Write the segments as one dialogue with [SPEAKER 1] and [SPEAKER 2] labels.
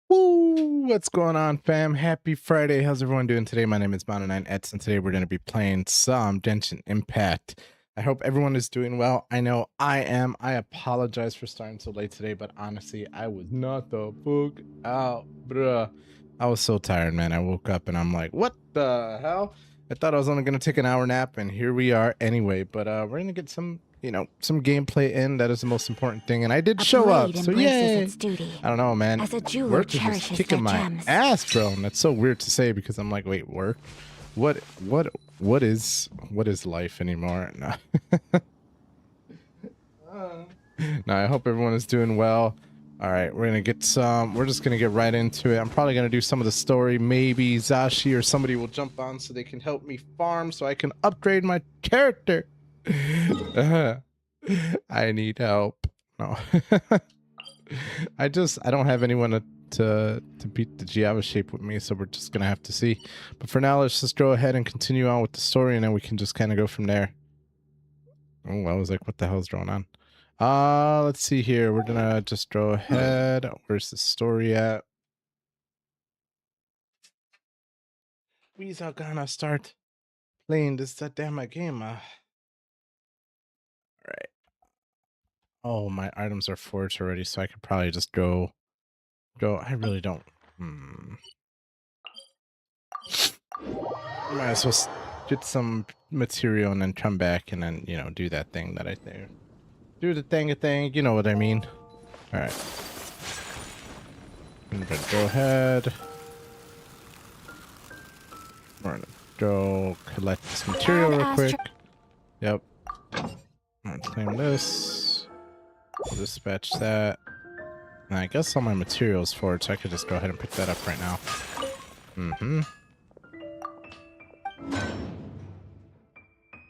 [SPEAKER 1] Woo! What's going on, fam? Happy Friday. How's everyone doing today? My name is Mono9Ets, and today we're going to be playing some Genshin Impact. I hope everyone is doing well. I know I am. I apologize for starting so late today, but honestly, I was not the fuck out, bruh. I was so tired, man. I woke up and I'm like, what the hell? I thought I was only going to take an hour nap, and here we are anyway. But we're going to get some gameplay in. That is the most important thing. And I did show up, so yay.
[SPEAKER 2] Its duty.
[SPEAKER 1] I don't know, man.
[SPEAKER 2] As a jeweler
[SPEAKER 1] Work is just
[SPEAKER 2] cherishes
[SPEAKER 1] kicking
[SPEAKER 2] their
[SPEAKER 1] my
[SPEAKER 2] gems.
[SPEAKER 1] ass, bro. And that's so weird to say because I'm like, wait, work? What is life anymore? No. No, I hope everyone is doing well. All right, we're just gonna get right into it. I'm probably gonna do some of the story. Maybe Zashi or somebody will jump on so they can help me farm so I can upgrade my character. I need help. No. I don't have anyone to beat the Giava shape with me, so we're just gonna have to see. But for now, let's just go ahead and continue on with the story, and then we can just kind of go from there. Oh, I was like, what the hell's going on? Let's see here. We're gonna just go ahead. Where's the story at? We's are gonna start playing this damn game. All right. Oh, my items are forged already, so I could probably just go. I really don't. Might as well get some material and then come back and then, do that thing that I do. Do the thing, you know what I mean. Alright. I'm gonna go ahead. We're gonna go collect this material real quick. Yep. I'm gonna claim this. We'll dispatch that. And I guess all my materials for it, so I could just go ahead and pick that up right now.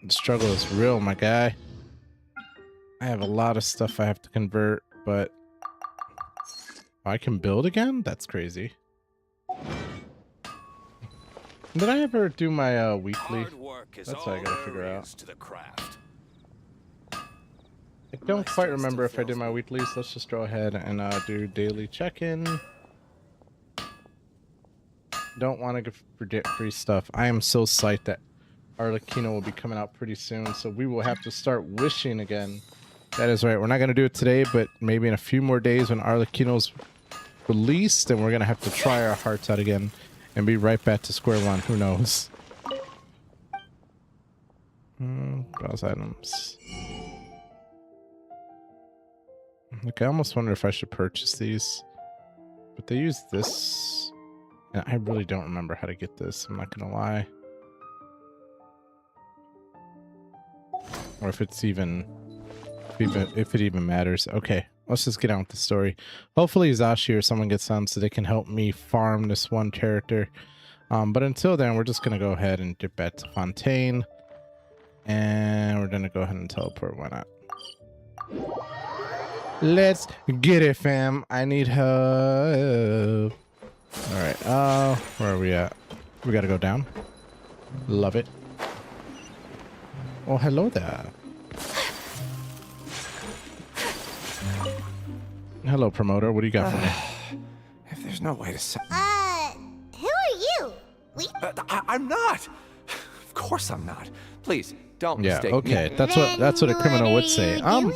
[SPEAKER 1] The struggle is real, my guy. I have a lot of stuff I have to convert, but I can build again? That's crazy. Did I ever do my weekly? That's what I gotta figure out. I don't quite remember if I did my weeklies. Let's just go ahead and do daily check-in. Don't want to forget free stuff. I am so psyched that Arlecchino will be coming out pretty soon, so we will have to start wishing again. That is right. We're not going to do it today, but maybe in a few more days when Arlecchino's released, then we're going to have to try our hearts out again and be right back to square one. Who knows? Browse items. Look, I almost wonder if I should purchase these. But they use this. And I really don't remember how to get this. I'm not going to lie. Or if it's even... If it even matters. Okay, let's just get on with the story. Hopefully Zashi or someone gets on so they can help me farm this one character. But until then, we're just going to go ahead and get back to Fontaine. And we're going to go ahead and teleport. Why not? Let's get it, fam. I need help. Alright, where are we at? We got to go down. Love it. Oh, hello there. Hello, promoter. What do you got for me?
[SPEAKER 3] If there's no way to say...
[SPEAKER 4] who are you?
[SPEAKER 3] I'm not. Of course I'm not. Please, don't mistake me.
[SPEAKER 1] Okay. That's what a criminal would say. I'm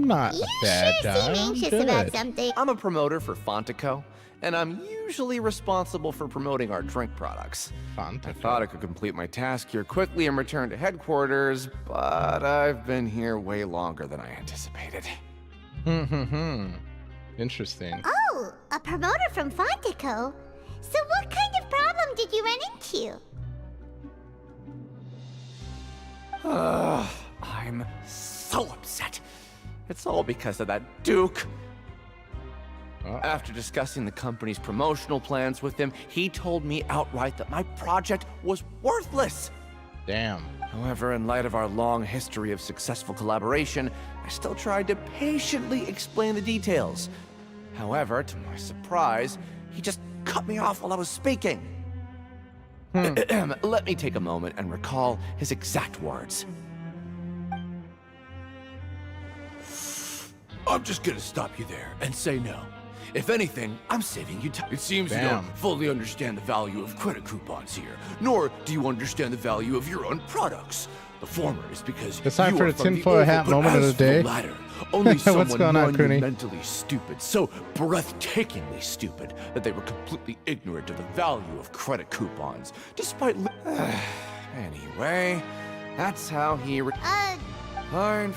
[SPEAKER 1] not a bad guy. I'm good.
[SPEAKER 4] About something.
[SPEAKER 3] I'm a promoter for Fontico, and I'm usually responsible for promoting our drink products.
[SPEAKER 1] Fontico.
[SPEAKER 3] I thought I could complete my task here quickly and return to headquarters, but I've been here way longer than I anticipated.
[SPEAKER 1] Interesting.
[SPEAKER 4] Oh, a promoter from Fontico? So what kind of problem did you run into?
[SPEAKER 3] I'm so upset. It's all because of that Duke. After discussing the company's promotional plans with him, he told me outright that my project was worthless.
[SPEAKER 1] Damn.
[SPEAKER 3] However, in light of our long history of successful collaboration, I still tried to patiently explain the details. However, to my surprise, he just cut me off while I was speaking. Let me take a moment and recall his exact words. I'm just gonna stop you there and say no. If anything, I'm saving you time. It seems you
[SPEAKER 1] Damn.
[SPEAKER 3] don't fully understand the value of credit coupons here, nor do you understand the value of your own products. The former is because
[SPEAKER 1] It's time
[SPEAKER 3] you
[SPEAKER 1] for
[SPEAKER 3] are
[SPEAKER 1] the
[SPEAKER 3] from
[SPEAKER 1] tinfoil
[SPEAKER 3] oval,
[SPEAKER 1] hat
[SPEAKER 3] but
[SPEAKER 1] moment of
[SPEAKER 3] as
[SPEAKER 1] the
[SPEAKER 3] for
[SPEAKER 1] day.
[SPEAKER 3] latter, only
[SPEAKER 1] What's
[SPEAKER 3] someone
[SPEAKER 1] going on, Cooney?
[SPEAKER 3] monumentally stupid, so breathtakingly stupid that they were completely ignorant of the value of credit coupons, despite. Anyway, that's how he. Fine.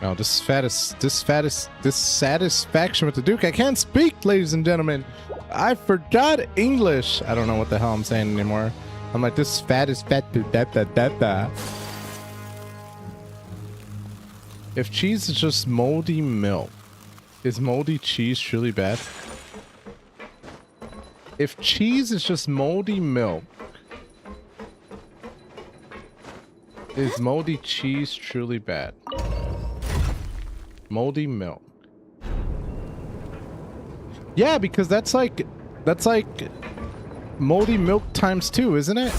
[SPEAKER 1] Oh, dissatisfaction with the Duke. I can't speak, ladies and gentlemen. I forgot English. I don't know what the hell I'm saying anymore. I'm like, this fat is fat. Da. If cheese is just moldy milk, is moldy cheese truly bad? If cheese is just moldy milk, is moldy cheese truly bad? Moldy milk. Yeah, because that's like moldy milk times 2, isn't it?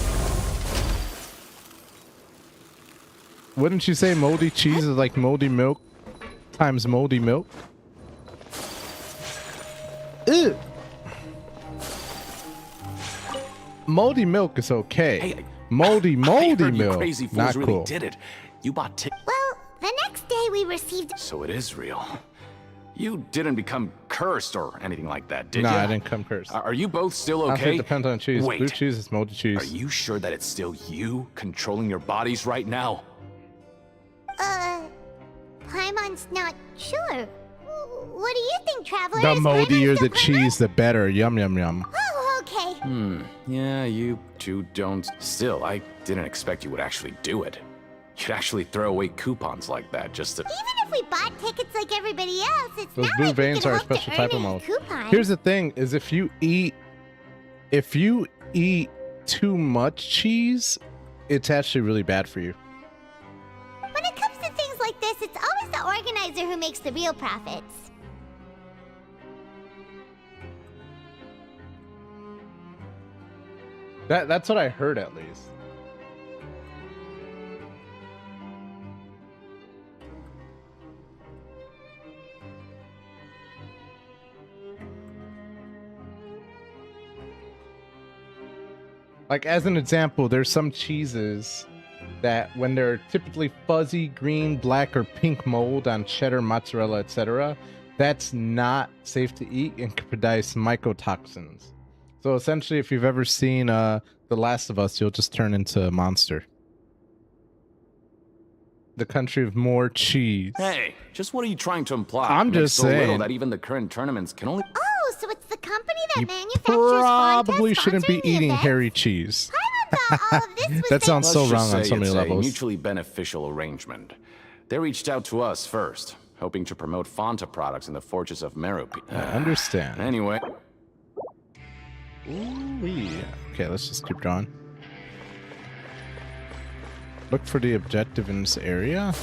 [SPEAKER 1] Wouldn't you say moldy cheese is like moldy milk times moldy milk? Ew. Moldy milk is okay.
[SPEAKER 2] Hey,
[SPEAKER 1] moldy
[SPEAKER 2] I heard you
[SPEAKER 1] milk,
[SPEAKER 2] crazy fools
[SPEAKER 1] not
[SPEAKER 2] really
[SPEAKER 1] cool.
[SPEAKER 2] did it. You bought
[SPEAKER 4] Well, the next day we received.
[SPEAKER 2] So it is real. You didn't become cursed or anything like that, did
[SPEAKER 1] Nah,
[SPEAKER 2] you?
[SPEAKER 1] I didn't come cursed.
[SPEAKER 2] Are you both still
[SPEAKER 1] I think
[SPEAKER 2] okay?
[SPEAKER 1] it depends on cheese.
[SPEAKER 2] Wait.
[SPEAKER 1] Blue cheese is moldy cheese.
[SPEAKER 2] Are you sure that it's still you controlling your bodies right now?
[SPEAKER 4] Paimon's not sure. What do you think, Traveler?
[SPEAKER 1] The
[SPEAKER 4] Is
[SPEAKER 1] moldier
[SPEAKER 4] Paimon
[SPEAKER 1] the
[SPEAKER 4] still
[SPEAKER 1] cheese, the better. Yum yum yum.
[SPEAKER 4] Oh, okay.
[SPEAKER 2] Yeah, you two don't. Still, I didn't expect you would actually do it. You'd actually throw away coupons like that just to...
[SPEAKER 4] Even if we bought tickets like everybody else, it's
[SPEAKER 1] Those
[SPEAKER 4] not
[SPEAKER 1] blue
[SPEAKER 4] like we
[SPEAKER 1] veins
[SPEAKER 4] can
[SPEAKER 1] are a
[SPEAKER 4] hope to
[SPEAKER 1] special
[SPEAKER 4] earn
[SPEAKER 1] type of
[SPEAKER 4] any
[SPEAKER 1] mold.
[SPEAKER 4] coupons.
[SPEAKER 1] Here's the thing: is if you eat too much cheese, it's actually really bad for you.
[SPEAKER 4] When it comes to things like this, it's always the organizer who makes the real profits.
[SPEAKER 1] That's what I heard, at least. Like, as an example, there's some cheeses that when they're typically fuzzy green, black, or pink mold on cheddar, mozzarella, etc., that's not safe to eat and can produce mycotoxins. So essentially, if you've ever seen The Last of Us, you'll just turn into a monster. The country of more cheese.
[SPEAKER 2] Hey, just what are you trying to imply?
[SPEAKER 1] I'm
[SPEAKER 2] It makes
[SPEAKER 1] just
[SPEAKER 2] so little
[SPEAKER 1] saying.
[SPEAKER 2] that even the current tournaments can only...
[SPEAKER 4] Oh, so it's the company that
[SPEAKER 1] You
[SPEAKER 4] manufactures
[SPEAKER 1] probably
[SPEAKER 4] Fontas
[SPEAKER 1] shouldn't be
[SPEAKER 4] sponsoring the
[SPEAKER 1] eating
[SPEAKER 4] events?
[SPEAKER 1] hairy cheese.
[SPEAKER 4] I thought all of this was
[SPEAKER 1] That sounds
[SPEAKER 2] Let's
[SPEAKER 1] so
[SPEAKER 2] just
[SPEAKER 1] wrong on
[SPEAKER 2] say
[SPEAKER 1] so many
[SPEAKER 2] it's
[SPEAKER 1] levels.
[SPEAKER 2] a mutually beneficial arrangement. They reached out to us first, hoping to promote Fanta products in the Fortress of Merope.
[SPEAKER 1] I understand.
[SPEAKER 2] Anyway,
[SPEAKER 1] Ooh-wee. Okay, let's just keep going. Look for the objective in this area.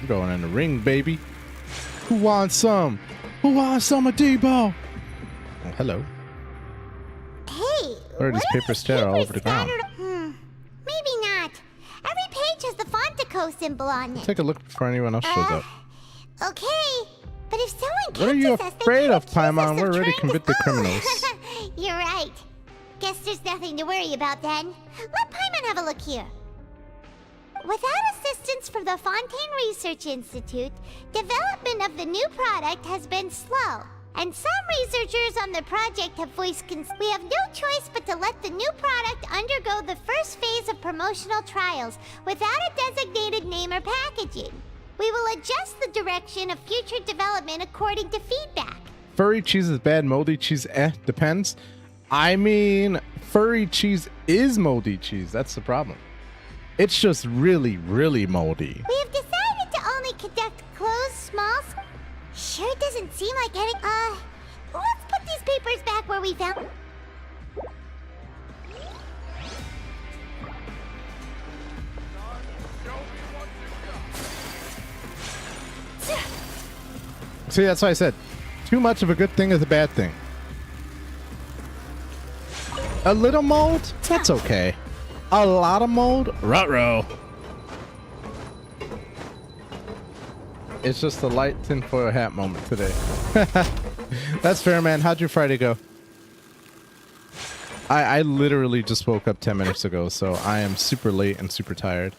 [SPEAKER 1] I'm going in the ring, baby. Who wants some? Who wants some of Debo? Oh, hello.
[SPEAKER 4] Hey,
[SPEAKER 1] Where are these
[SPEAKER 4] what
[SPEAKER 1] papers scattered all over the ground?
[SPEAKER 4] Maybe not. Every page has the Fontico symbol on it.
[SPEAKER 1] Take a look before anyone else shows up.
[SPEAKER 4] Okay, but if someone catches
[SPEAKER 1] What are you
[SPEAKER 4] us, they
[SPEAKER 1] afraid
[SPEAKER 4] can
[SPEAKER 1] of,
[SPEAKER 4] accuse us
[SPEAKER 1] Paimon? We're already
[SPEAKER 4] trying to-
[SPEAKER 1] convicted
[SPEAKER 4] Oh,
[SPEAKER 1] criminals.
[SPEAKER 4] You're right. Guess there's nothing to worry about then. Let Paimon have a look here. Without assistance from the Fontaine Research Institute, development of the new product has been slow. And some researchers on the project have voiced we have no choice but to let the new product undergo the first phase of promotional trials without a designated name or packaging. We will adjust the direction of future development according to feedback.
[SPEAKER 1] Furry cheese is bad, moldy cheese, depends. I mean, furry cheese is moldy cheese. That's the problem. It's just really, really moldy.
[SPEAKER 4] We have decided to only conduct closed, small. Sure doesn't seem like any. Let's put these papers back where we found.
[SPEAKER 1] See, that's why I said, too much of a good thing is a bad thing. A little mold? That's okay. A lot of mold? Ruh-roh. It's just a light tinfoil hat moment today. That's fair, man. How'd your Friday go? I literally just woke up 10 minutes ago, so I am super late and super tired.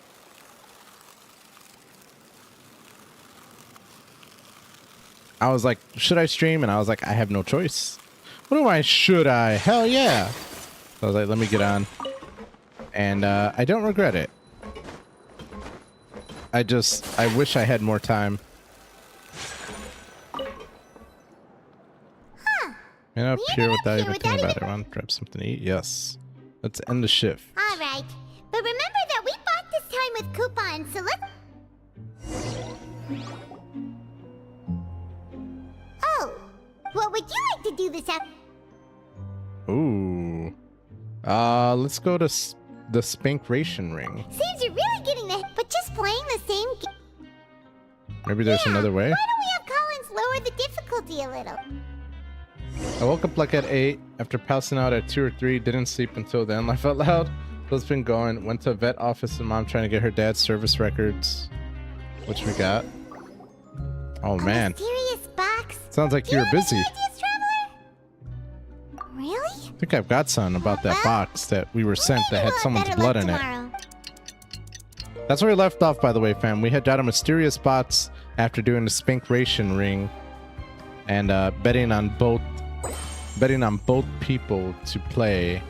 [SPEAKER 1] I was like, should I stream? And I was like, I have no choice. What do I, should I? Hell yeah. So I was like, let me get on. And I don't regret it. I wish I had more time. And up here without even thinking about it. I want to grab something to eat. Yes. Let's end the shift.
[SPEAKER 4] All right. But remember that we bought this time with coupons, so let's... Oh, what would you like to do this afternoon?
[SPEAKER 1] Ooh. Let's go to the Spankration Ring.
[SPEAKER 4] Seems you're really getting the... But just playing the same game.
[SPEAKER 1] Maybe there's another way?
[SPEAKER 4] Why don't we have Collins lower the difficulty a little?
[SPEAKER 1] I woke up like at 8 after passing out at 2 or 3. Didn't sleep until then. Laugh out loud. What's been going? Went to a vet office and mom trying to get her dad's service records. Which we got. Oh, man.
[SPEAKER 4] Mysterious box.
[SPEAKER 1] Sounds like you were busy.
[SPEAKER 4] Ideas, Traveler? Really?
[SPEAKER 1] I think I've got something about that box that we were sent that had someone's blood in it. That's where we left off, by the way, fam. We had got a mysterious box after doing the Spankration Ring and betting on both people to play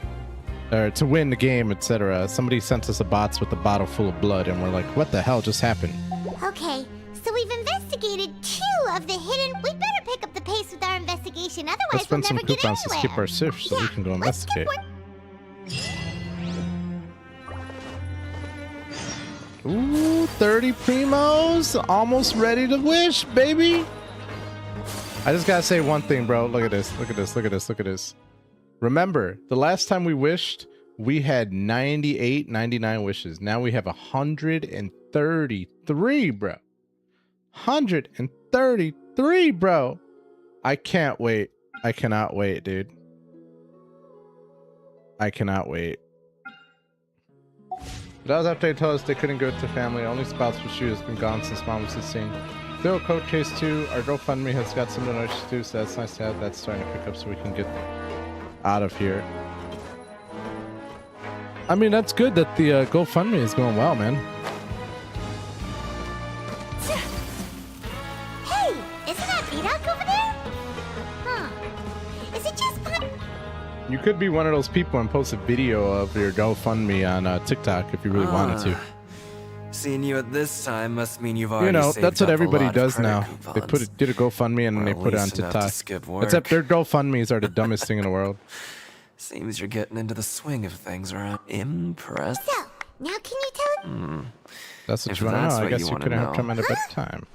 [SPEAKER 1] or to win the game, etc. Somebody sent us a box with a bottle full of blood, and we're like, what the hell just happened?
[SPEAKER 4] Okay, so we've investigated 2 of the hidden... We'd better pick up the pace with our investigation, otherwise
[SPEAKER 1] Let's spend
[SPEAKER 4] we'll
[SPEAKER 1] some
[SPEAKER 4] never get
[SPEAKER 1] coupons to
[SPEAKER 4] anywhere.
[SPEAKER 1] skip our shift so we can go investigate. Ooh, 30 primos, almost ready to wish, baby. I just gotta say one thing, bro. Look at this, look at this, look at this, look at this. Remember, the last time we wished, we had 98, 99 wishes. Now we have 133, bro. 133, bro. I can't wait. I cannot wait, dude. I cannot wait. But that was after they told us they couldn't go to family. Only spouse for shoe has been gone since mom was 16. Still a coat case too. Our GoFundMe has got some donations too, so that's nice to have that starting to pick up so we can get out of here. I mean, that's good that the GoFundMe is going well, man.
[SPEAKER 4] Hey, isn't that Vidoc over there? Huh. Is it just fun?
[SPEAKER 1] You could be one of those people and post a video of your GoFundMe on TikTok if you really wanted to.
[SPEAKER 5] Seeing you at this time must mean you've already
[SPEAKER 1] You know,
[SPEAKER 5] saved
[SPEAKER 1] that's what
[SPEAKER 5] up a
[SPEAKER 1] everybody
[SPEAKER 5] lot of
[SPEAKER 1] does
[SPEAKER 5] credit
[SPEAKER 1] now.
[SPEAKER 5] coupons.
[SPEAKER 1] They did a GoFundMe and then they
[SPEAKER 5] Or at
[SPEAKER 1] put it on
[SPEAKER 5] least enough to
[SPEAKER 1] TikTok.
[SPEAKER 5] skip work.
[SPEAKER 1] Except their GoFundMes are the dumbest thing in the world.
[SPEAKER 5] Seems you're getting into the swing of things, right? Impressed.
[SPEAKER 4] So, now can you tell...
[SPEAKER 1] That's what
[SPEAKER 5] If
[SPEAKER 1] you want to
[SPEAKER 5] that's
[SPEAKER 1] know. I
[SPEAKER 5] what
[SPEAKER 1] guess
[SPEAKER 5] you
[SPEAKER 1] you
[SPEAKER 5] wanna
[SPEAKER 1] couldn't have
[SPEAKER 5] know.
[SPEAKER 1] come at a better time.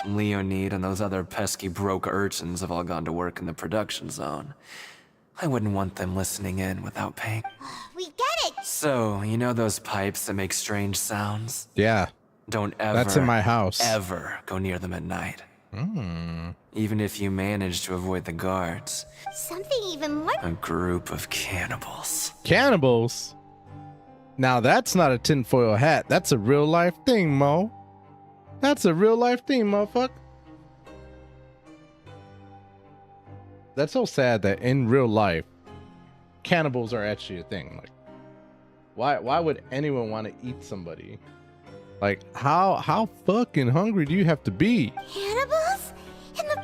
[SPEAKER 5] Leonid and those other pesky broke urchins have all gone to work in the production zone. I wouldn't want them listening in without paying.
[SPEAKER 4] We get it!
[SPEAKER 5] So, you know those pipes that make strange sounds?
[SPEAKER 1] Yeah,
[SPEAKER 5] Don't ever,
[SPEAKER 1] that's in my house.
[SPEAKER 5] ever go near them at night. Even if you manage to avoid the guards.
[SPEAKER 4] Something even more...
[SPEAKER 5] A group of cannibals.
[SPEAKER 1] Cannibals? Now that's not a tinfoil hat. That's a real life thing, Mo. That's a real life thing, motherfucker. That's so sad that in real life, cannibals are actually a thing. Like, why would anyone want to eat somebody? Like, how fucking hungry do you have to be?
[SPEAKER 4] Cannibals?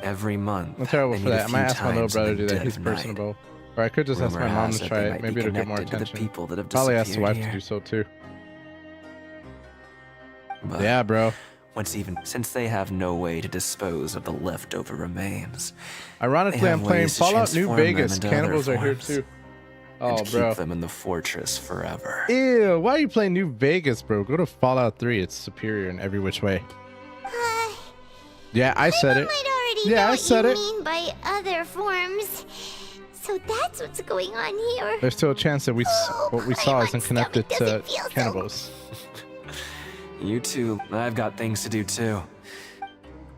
[SPEAKER 5] Every month.
[SPEAKER 1] I'm terrible
[SPEAKER 5] they
[SPEAKER 1] for
[SPEAKER 5] meet a
[SPEAKER 1] that. I might
[SPEAKER 5] few
[SPEAKER 1] ask my little
[SPEAKER 5] times in
[SPEAKER 1] brother to
[SPEAKER 5] the
[SPEAKER 1] do that.
[SPEAKER 5] dead
[SPEAKER 1] He's
[SPEAKER 5] of night.
[SPEAKER 1] personable. Or I could just ask
[SPEAKER 5] Rumor
[SPEAKER 1] my mom
[SPEAKER 5] has
[SPEAKER 1] to
[SPEAKER 5] it
[SPEAKER 1] try
[SPEAKER 5] they
[SPEAKER 1] it.
[SPEAKER 5] might
[SPEAKER 1] Maybe
[SPEAKER 5] be
[SPEAKER 1] it'll get more
[SPEAKER 5] connected to the
[SPEAKER 1] attention.
[SPEAKER 5] people that have
[SPEAKER 1] Probably ask the wife
[SPEAKER 5] disappeared
[SPEAKER 1] to do so too.
[SPEAKER 5] But
[SPEAKER 1] Yeah, bro.
[SPEAKER 5] what's even since they have no way to dispose of the leftover remains.
[SPEAKER 1] Ironically,
[SPEAKER 5] They
[SPEAKER 1] I'm
[SPEAKER 5] have
[SPEAKER 1] playing
[SPEAKER 5] ways to
[SPEAKER 1] Fallout New
[SPEAKER 5] transform them
[SPEAKER 1] Vegas.
[SPEAKER 5] into
[SPEAKER 1] Cannibals
[SPEAKER 5] other
[SPEAKER 1] are here
[SPEAKER 5] forms
[SPEAKER 1] too. Oh,
[SPEAKER 5] and
[SPEAKER 1] bro.
[SPEAKER 5] keep them in the fortress forever.
[SPEAKER 1] Ew, why are you playing New Vegas, bro? Go to Fallout 3. It's superior in every which way. Yeah, I said it.
[SPEAKER 4] might already
[SPEAKER 1] Yeah,
[SPEAKER 4] know
[SPEAKER 1] I
[SPEAKER 4] what
[SPEAKER 1] said
[SPEAKER 4] you
[SPEAKER 1] it.
[SPEAKER 4] mean by other forms. So that's what's going on here.
[SPEAKER 1] There's still a chance that what we saw
[SPEAKER 4] my
[SPEAKER 1] isn't
[SPEAKER 4] stomach
[SPEAKER 1] connected to
[SPEAKER 4] doesn't feel so-
[SPEAKER 1] cannibals.
[SPEAKER 5] You too. I've got things to do too.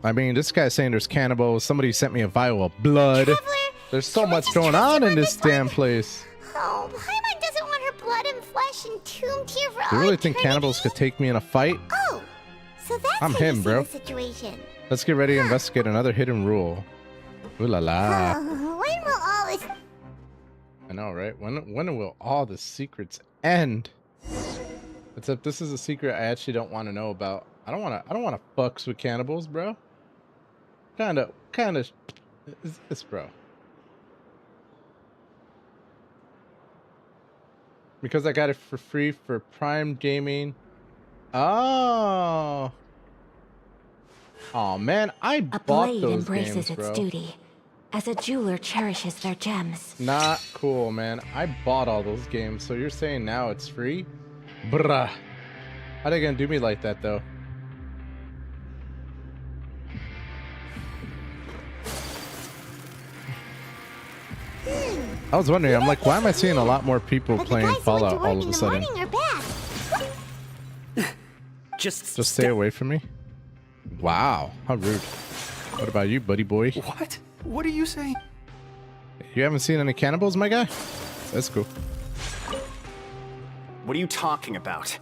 [SPEAKER 1] I mean, this guy's saying there's cannibals. Somebody sent me a vial of blood.
[SPEAKER 4] Traveler,
[SPEAKER 1] There's so
[SPEAKER 4] can we
[SPEAKER 1] much
[SPEAKER 4] just
[SPEAKER 1] going
[SPEAKER 4] trust
[SPEAKER 1] on
[SPEAKER 4] you
[SPEAKER 1] in
[SPEAKER 4] on
[SPEAKER 1] this
[SPEAKER 4] this one?
[SPEAKER 1] damn place.
[SPEAKER 4] Oh, Paimon doesn't want her blood and flesh entombed here for
[SPEAKER 1] Do you
[SPEAKER 4] all
[SPEAKER 1] really think
[SPEAKER 4] eternity?
[SPEAKER 1] cannibals could take me in a fight?
[SPEAKER 4] Oh, so that's
[SPEAKER 1] I'm
[SPEAKER 4] how you
[SPEAKER 1] him,
[SPEAKER 4] see
[SPEAKER 1] bro.
[SPEAKER 4] the situation.
[SPEAKER 1] Let's get ready to investigate another hidden rule. Ooh la la.
[SPEAKER 4] When will all this...
[SPEAKER 1] I know, right? When will all the secrets end? Except this is a secret I actually don't want to know about. I don't want to fucks with cannibals, bro. Kind of it's bro. Because I got it for free for Prime Gaming. Oh. Oh man, I
[SPEAKER 6] A
[SPEAKER 1] bought
[SPEAKER 6] blade
[SPEAKER 1] those
[SPEAKER 6] embraces
[SPEAKER 1] games,
[SPEAKER 6] its
[SPEAKER 1] bro.
[SPEAKER 6] duty, as a jeweler cherishes their gems.
[SPEAKER 1] Not cool, man. I bought all those games, so you're saying now it's free? Bruh. How they gonna do me like that, though? I was wondering, I'm like, why am I seeing a lot more people
[SPEAKER 4] But the
[SPEAKER 1] playing
[SPEAKER 4] guys who went to
[SPEAKER 1] Fallout
[SPEAKER 4] work
[SPEAKER 1] all of
[SPEAKER 4] in
[SPEAKER 1] a
[SPEAKER 4] the
[SPEAKER 1] sudden?
[SPEAKER 4] morning are back.
[SPEAKER 5] Just
[SPEAKER 1] Stay away from me? Wow, how rude. What about you, buddy boy?
[SPEAKER 5] What? What are you saying?
[SPEAKER 1] You haven't seen any cannibals, my guy? That's cool.
[SPEAKER 5] What are you talking about?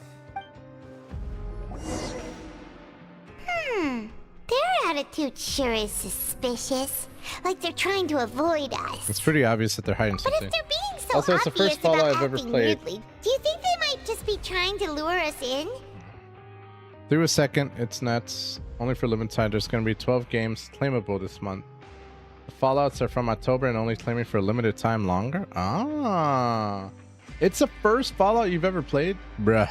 [SPEAKER 4] Their attitude sure is suspicious. Like they're trying to avoid us.
[SPEAKER 1] It's pretty obvious that they're hiding
[SPEAKER 4] But if
[SPEAKER 1] something.
[SPEAKER 4] they're being so
[SPEAKER 1] Also, it's the
[SPEAKER 4] obvious
[SPEAKER 1] first Fallout
[SPEAKER 4] about
[SPEAKER 1] I've ever
[SPEAKER 4] acting
[SPEAKER 1] played.
[SPEAKER 4] weirdly, do you think they might just be trying to lure us in?
[SPEAKER 1] Through a second, it's nuts. Only for limited time. There's going to be 12 games claimable this month. The Fallouts are from October and only claiming for a limited time longer. Ah, it's the first Fallout you've ever played, bruh.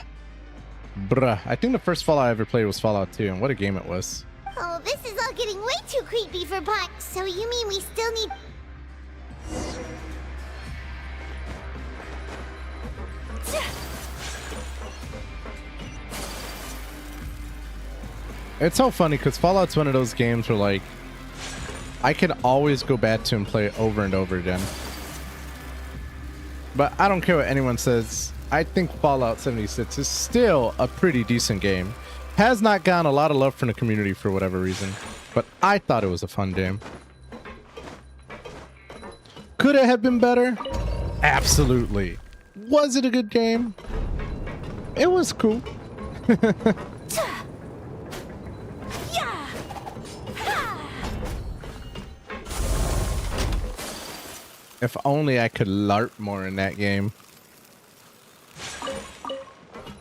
[SPEAKER 1] I think the first Fallout I ever played was Fallout 2, and what a game it was.
[SPEAKER 4] Oh, this is all getting way too creepy for Puck. So you mean we still need...
[SPEAKER 1] It's so funny because Fallout's one of those games where, like, I can always go back to and play it over and over again. But I don't care what anyone says. I think Fallout 76 is still a pretty decent game. Has not gotten a lot of love from the community for whatever reason. But I thought it was a fun game. Could it have been better? Absolutely. Was it a good game? It was cool. If only I could LARP more in that game.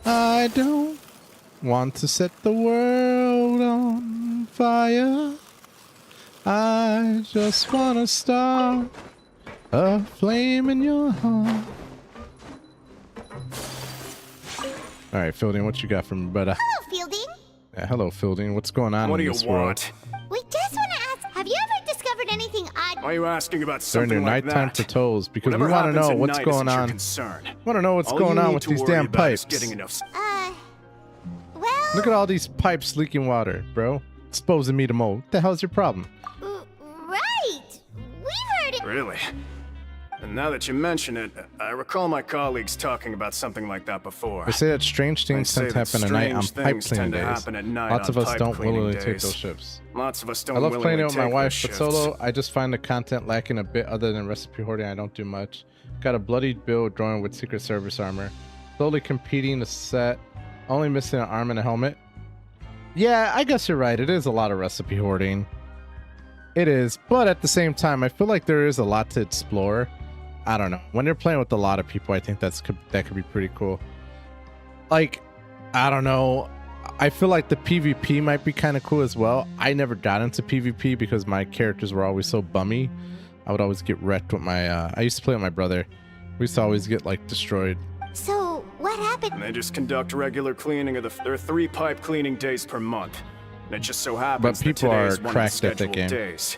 [SPEAKER 1] I don't want to set the world on fire. I just want to start a flame in your heart. All right, Fielding, what you got for me, brother?
[SPEAKER 4] Hello, Fielding.
[SPEAKER 1] Yeah, hello, Fielding. What's going on
[SPEAKER 5] What do
[SPEAKER 1] in
[SPEAKER 5] you
[SPEAKER 1] this world?
[SPEAKER 5] want?
[SPEAKER 4] We just want to ask, have you ever discovered anything odd?
[SPEAKER 5] Why are you asking about
[SPEAKER 1] During
[SPEAKER 5] something
[SPEAKER 1] your
[SPEAKER 5] like
[SPEAKER 1] nighttime
[SPEAKER 5] that?
[SPEAKER 1] patrols, because
[SPEAKER 5] Whatever
[SPEAKER 1] we want to
[SPEAKER 5] happens
[SPEAKER 1] know
[SPEAKER 5] at
[SPEAKER 1] what's
[SPEAKER 5] night
[SPEAKER 1] going
[SPEAKER 5] isn't your
[SPEAKER 1] on.
[SPEAKER 5] concern.
[SPEAKER 1] Want to know what's
[SPEAKER 5] All
[SPEAKER 1] going
[SPEAKER 5] you
[SPEAKER 1] on
[SPEAKER 5] need
[SPEAKER 1] with
[SPEAKER 5] to
[SPEAKER 1] these
[SPEAKER 5] worry
[SPEAKER 1] damn
[SPEAKER 5] about is
[SPEAKER 1] pipes.
[SPEAKER 5] getting enough
[SPEAKER 4] Well...
[SPEAKER 1] Look at all these pipes leaking water, bro. Exposing me to mold. What the hell's your problem?
[SPEAKER 4] Right. We've heard it.
[SPEAKER 5] Really? And now that you mention it, I recall my colleagues talking about something like that before.
[SPEAKER 1] They say that strange things
[SPEAKER 5] They
[SPEAKER 1] tend to
[SPEAKER 5] say
[SPEAKER 1] happen
[SPEAKER 5] that
[SPEAKER 1] at night on
[SPEAKER 5] strange
[SPEAKER 1] pipe
[SPEAKER 5] things
[SPEAKER 1] cleaning
[SPEAKER 5] tend to
[SPEAKER 1] days.
[SPEAKER 5] happen at night
[SPEAKER 1] Lots of
[SPEAKER 5] on
[SPEAKER 1] us
[SPEAKER 5] pipe
[SPEAKER 1] don't
[SPEAKER 5] cleaning
[SPEAKER 1] willingly take
[SPEAKER 5] days.
[SPEAKER 1] those shifts.
[SPEAKER 5] Lots of us don't
[SPEAKER 1] I love playing
[SPEAKER 5] willingly
[SPEAKER 1] it with my
[SPEAKER 5] take
[SPEAKER 1] wife,
[SPEAKER 5] those
[SPEAKER 1] but
[SPEAKER 5] shifts.
[SPEAKER 1] solo, I just find the content lacking a bit. Other than recipe hoarding, I don't do much. Got a bloodied build drawing with Secret Service armor. Slowly competing to set. Only missing an arm and a helmet. Yeah, I guess you're right. It is a lot of recipe hoarding. It is, but at the same time, I feel like there is a lot to explore. I don't know. When you're playing with a lot of people, I think that could be pretty cool. Like, I don't know. I feel like the PvP might be kind of cool as well. I never got into PvP because my characters were always so bummy. I would always get wrecked with my... I used to play with my brother. We used to always get, like, destroyed.
[SPEAKER 4] So, what happened?
[SPEAKER 5] They just conduct regular cleaning of there are 3 pipe cleaning days per month. And it just so happens
[SPEAKER 1] But people
[SPEAKER 5] that today
[SPEAKER 1] are
[SPEAKER 5] is one of the
[SPEAKER 1] cracked at that
[SPEAKER 5] scheduled
[SPEAKER 1] game.
[SPEAKER 5] days.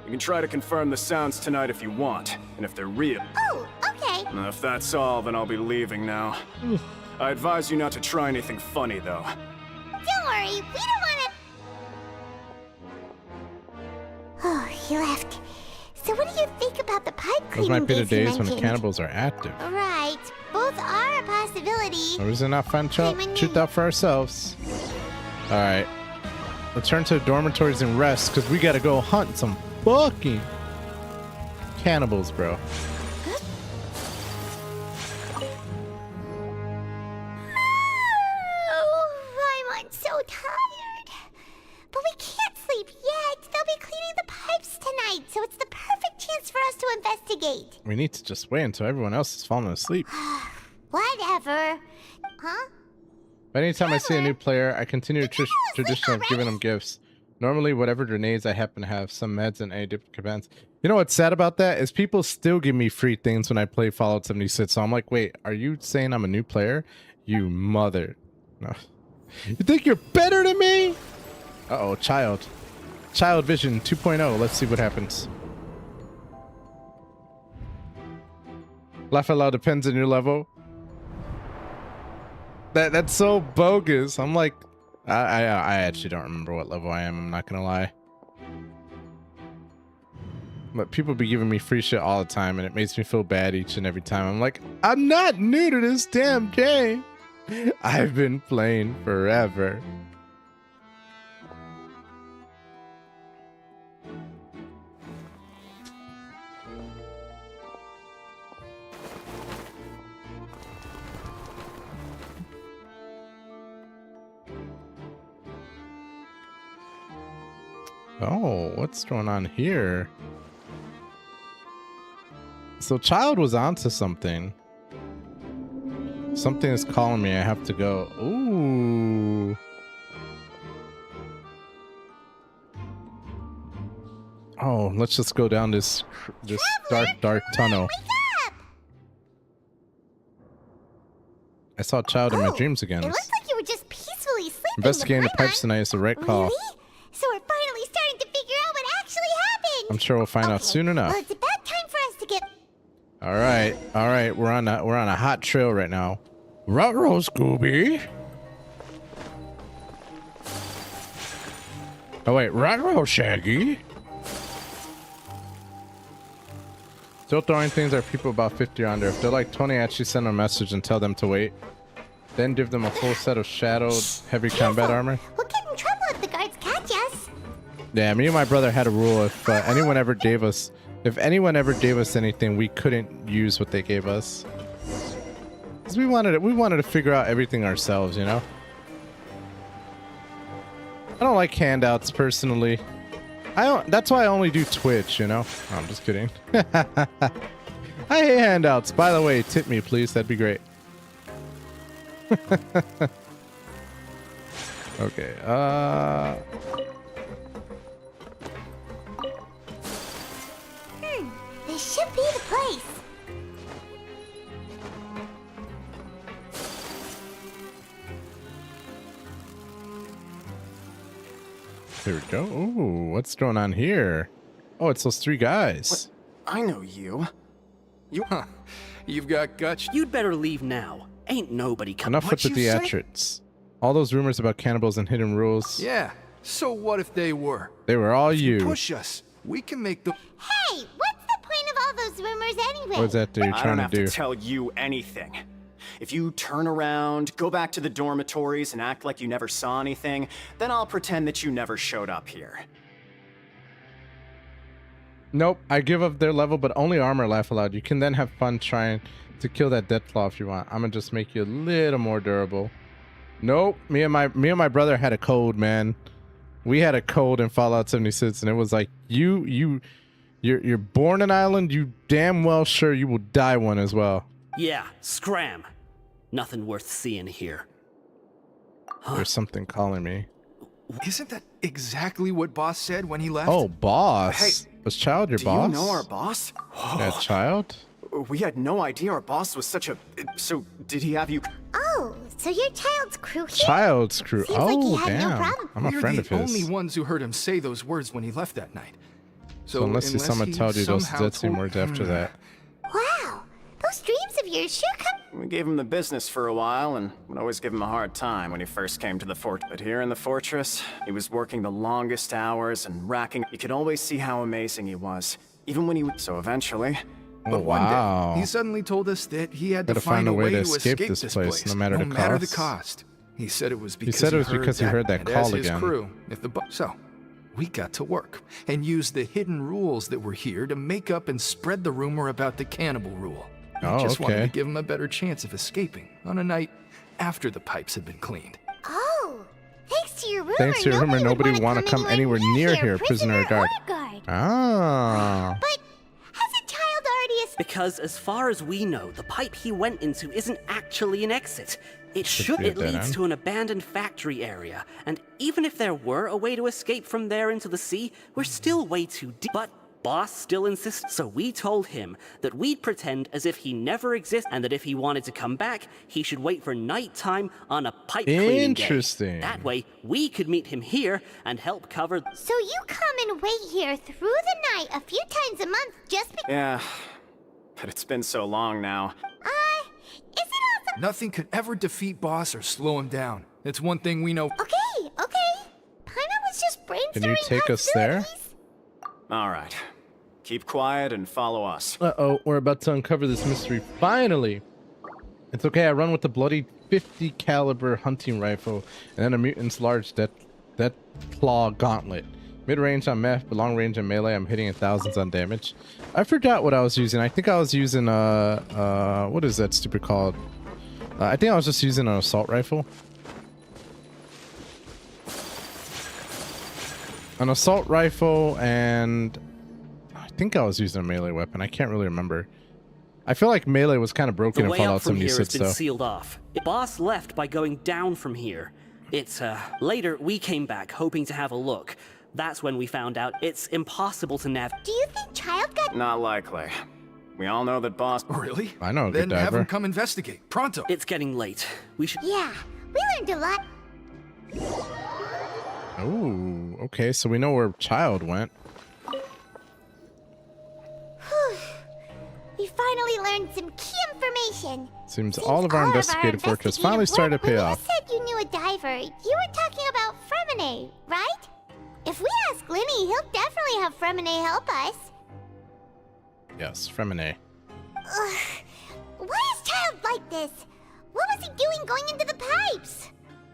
[SPEAKER 5] You can try to confirm the sounds tonight if you want, and if they're real.
[SPEAKER 4] Oh, okay.
[SPEAKER 5] And if that's all, then I'll be leaving now. I advise you not to try anything funny, though.
[SPEAKER 4] Don't worry, we don't want to... Oh, he left. So what do you think about the pipe
[SPEAKER 1] Those
[SPEAKER 4] cleaning
[SPEAKER 1] might be the
[SPEAKER 4] days you
[SPEAKER 1] days when the
[SPEAKER 4] mentioned?
[SPEAKER 1] cannibals are active.
[SPEAKER 4] Right. Both are a possibility.
[SPEAKER 1] Or is it not fun to
[SPEAKER 4] Same
[SPEAKER 1] shoot out for ourselves? Alright. Return to the dormitories and rest, because we gotta go hunt some fucking cannibals, bro.
[SPEAKER 4] Oh, I'm so tired. But we can't sleep investigate.
[SPEAKER 1] We need to just wait until everyone else is falling asleep.
[SPEAKER 4] Whatever. Huh?
[SPEAKER 1] But anytime I see a new player, I continue the tradition of giving
[SPEAKER 4] already?
[SPEAKER 1] them gifts. Normally, whatever grenades I happen to have, some meds, and any different commands. You know what's sad about that is people still give me free things when I play Fallout 76. So I'm like, wait, are you saying I'm a new player? You mother. No. You think you're better than me? Uh-oh, child. Child vision 2.0. Let's see what happens. Laugh out loud depends on your level. That's so bogus. I'm like, I actually don't remember what level I am. I'm not gonna lie. But people be giving me free shit all the time, and it makes me feel bad each and every time. I'm like, I'm not new to this damn game. I've been playing forever. Oh, what's going on here? So Child was onto something. Something is calling me. I have to go. Ooh. Oh, let's just go down this dark tunnel.
[SPEAKER 4] Wake up!
[SPEAKER 1] I saw Child in my dreams again.
[SPEAKER 4] It looks like you were just peacefully sleeping.
[SPEAKER 1] Investigating the
[SPEAKER 4] with
[SPEAKER 1] pipes tonight is the right call.
[SPEAKER 4] Really? So we're finally starting to figure out what actually happened.
[SPEAKER 1] I'm sure we'll find out
[SPEAKER 4] Okay,
[SPEAKER 1] soon enough.
[SPEAKER 4] Well, it's about time for us to get.
[SPEAKER 1] All right. We're on a hot trail right now. Ruh-roh, Scooby. Oh wait, ruh-roh, Shaggy. Still throwing things at people about 50 or under. If they're like 20, actually send a message and tell them to wait. Then give them a full set of shadowed heavy combat armor.
[SPEAKER 4] We'll get in trouble if the guards catch us.
[SPEAKER 1] Yeah, me and my brother had a rule. If anyone ever gave us anything, we couldn't use what they gave us. Cause we wanted to figure out everything ourselves, you know. I don't like handouts personally. That's why I only do Twitch, you know. Oh, I'm just kidding. I hate handouts. By the way, tip me, please. That'd be great. Okay.
[SPEAKER 4] This should be the place.
[SPEAKER 1] There we go. Ooh, what's going on here? Oh, it's those three guys.
[SPEAKER 7] I know you.
[SPEAKER 8] You've got guts.
[SPEAKER 9] You'd better leave now. Ain't nobody coming.
[SPEAKER 1] Enough with the theatrics. All those rumors about cannibals and hidden rules.
[SPEAKER 8] Yeah. So what if they were?
[SPEAKER 1] They were all you.
[SPEAKER 8] Push us. We can make the.
[SPEAKER 4] Hey, what's the point of all those rumors anyway?
[SPEAKER 1] What is that you're
[SPEAKER 7] I don't
[SPEAKER 1] trying
[SPEAKER 7] have
[SPEAKER 1] to do?
[SPEAKER 7] to tell you anything. If you turn around, go back to the dormitories and act like you never saw anything, then I'll pretend that you never showed up here.
[SPEAKER 1] Nope, I give up their level, but only armor. Laugh aloud. You can then have fun trying to kill that Deathclaw if you want. I'm gonna just make you a little more durable. Nope, me and my brother had a code, man. We had a code in Fallout 76, and it was like you're born an island. You damn well sure you will die one as well.
[SPEAKER 9] Yeah, scram. Nothing worth seeing here.
[SPEAKER 1] There's something calling me.
[SPEAKER 8] Isn't that exactly what Boss said when he left?
[SPEAKER 1] Oh, boss.
[SPEAKER 7] Hey,
[SPEAKER 1] was Child your
[SPEAKER 7] Do
[SPEAKER 1] boss?
[SPEAKER 7] you know our boss?
[SPEAKER 1] Yeah, Child.
[SPEAKER 7] We had no idea our boss was such a... So, did he have you...
[SPEAKER 4] Oh, so you're Child's crew here?
[SPEAKER 1] Child's crew.
[SPEAKER 4] Seems like he
[SPEAKER 1] Oh,
[SPEAKER 4] had no
[SPEAKER 1] damn.
[SPEAKER 4] problem.
[SPEAKER 1] I'm a
[SPEAKER 8] We're
[SPEAKER 1] friend
[SPEAKER 8] the
[SPEAKER 1] of his.
[SPEAKER 8] only ones who heard him say those words when he left that night.
[SPEAKER 1] So unless someone
[SPEAKER 8] he
[SPEAKER 1] told you those
[SPEAKER 8] somehow
[SPEAKER 1] dead same
[SPEAKER 8] told-
[SPEAKER 1] words after that.
[SPEAKER 4] Wow, those dreams of yours sure come.
[SPEAKER 7] We gave him the business for a while and would always give him a hard time when he first came to the fort. But here in the fortress, he was working the longest hours and racking. You could always see how amazing he was, even when he... So eventually...
[SPEAKER 1] Oh,
[SPEAKER 8] But one
[SPEAKER 1] wow.
[SPEAKER 8] day, he suddenly told us that he had to
[SPEAKER 1] Gotta
[SPEAKER 8] find a way to escape this place,
[SPEAKER 1] no matter the
[SPEAKER 8] cost. He said it was because
[SPEAKER 1] said it was because he heard that
[SPEAKER 8] and
[SPEAKER 1] call
[SPEAKER 8] as his
[SPEAKER 1] again.
[SPEAKER 8] crew, if the so we got to work and used the hidden rules that were here to make up and spread the rumor about the cannibal rule. We
[SPEAKER 1] Oh,
[SPEAKER 8] just wanted
[SPEAKER 1] okay.
[SPEAKER 8] to give him a better chance of escaping on a night after the pipes had been cleaned.
[SPEAKER 4] Oh, thanks to your rumor.
[SPEAKER 1] Thanks to your rumor, nobody would
[SPEAKER 4] want to
[SPEAKER 1] come anywhere near here, prisoner or guard. Ah.
[SPEAKER 4] But hasn't Child already
[SPEAKER 9] Because as far as we know, the pipe he went into isn't actually an exit. It leads to an abandoned factory area, and even if there were a way to escape from there into the sea, we're still way too deep. But Boss still insists, so we told him that we'd pretend as if he never exists, and that if he wanted to come back, he should wait for nighttime on a pipe cleaning day.
[SPEAKER 1] Interesting.
[SPEAKER 9] That way, we could meet him here and help cover.
[SPEAKER 4] So you come and wait here through the night a few times a month just because.
[SPEAKER 7] Yeah, but it's been so long now.
[SPEAKER 4] Is it also.
[SPEAKER 8] Nothing could ever defeat Boss or slow him down. It's one thing we know.
[SPEAKER 4] Okay. Paimon was just brainstorming.
[SPEAKER 1] Can you take us there?
[SPEAKER 7] All right. Keep quiet and follow us.
[SPEAKER 1] Uh-oh, we're about to uncover this mystery. Finally! It's okay, I run with the bloody 50 caliber hunting rifle and then a mutant's large death claw gauntlet. Mid-range on meth, but long range on melee, I'm hitting 1000s on damage. I forgot what I was using. I think I was using what is that stupid called? I think I was just using an assault rifle. An assault rifle, and I think I was using a melee weapon. I can't really remember. I feel like melee was kind of broken in
[SPEAKER 9] The way
[SPEAKER 1] Fallout
[SPEAKER 9] up from here has
[SPEAKER 1] 76
[SPEAKER 9] been
[SPEAKER 1] though.
[SPEAKER 9] sealed off. Boss left by going down from here. Later we came back hoping to have a look. That's when we found out it's impossible to navigate.
[SPEAKER 4] Do you think Child got.
[SPEAKER 7] Not likely. We all know that Boss.
[SPEAKER 8] Really?
[SPEAKER 1] I know a
[SPEAKER 8] Then
[SPEAKER 1] good
[SPEAKER 8] have
[SPEAKER 1] diver.
[SPEAKER 8] him come investigate. Pronto.
[SPEAKER 9] It's getting late. We should.
[SPEAKER 4] Yeah, we learned a lot.
[SPEAKER 1] Oh, okay, so we know where Child went.
[SPEAKER 4] We finally learned some key information.
[SPEAKER 1] Seems all of our investigative work has finally started to pay
[SPEAKER 4] when
[SPEAKER 1] off.
[SPEAKER 4] You said you knew a diver. You were talking about Fremine, right? If we ask Linny, he'll definitely have Fremine help us.
[SPEAKER 1] Yes, Fremine.
[SPEAKER 4] Ugh. Why is Child like this? What was he doing going into the pipes?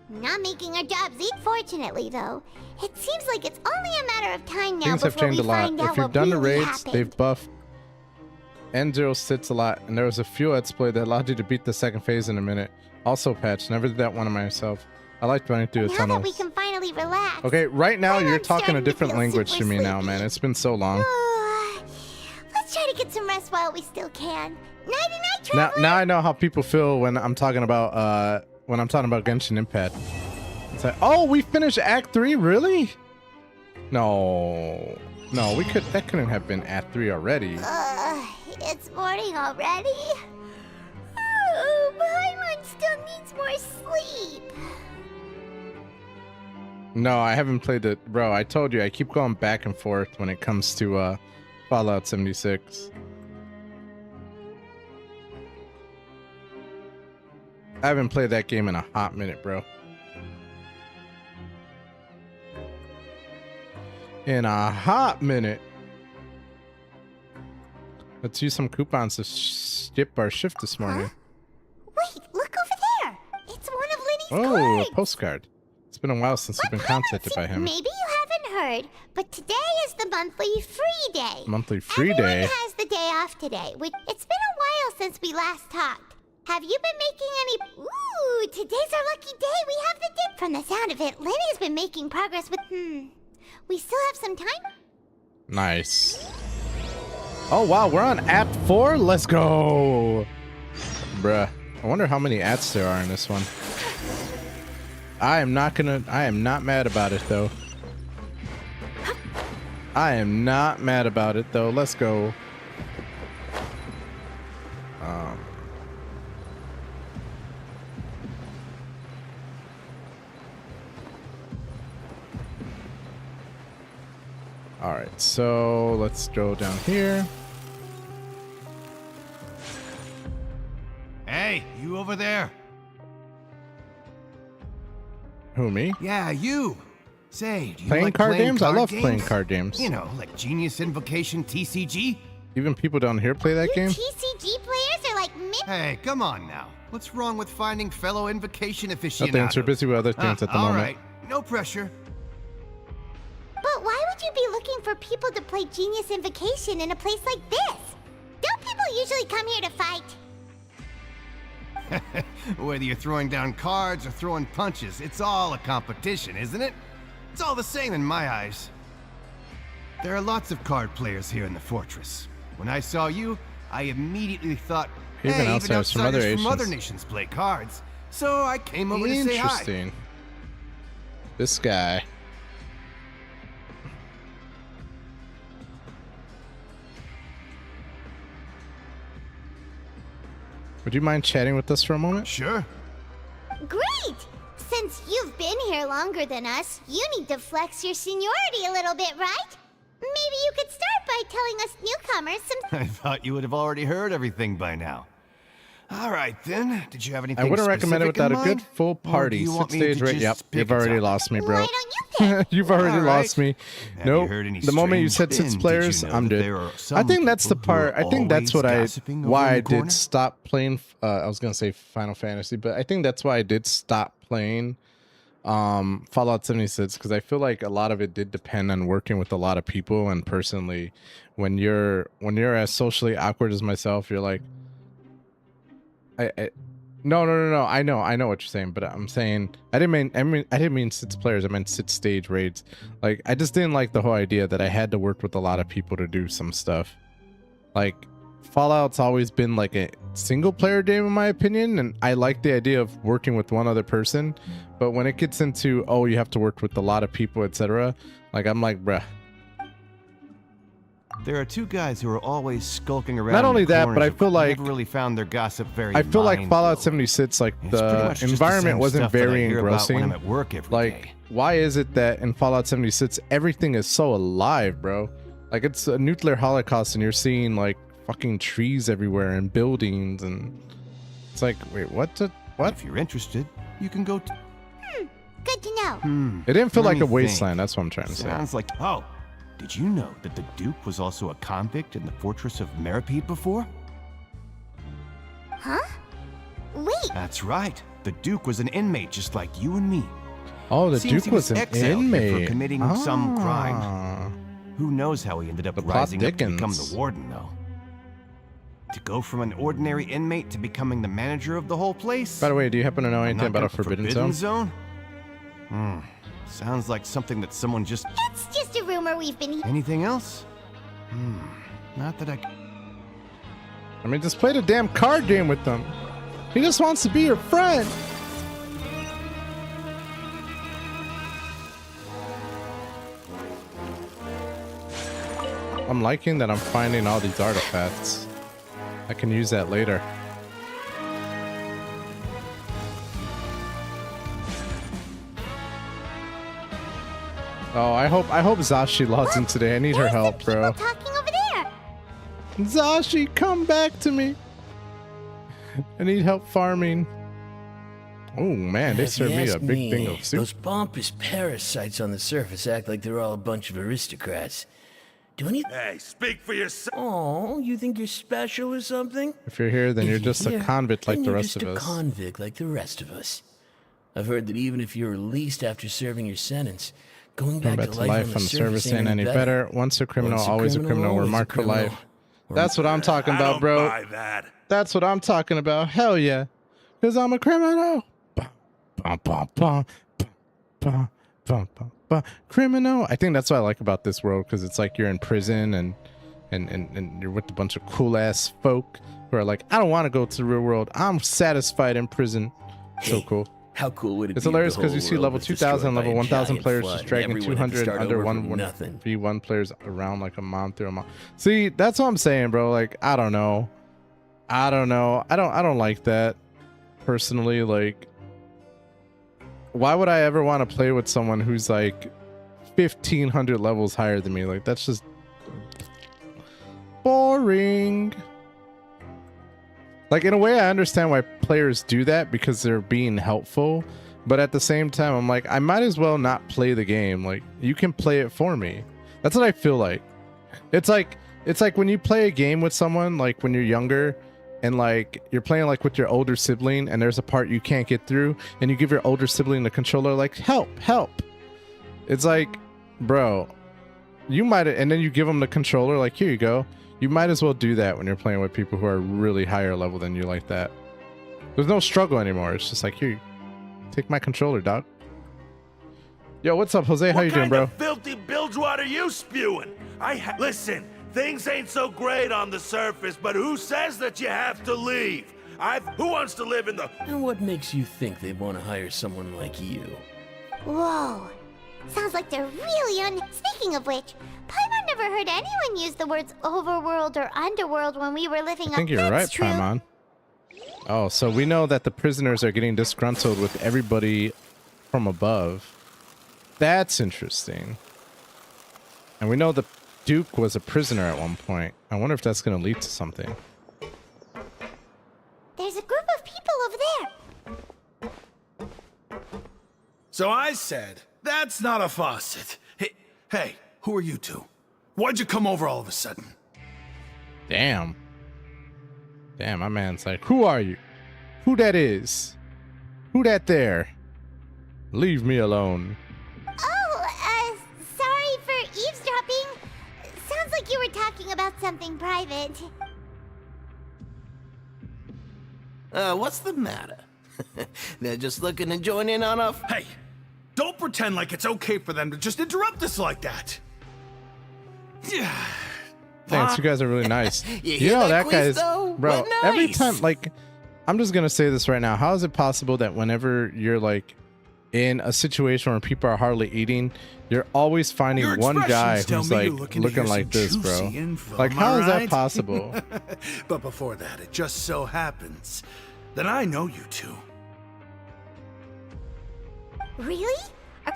[SPEAKER 4] Not making our jobs easy, fortunately, though. It seems like it's only a matter of time now
[SPEAKER 1] Things have
[SPEAKER 4] before
[SPEAKER 1] changed
[SPEAKER 4] we
[SPEAKER 1] a lot.
[SPEAKER 4] find out
[SPEAKER 1] If you've
[SPEAKER 4] what
[SPEAKER 1] done the
[SPEAKER 4] really
[SPEAKER 1] raids,
[SPEAKER 4] happened.
[SPEAKER 1] they've buffed N0 sits a lot, and there was a few exploit that allowed you to beat the second phase in a minute. Also patched. Never did that one myself. I liked running through the
[SPEAKER 4] Now that we
[SPEAKER 1] tunnels.
[SPEAKER 4] can finally relax.
[SPEAKER 1] Okay, right now
[SPEAKER 4] I'm
[SPEAKER 1] you're talking a
[SPEAKER 4] starting to
[SPEAKER 1] different
[SPEAKER 4] feel
[SPEAKER 1] language
[SPEAKER 4] super
[SPEAKER 1] to me now,
[SPEAKER 4] sleepy.
[SPEAKER 1] man. It's been so long.
[SPEAKER 4] Let's try to get some rest while we still can. Nighty-night,
[SPEAKER 1] Now,
[SPEAKER 4] traveler.
[SPEAKER 1] now I know how people feel when I'm talking about Genshin Impact. It's like, oh, we finished Act 3, really? No, that couldn't have been Act 3 already.
[SPEAKER 4] It's morning already. Oh, Paimon still needs more sleep.
[SPEAKER 1] No, I haven't played it, bro. I told you I keep going back and forth when it comes to Fallout 76. I haven't played that game in a hot minute, bro. In a hot minute. Let's use some coupons to skip our shift this morning.
[SPEAKER 4] Wait, look over there. It's one of Linny's
[SPEAKER 1] Oh,
[SPEAKER 4] cards.
[SPEAKER 1] a postcard. It's been a while since we've been contacted by him.
[SPEAKER 4] Maybe you haven't heard, but today is the monthly free day.
[SPEAKER 1] Monthly free
[SPEAKER 4] Everyone
[SPEAKER 1] day.
[SPEAKER 4] has the day off today. It's been a while since we last talked. Have you been making any... Ooh, today's our lucky day. We have the dip. From the sound of it, Linny's been making progress with... We still have some time?
[SPEAKER 1] Nice. Oh, wow, we're on Act 4? Let's go. Bruh. I wonder how many acts there are in this one. I am not mad about it, though. I am not mad about it, though. Let's go. All right, so let's go down here.
[SPEAKER 10] Hey, you over there?
[SPEAKER 1] Who, me?
[SPEAKER 10] Yeah, you. Say, do you
[SPEAKER 1] Playing
[SPEAKER 10] like
[SPEAKER 1] card
[SPEAKER 10] playing
[SPEAKER 1] games? I love playing card games.
[SPEAKER 10] You know, like Genius Invocation TCG?
[SPEAKER 1] Even people down here play that game?
[SPEAKER 4] TCG players are like me.
[SPEAKER 10] Hey, come on now. What's wrong with finding fellow Invocation aficionados?
[SPEAKER 1] Nothing, we're busy with other things at the
[SPEAKER 10] all
[SPEAKER 1] moment.
[SPEAKER 10] right, no pressure.
[SPEAKER 4] But why would you be looking for people to play Genius Invocation in a place like this? Don't people usually come here to fight?
[SPEAKER 10] Whether you're throwing down cards or throwing punches, it's all a competition, isn't it? It's all the same in my eyes. There are lots of card players here in the fortress. When I saw you, I immediately thought,
[SPEAKER 1] Even
[SPEAKER 10] hey, even
[SPEAKER 1] outsiders from other
[SPEAKER 10] outsiders from other
[SPEAKER 1] nations.
[SPEAKER 10] nations play cards. So I came over to say hi.
[SPEAKER 1] Interesting. This guy. Would you mind chatting with us for a moment?
[SPEAKER 10] Sure.
[SPEAKER 4] Great! Since you've been here longer than us, you need to flex your seniority a little bit, right? Maybe you could start by telling us newcomers some...
[SPEAKER 10] I thought you would have already heard everything by now. All right, then. Did you have anything
[SPEAKER 1] I wouldn't recommend it
[SPEAKER 10] specific
[SPEAKER 1] without
[SPEAKER 10] in
[SPEAKER 1] a good
[SPEAKER 10] mind?
[SPEAKER 1] full
[SPEAKER 10] Or do
[SPEAKER 1] party.
[SPEAKER 10] you want
[SPEAKER 1] 6
[SPEAKER 10] me
[SPEAKER 1] days,
[SPEAKER 10] to
[SPEAKER 1] right?
[SPEAKER 10] just
[SPEAKER 1] Yep,
[SPEAKER 10] pick
[SPEAKER 1] you've
[SPEAKER 10] a
[SPEAKER 1] already
[SPEAKER 10] topic?
[SPEAKER 1] lost me, bro.
[SPEAKER 4] Why don't you pick?
[SPEAKER 1] You've already
[SPEAKER 10] All
[SPEAKER 1] lost
[SPEAKER 10] right.
[SPEAKER 1] me.
[SPEAKER 10] Have you
[SPEAKER 1] Nope.
[SPEAKER 10] heard any
[SPEAKER 1] The moment you said
[SPEAKER 10] strange
[SPEAKER 1] 6
[SPEAKER 10] things?
[SPEAKER 1] players,
[SPEAKER 10] Did you know
[SPEAKER 1] I'm
[SPEAKER 10] that
[SPEAKER 1] dead.
[SPEAKER 10] there are
[SPEAKER 1] I
[SPEAKER 10] some
[SPEAKER 1] think that's the
[SPEAKER 10] people who are
[SPEAKER 1] part. I think that's what
[SPEAKER 10] always gossiping over
[SPEAKER 1] why
[SPEAKER 10] in
[SPEAKER 1] I
[SPEAKER 10] the corner?
[SPEAKER 1] did stop playing. I was gonna say Final Fantasy, but I think that's why I did stop playing Fallout 76, because I feel like a lot of it did depend on working with a lot of people. And personally, when you're as socially awkward as myself, you're like, no. I know what you're saying, but I'm saying I didn't mean 6 players. I meant 6 stage raids. Like, I just didn't like the whole idea that I had to work with a lot of people to do some stuff. Like, Fallout's always been like a single player game in my opinion, and I like the idea of working with one other person. But when it gets into, oh, you have to work with a lot of people, etc., like, I'm like, bruh.
[SPEAKER 10] There are 2 guys who are always skulking around.
[SPEAKER 1] Not only
[SPEAKER 10] in the
[SPEAKER 1] that, but I
[SPEAKER 10] corners
[SPEAKER 1] feel
[SPEAKER 10] who
[SPEAKER 1] like
[SPEAKER 10] never really found their gossip very.
[SPEAKER 1] I feel like Fallout
[SPEAKER 10] mind-blowing.
[SPEAKER 1] 76, like,
[SPEAKER 10] It's pretty
[SPEAKER 1] the
[SPEAKER 10] much just the
[SPEAKER 1] environment
[SPEAKER 10] same
[SPEAKER 1] wasn't
[SPEAKER 10] stuff that I
[SPEAKER 1] very
[SPEAKER 10] hear about when I'm
[SPEAKER 1] engrossing.
[SPEAKER 10] at work every
[SPEAKER 1] Like,
[SPEAKER 10] day.
[SPEAKER 1] why is it that in Fallout 76 everything is so alive, bro? Like, it's a nuclear holocaust and you're seeing like fucking trees everywhere and buildings, and it's like, wait, what?
[SPEAKER 10] If you're interested, you can go.
[SPEAKER 4] Good to know.
[SPEAKER 1] It didn't feel
[SPEAKER 10] Let
[SPEAKER 1] like
[SPEAKER 10] me
[SPEAKER 1] a
[SPEAKER 10] think.
[SPEAKER 1] wasteland. That's what I'm trying to say.
[SPEAKER 10] Sounds like. Oh, did you know that the Duke was also a convict in the fortress of Meripede before?
[SPEAKER 4] Huh? Wait,
[SPEAKER 10] That's right. The Duke was an inmate just like you and me.
[SPEAKER 1] Oh, the
[SPEAKER 10] Seems
[SPEAKER 1] Duke
[SPEAKER 10] he
[SPEAKER 1] was an
[SPEAKER 10] exiled here
[SPEAKER 1] inmate
[SPEAKER 10] for committing some crime. Who knows how he ended up
[SPEAKER 1] The plot
[SPEAKER 10] rising up to become
[SPEAKER 1] thickens.
[SPEAKER 10] the warden, though. To go from an ordinary inmate to becoming the manager of the whole place?
[SPEAKER 1] By the way, do you happen to know
[SPEAKER 10] I'm
[SPEAKER 1] anything
[SPEAKER 10] not
[SPEAKER 1] about a
[SPEAKER 10] gonna-
[SPEAKER 1] Forbidden Zone?
[SPEAKER 10] Sounds like something that someone just.
[SPEAKER 4] it's just a rumor we've been...
[SPEAKER 10] Anything else? Not that I.
[SPEAKER 1] I mean, just play the damn card game with them. He just wants to be your friend. I'm liking that I'm finding all these artifacts. I can use that later. Oh, I hope Zashi logs in today. I need her
[SPEAKER 4] There's
[SPEAKER 1] help,
[SPEAKER 4] some
[SPEAKER 1] bro.
[SPEAKER 4] people talking over there.
[SPEAKER 1] Zashi, come back to me. I need help farming. Oh man, they
[SPEAKER 11] If
[SPEAKER 1] served
[SPEAKER 11] you
[SPEAKER 1] me a
[SPEAKER 11] ask
[SPEAKER 1] big
[SPEAKER 11] me,
[SPEAKER 1] thing of soup.
[SPEAKER 11] Those pompous parasites on the surface act like they're all a bunch of aristocrats. Do any...
[SPEAKER 12] Hey, speak for yourself.
[SPEAKER 11] Oh, you think you're special or something?
[SPEAKER 1] If you're here, then
[SPEAKER 11] If
[SPEAKER 1] you're just a
[SPEAKER 11] here,
[SPEAKER 1] convict like
[SPEAKER 11] then
[SPEAKER 1] the
[SPEAKER 11] you're
[SPEAKER 1] rest of
[SPEAKER 11] just a
[SPEAKER 1] us.
[SPEAKER 11] convict like the rest of us. I've heard that even if you're released after serving your sentence, going
[SPEAKER 1] Going
[SPEAKER 11] back
[SPEAKER 1] back
[SPEAKER 11] to
[SPEAKER 1] to
[SPEAKER 11] life
[SPEAKER 1] life
[SPEAKER 11] on the surface
[SPEAKER 1] ain't any better. Once a criminal,
[SPEAKER 11] Once a
[SPEAKER 1] always a criminal. We're
[SPEAKER 11] always a
[SPEAKER 1] marked for
[SPEAKER 11] criminal.
[SPEAKER 1] life. That's what I'm talking
[SPEAKER 12] I
[SPEAKER 1] about,
[SPEAKER 12] don't
[SPEAKER 1] bro.
[SPEAKER 12] buy that.
[SPEAKER 1] That's what I'm talking about. Hell yeah. Because I'm a criminal. Bum, bum, bum, bum, bum, bum, bum, bum. Criminal. I think that's what I like about this world, because it's like you're in prison and you're with a bunch of cool ass folk who are like, I don't want to go to the real world. I'm satisfied in prison. So cool.
[SPEAKER 11] How cool would it
[SPEAKER 1] It's
[SPEAKER 11] be? if
[SPEAKER 1] hilarious
[SPEAKER 11] the
[SPEAKER 1] because you
[SPEAKER 11] whole
[SPEAKER 1] see
[SPEAKER 11] world
[SPEAKER 1] level
[SPEAKER 11] was destroyed
[SPEAKER 1] 2000,
[SPEAKER 11] by
[SPEAKER 1] level
[SPEAKER 11] a
[SPEAKER 1] 1000
[SPEAKER 11] giant
[SPEAKER 1] players
[SPEAKER 11] flood
[SPEAKER 1] just
[SPEAKER 11] and
[SPEAKER 1] dragging
[SPEAKER 11] everyone had to
[SPEAKER 1] 200
[SPEAKER 11] start
[SPEAKER 1] under
[SPEAKER 11] over
[SPEAKER 1] one
[SPEAKER 11] from nothing?
[SPEAKER 1] v1 players around like a mom through a mom. See, that's what I'm saying, bro. Like, I don't know. I don't like that personally. Like, why would I ever want to play with someone who's like 1500 levels higher than me? Like, that's just boring. Like, in a way, I understand why players do that, because they're being helpful. But at the same time, I'm like, I might as well not play the game. Like, you can play it for me. That's what I feel like. It's like when you play a game with someone, like when you're younger, and like you're playing like with your older sibling, and there's a part you can't get through, and you give your older sibling the controller, like, help. It's like, bro, you might, and then you give them the controller, like, here you go. You might as well do that when you're playing with people who are really higher level than you like that. There's no struggle anymore. It's just like, here, take my controller, dog. Yo, what's up, Jose? How you doing, bro?
[SPEAKER 12] What kind of filthy bilgewater are you spewing? Listen, Things ain't so great on the surface, but who says that you have to leave? Who wants to live in the...
[SPEAKER 11] And what makes you think they want to hire someone like you?
[SPEAKER 4] Whoa. Sounds like they're really Speaking of which, Paimon never heard anyone use the words overworld or underworld when we were living up.
[SPEAKER 1] I think you're right, Paimon. Oh, so we know that the prisoners are getting disgruntled with everybody from above. That's interesting. And we know the Duke was a prisoner at one point. I wonder if that's going to lead to something.
[SPEAKER 4] There's a group of people over there.
[SPEAKER 12] So I said, that's not a faucet. Hey, who are you two? Why'd you come over all of a sudden?
[SPEAKER 1] Damn. Damn, my man's like, who are you? Who that is? Who that there? Leave me alone.
[SPEAKER 4] Oh, sorry for eavesdropping. Sounds like you were talking about something private.
[SPEAKER 11] What's the matter? They're just looking to join in on a...
[SPEAKER 12] Hey, don't pretend like it's okay for them to just interrupt us like that.
[SPEAKER 1] Thanks, you guys are really nice.
[SPEAKER 11] you
[SPEAKER 1] know that
[SPEAKER 11] quiz,
[SPEAKER 1] guy's...
[SPEAKER 11] though?
[SPEAKER 1] Bro,
[SPEAKER 11] What
[SPEAKER 1] every
[SPEAKER 11] nice.
[SPEAKER 1] time, like... I'm just going to say this right now. How is it possible that whenever you're, like, in a situation where people are hardly eating, you're always finding one guy who's, like, looking like this, bro? Like, how is that possible?
[SPEAKER 12] But before that, it just so happens that I know you two.
[SPEAKER 4] Really?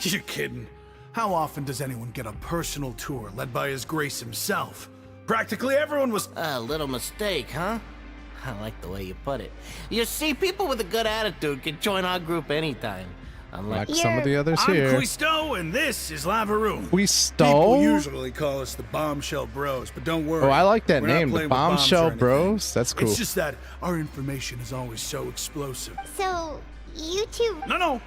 [SPEAKER 12] You're kidding. How often does anyone get a personal tour led by His Grace himself? Practically everyone was...
[SPEAKER 11] A little mistake, huh? I like the way you put it. You see, people with a good attitude can join our group anytime.
[SPEAKER 1] Like some of the others
[SPEAKER 12] I'm
[SPEAKER 1] here.
[SPEAKER 12] Quisto, and this is Lavaroon.
[SPEAKER 1] Quisto?
[SPEAKER 12] People usually call us the Bombshell Bros, but don't worry.
[SPEAKER 1] Oh, I like that
[SPEAKER 12] We're not
[SPEAKER 1] name, the
[SPEAKER 12] playing with bombs or
[SPEAKER 1] Bombshell
[SPEAKER 12] anything.
[SPEAKER 1] Bros. That's cool.
[SPEAKER 12] It's just that our information is always so explosive.
[SPEAKER 4] So, you two...
[SPEAKER 12] No.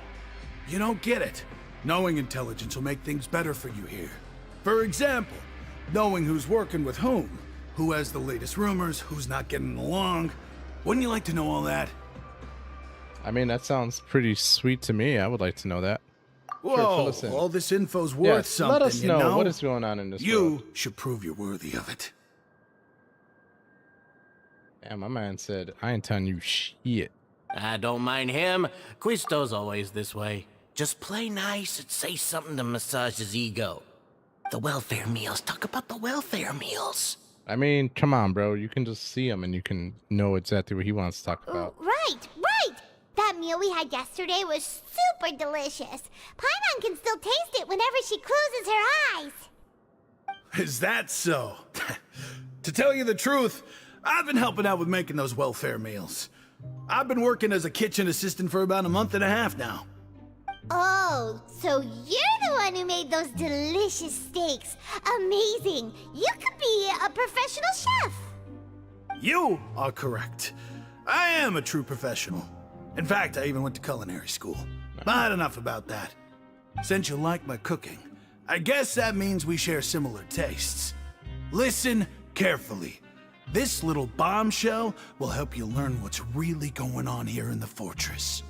[SPEAKER 12] You don't get it. Knowing intelligence will make things better for you here. For example, knowing who's working with whom, who has the latest rumors, who's not getting along. Wouldn't you like to know all that?
[SPEAKER 1] I mean, that sounds pretty sweet to me. I would like to know that.
[SPEAKER 12] Whoa,
[SPEAKER 1] Sure, fill us in.
[SPEAKER 12] all this info's worth
[SPEAKER 1] Yes,
[SPEAKER 12] something,
[SPEAKER 1] let us
[SPEAKER 12] you
[SPEAKER 1] know what is going on in this world.
[SPEAKER 12] You should prove you're worthy of it.
[SPEAKER 1] Yeah, my man said, I ain't telling you shit.
[SPEAKER 11] I don't mind him. Quisto's always this way. Just play nice and say something to massage his ego. The welfare meals. Talk about the welfare meals.
[SPEAKER 1] I mean, come on, bro. You can just see him and you can know exactly what he wants to talk about.
[SPEAKER 4] Right. That meal we had yesterday was super delicious. Paimon can still taste it whenever she closes her eyes.
[SPEAKER 12] Is that so? To tell you the truth, I've been helping out with making those welfare meals. I've been working as a kitchen assistant for about a month and a half now.
[SPEAKER 4] Oh, so you're the one who made those delicious steaks. Amazing. You could be a professional chef.
[SPEAKER 12] You are correct. I am a true professional. In fact, I even went to culinary school. But enough about that. Since you like my cooking, I guess that means we share similar tastes. Listen carefully. This little bombshell will help you learn what's really going on here in the fortress.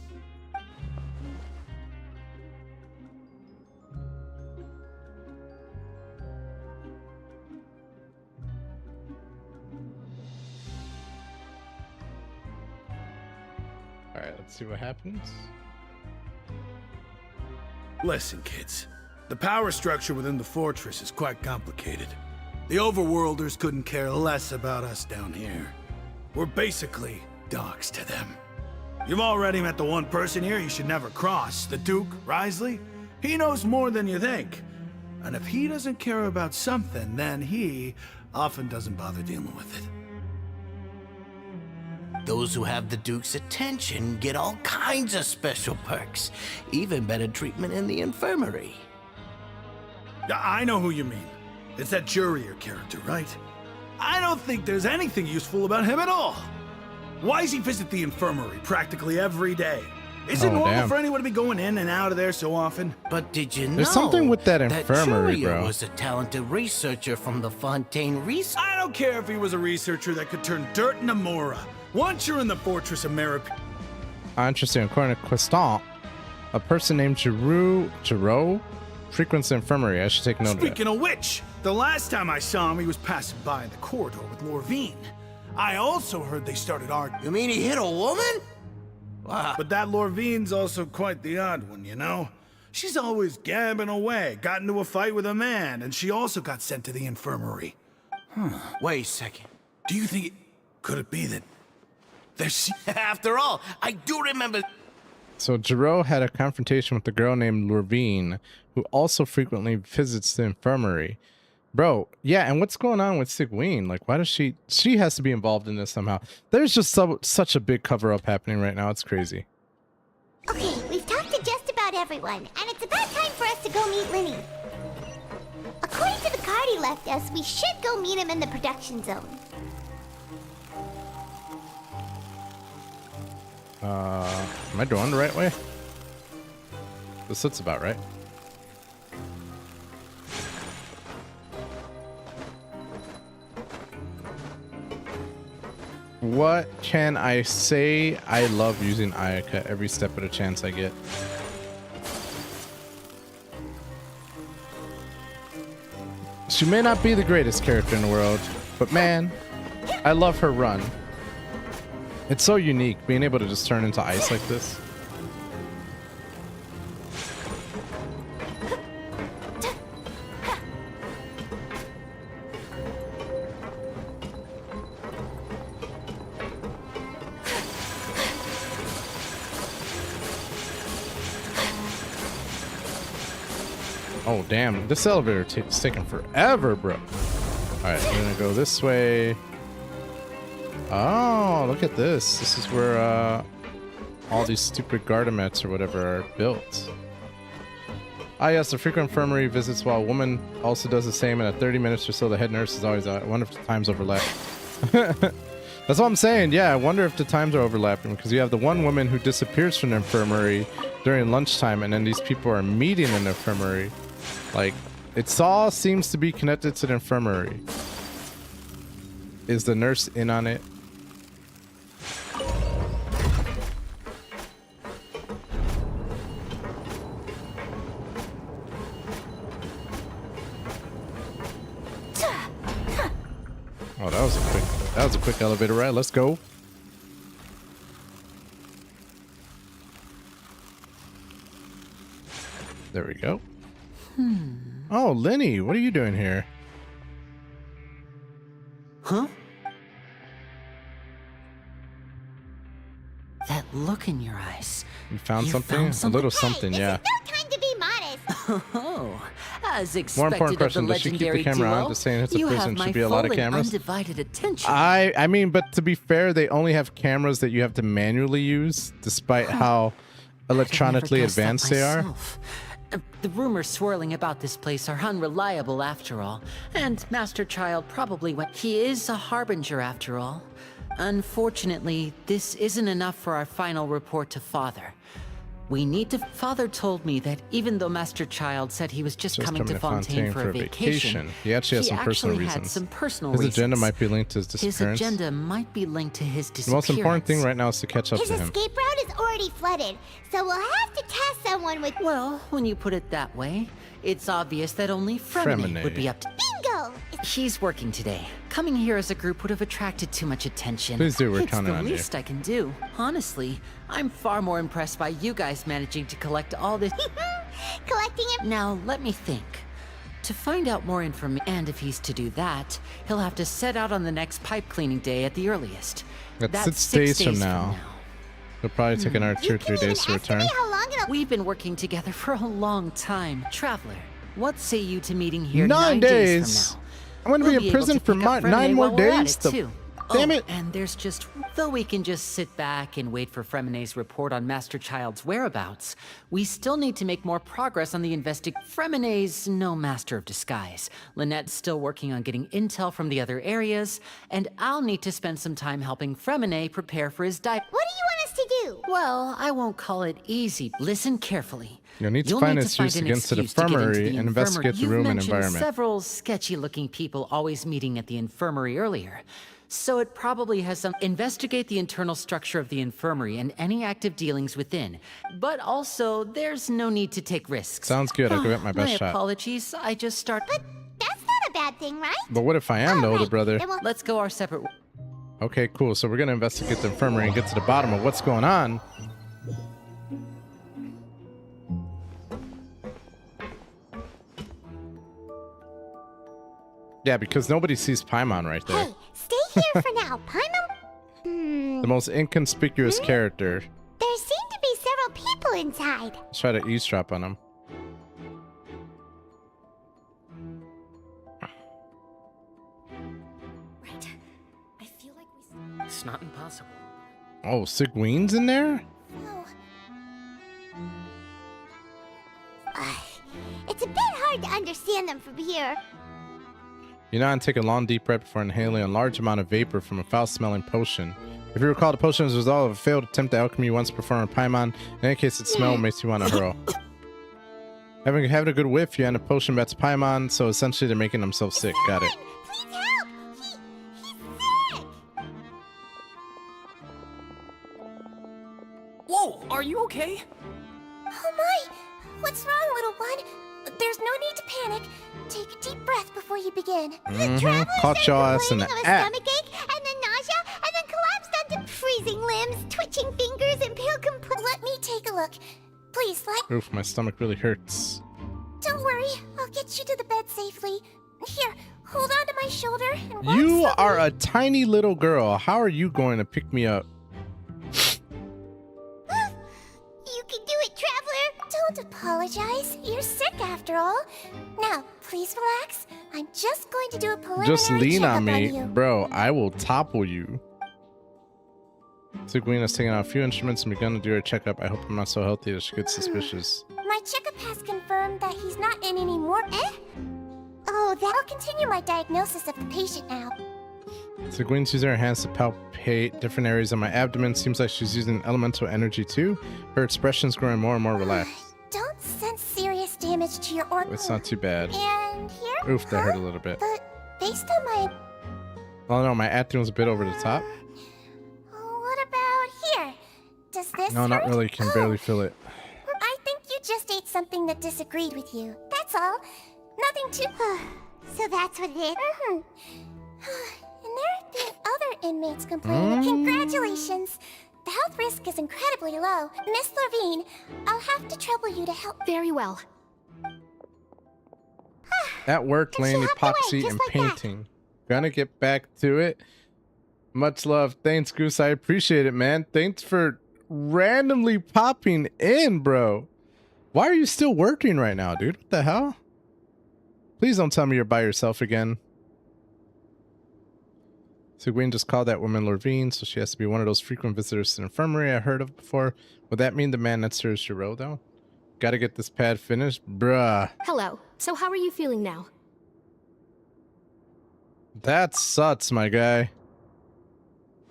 [SPEAKER 1] Alright, let's see what happens.
[SPEAKER 12] Listen, kids. The power structure within the fortress is quite complicated. The overworlders couldn't care less about us down here. We're basically dogs to them. You've already met the one person here you should never cross, the Duke, Risley. He knows more than you think. And if he doesn't care about something, then he often doesn't bother dealing with it.
[SPEAKER 11] Those who have the Duke's attention get all kinds of special perks, even better treatment in the infirmary.
[SPEAKER 12] I know who you mean. It's that Jurier character, right? I don't think there's anything useful about him at all. Why does he visit the infirmary practically every day? Is it normal for anyone to be going in and out of there so often?
[SPEAKER 11] But did you know
[SPEAKER 1] There's something with that infirmary,
[SPEAKER 11] Jurier
[SPEAKER 1] bro.
[SPEAKER 11] was a talented researcher from the Fontaine Research?
[SPEAKER 12] I don't care if he was a researcher that could turn dirt into Mora. Once you're in the Fortress of America...
[SPEAKER 1] Interesting. According to Questant, a person named Giro frequents the infirmary. I should take note of that.
[SPEAKER 12] Speaking of which, The last time I saw him, he was passing by in the corridor with Lorvine. I also heard they started arguing.
[SPEAKER 11] You mean he hit a woman? Wow.
[SPEAKER 12] But that Lorvine's also quite the odd one, you know? She's always gabbing away, got into a fight with a man, and she also got sent to the infirmary.
[SPEAKER 11] Wait a second.
[SPEAKER 12] Do you think could it be that there's...
[SPEAKER 11] After all, I do remember...
[SPEAKER 1] So Giro had a confrontation with a girl named Lorvine, who also frequently visits the infirmary. Bro, yeah, and what's going on with Sigween? Like, why does she has to be involved in this somehow? There's just such a big cover-up happening right now. It's crazy.
[SPEAKER 4] Okay, we've talked to just about everyone, and it's about time for us to go meet Linny. According to the card he left us, we should go meet him in the production zone.
[SPEAKER 1] Am I going the right way? This looks about right. What can I say? I love using Ayaka every step of the chance I get. She may not be the greatest character in the world, but man, I love her run. It's so unique, being able to just turn into ice like this. Oh, damn. This elevator is taking forever, bro. Alright, we're gonna go this way. Oh, look at this. This is where all these stupid Gardamets or whatever are built. Ah, yes, the frequent infirmary visits while a woman also does the same, and at 30 minutes or so, the head nurse is always out. I wonder if the times overlap. That's what I'm saying. Yeah, I wonder if the times are overlapping, because you have the one woman who disappears from the infirmary during lunchtime, and then these people are meeting in the infirmary. Like, it all seems to be connected to the infirmary. Is the nurse in on it? Oh, that was a quick elevator ride. Let's go. There we go. Oh, Linny, what are you doing here?
[SPEAKER 13] Huh? That look in your eyes.
[SPEAKER 1] You found something? A little something, yeah.
[SPEAKER 4] No time to be modest.
[SPEAKER 13] Oh, as expected.
[SPEAKER 1] More important question, does she keep the camera on? Just saying it's a prison, should be a lot of cameras.
[SPEAKER 13] Undivided attention.
[SPEAKER 1] I mean, but to be fair, they only have cameras that you have to manually use, despite how electronically advanced they are.
[SPEAKER 13] The rumors swirling about this place are unreliable after all, and Master Child probably went. He is a harbinger after all. Unfortunately, this isn't enough for our final report to Father. We need to... Father told me that even though Master Child said he was just coming to Fontaine for a vacation,
[SPEAKER 1] he actually has some personal reasons.
[SPEAKER 13] Had some personal
[SPEAKER 1] his
[SPEAKER 13] reasons.
[SPEAKER 1] Agenda might be linked to his disappearance.
[SPEAKER 13] His agenda might be linked to his disappearance.
[SPEAKER 1] The most important thing right now is to catch up to him.
[SPEAKER 4] His escape route is already flooded, so we'll have to task someone with...
[SPEAKER 13] Well, when you put it that way, it's obvious that only Fremine would be up to...
[SPEAKER 4] Bingo!
[SPEAKER 13] He's working today. Coming here as a group would have attracted too much attention.
[SPEAKER 1] Please do, we're counting on you.
[SPEAKER 13] It's the least I can do. Honestly, I'm far more impressed by you guys managing to collect all this...
[SPEAKER 4] Collecting it?
[SPEAKER 13] Now, let me think. To find out more information, and if he's to do that, he'll have to set out on the next pipe cleaning day at the earliest.
[SPEAKER 1] That's 6 days from now. It'll probably take another 2 or 3 days to return.
[SPEAKER 13] We've been working together for a long time. Traveler, what say you to meeting here
[SPEAKER 1] 9
[SPEAKER 13] days from now?
[SPEAKER 1] I'm going to be in prison for 9 more days? Damn it.
[SPEAKER 13] And there's just... Though we can just sit back and wait for Fremine's report on Master Child's whereabouts, we still need to make more progress on the Fremine's no master of disguise. Lynette's still working on getting intel from the other areas, and I'll need to spend some time helping Fremine prepare for his dive.
[SPEAKER 4] What do you want us to do?
[SPEAKER 13] Well, I won't call it easy. Listen carefully.
[SPEAKER 1] You'll need to find an excuse against the infirmary and investigate the room and environment.
[SPEAKER 13] Several sketchy-looking people always meeting at the infirmary earlier. So it probably has some... Investigate the internal structure of the infirmary and any active dealings within. But also, there's no need to take risks.
[SPEAKER 1] Sounds good. I'll give it my best shot.
[SPEAKER 13] My apologies. I just start...
[SPEAKER 4] But that's not a bad thing, right?
[SPEAKER 1] But what if I am the older brother?
[SPEAKER 13] Let's go our separate.
[SPEAKER 1] Okay, cool. So we're gonna investigate the infirmary and get to the bottom of what's going on. Yeah, because nobody sees Paimon right there.
[SPEAKER 4] Hey, stay here for now. Paimon.
[SPEAKER 1] The most inconspicuous character.
[SPEAKER 4] There seem to be several people inside.
[SPEAKER 1] Let's try to eavesdrop on him.
[SPEAKER 14] Right. I feel like we.
[SPEAKER 5] It's not impossible.
[SPEAKER 1] Oh, Sigween's in there?
[SPEAKER 4] It's a bit hard to understand them from here.
[SPEAKER 1] You know, and take a long deep breath before inhaling a large amount of vapor from a foul-smelling potion. If you recall, the potion is a result of a failed attempt at alchemy once performed on Paimon. In any case, its smell makes you want to hurl. Having a good whiff, you hand a potion back to Paimon, so essentially they're making themselves sick. Got it.
[SPEAKER 4] Please help! He's sick!
[SPEAKER 5] Whoa, are you okay?
[SPEAKER 14] Oh my! What's wrong, little one? There's no need to panic. Take a deep breath before you begin.
[SPEAKER 1] Caught your ass in the act.
[SPEAKER 4] Stomach ache, and then nausea, and then collapsed onto freezing limbs, twitching fingers, and pale
[SPEAKER 14] Let me take a look. Please,
[SPEAKER 1] Oof, my stomach really hurts.
[SPEAKER 14] Don't worry. I'll get you to the bed safely. Here, hold on to my shoulder and walk
[SPEAKER 1] You
[SPEAKER 14] slowly.
[SPEAKER 1] are a tiny little girl. How are you going to pick me up?
[SPEAKER 4] You can do it, Traveler!
[SPEAKER 14] Don't apologize. You're sick after all. Now, please relax. I'm just going to do a preliminary
[SPEAKER 1] Just lean on
[SPEAKER 14] checkup
[SPEAKER 1] me.
[SPEAKER 14] you.
[SPEAKER 1] Bro, I will topple you. Sigween has taken out a few instruments and begun to do her checkup. I hope I'm not so healthy that she gets suspicious.
[SPEAKER 14] My checkup has confirmed that he's not in any more. Oh, that'll continue my diagnosis of the patient now.
[SPEAKER 1] Sigween's using her hands to palpate different areas of my abdomen. Seems like she's using elemental energy too. Her expression's growing more and more relaxed.
[SPEAKER 14] Don't sense serious damage to your organs.
[SPEAKER 1] It's not too bad.
[SPEAKER 14] And here?
[SPEAKER 1] Oof, that hurt a little bit.
[SPEAKER 14] But based on my...
[SPEAKER 1] Oh no, my acting was a bit over the top.
[SPEAKER 14] What about here? Does this
[SPEAKER 1] No, not
[SPEAKER 14] hurt?
[SPEAKER 1] really. Can barely feel it.
[SPEAKER 14] I think you just ate something that disagreed with you. That's all. Nothing too...
[SPEAKER 4] So that's what it is?
[SPEAKER 14] And there have been other inmates complaining. Congratulations! The health risk is incredibly low. Miss Levine, I'll have to trouble you to help.
[SPEAKER 6] Very well.
[SPEAKER 1] At work, laying
[SPEAKER 4] hopped away,
[SPEAKER 1] epoxy
[SPEAKER 4] just
[SPEAKER 1] and
[SPEAKER 4] like that.
[SPEAKER 1] painting. Gonna get back to it. Much love. Thanks, Goose. I appreciate it, man. Thanks for randomly popping in, bro. Why are you still working right now, dude? What the hell? Please don't tell me you're by yourself again. Sigween just called that woman Lorvine, so she has to be one of those frequent visitors to the infirmary I heard of before. Would that mean the man next to her is Shiro, though? Gotta get this pad finished? Bruh.
[SPEAKER 6] Hello. So how are you feeling now?
[SPEAKER 1] That sucks, my guy.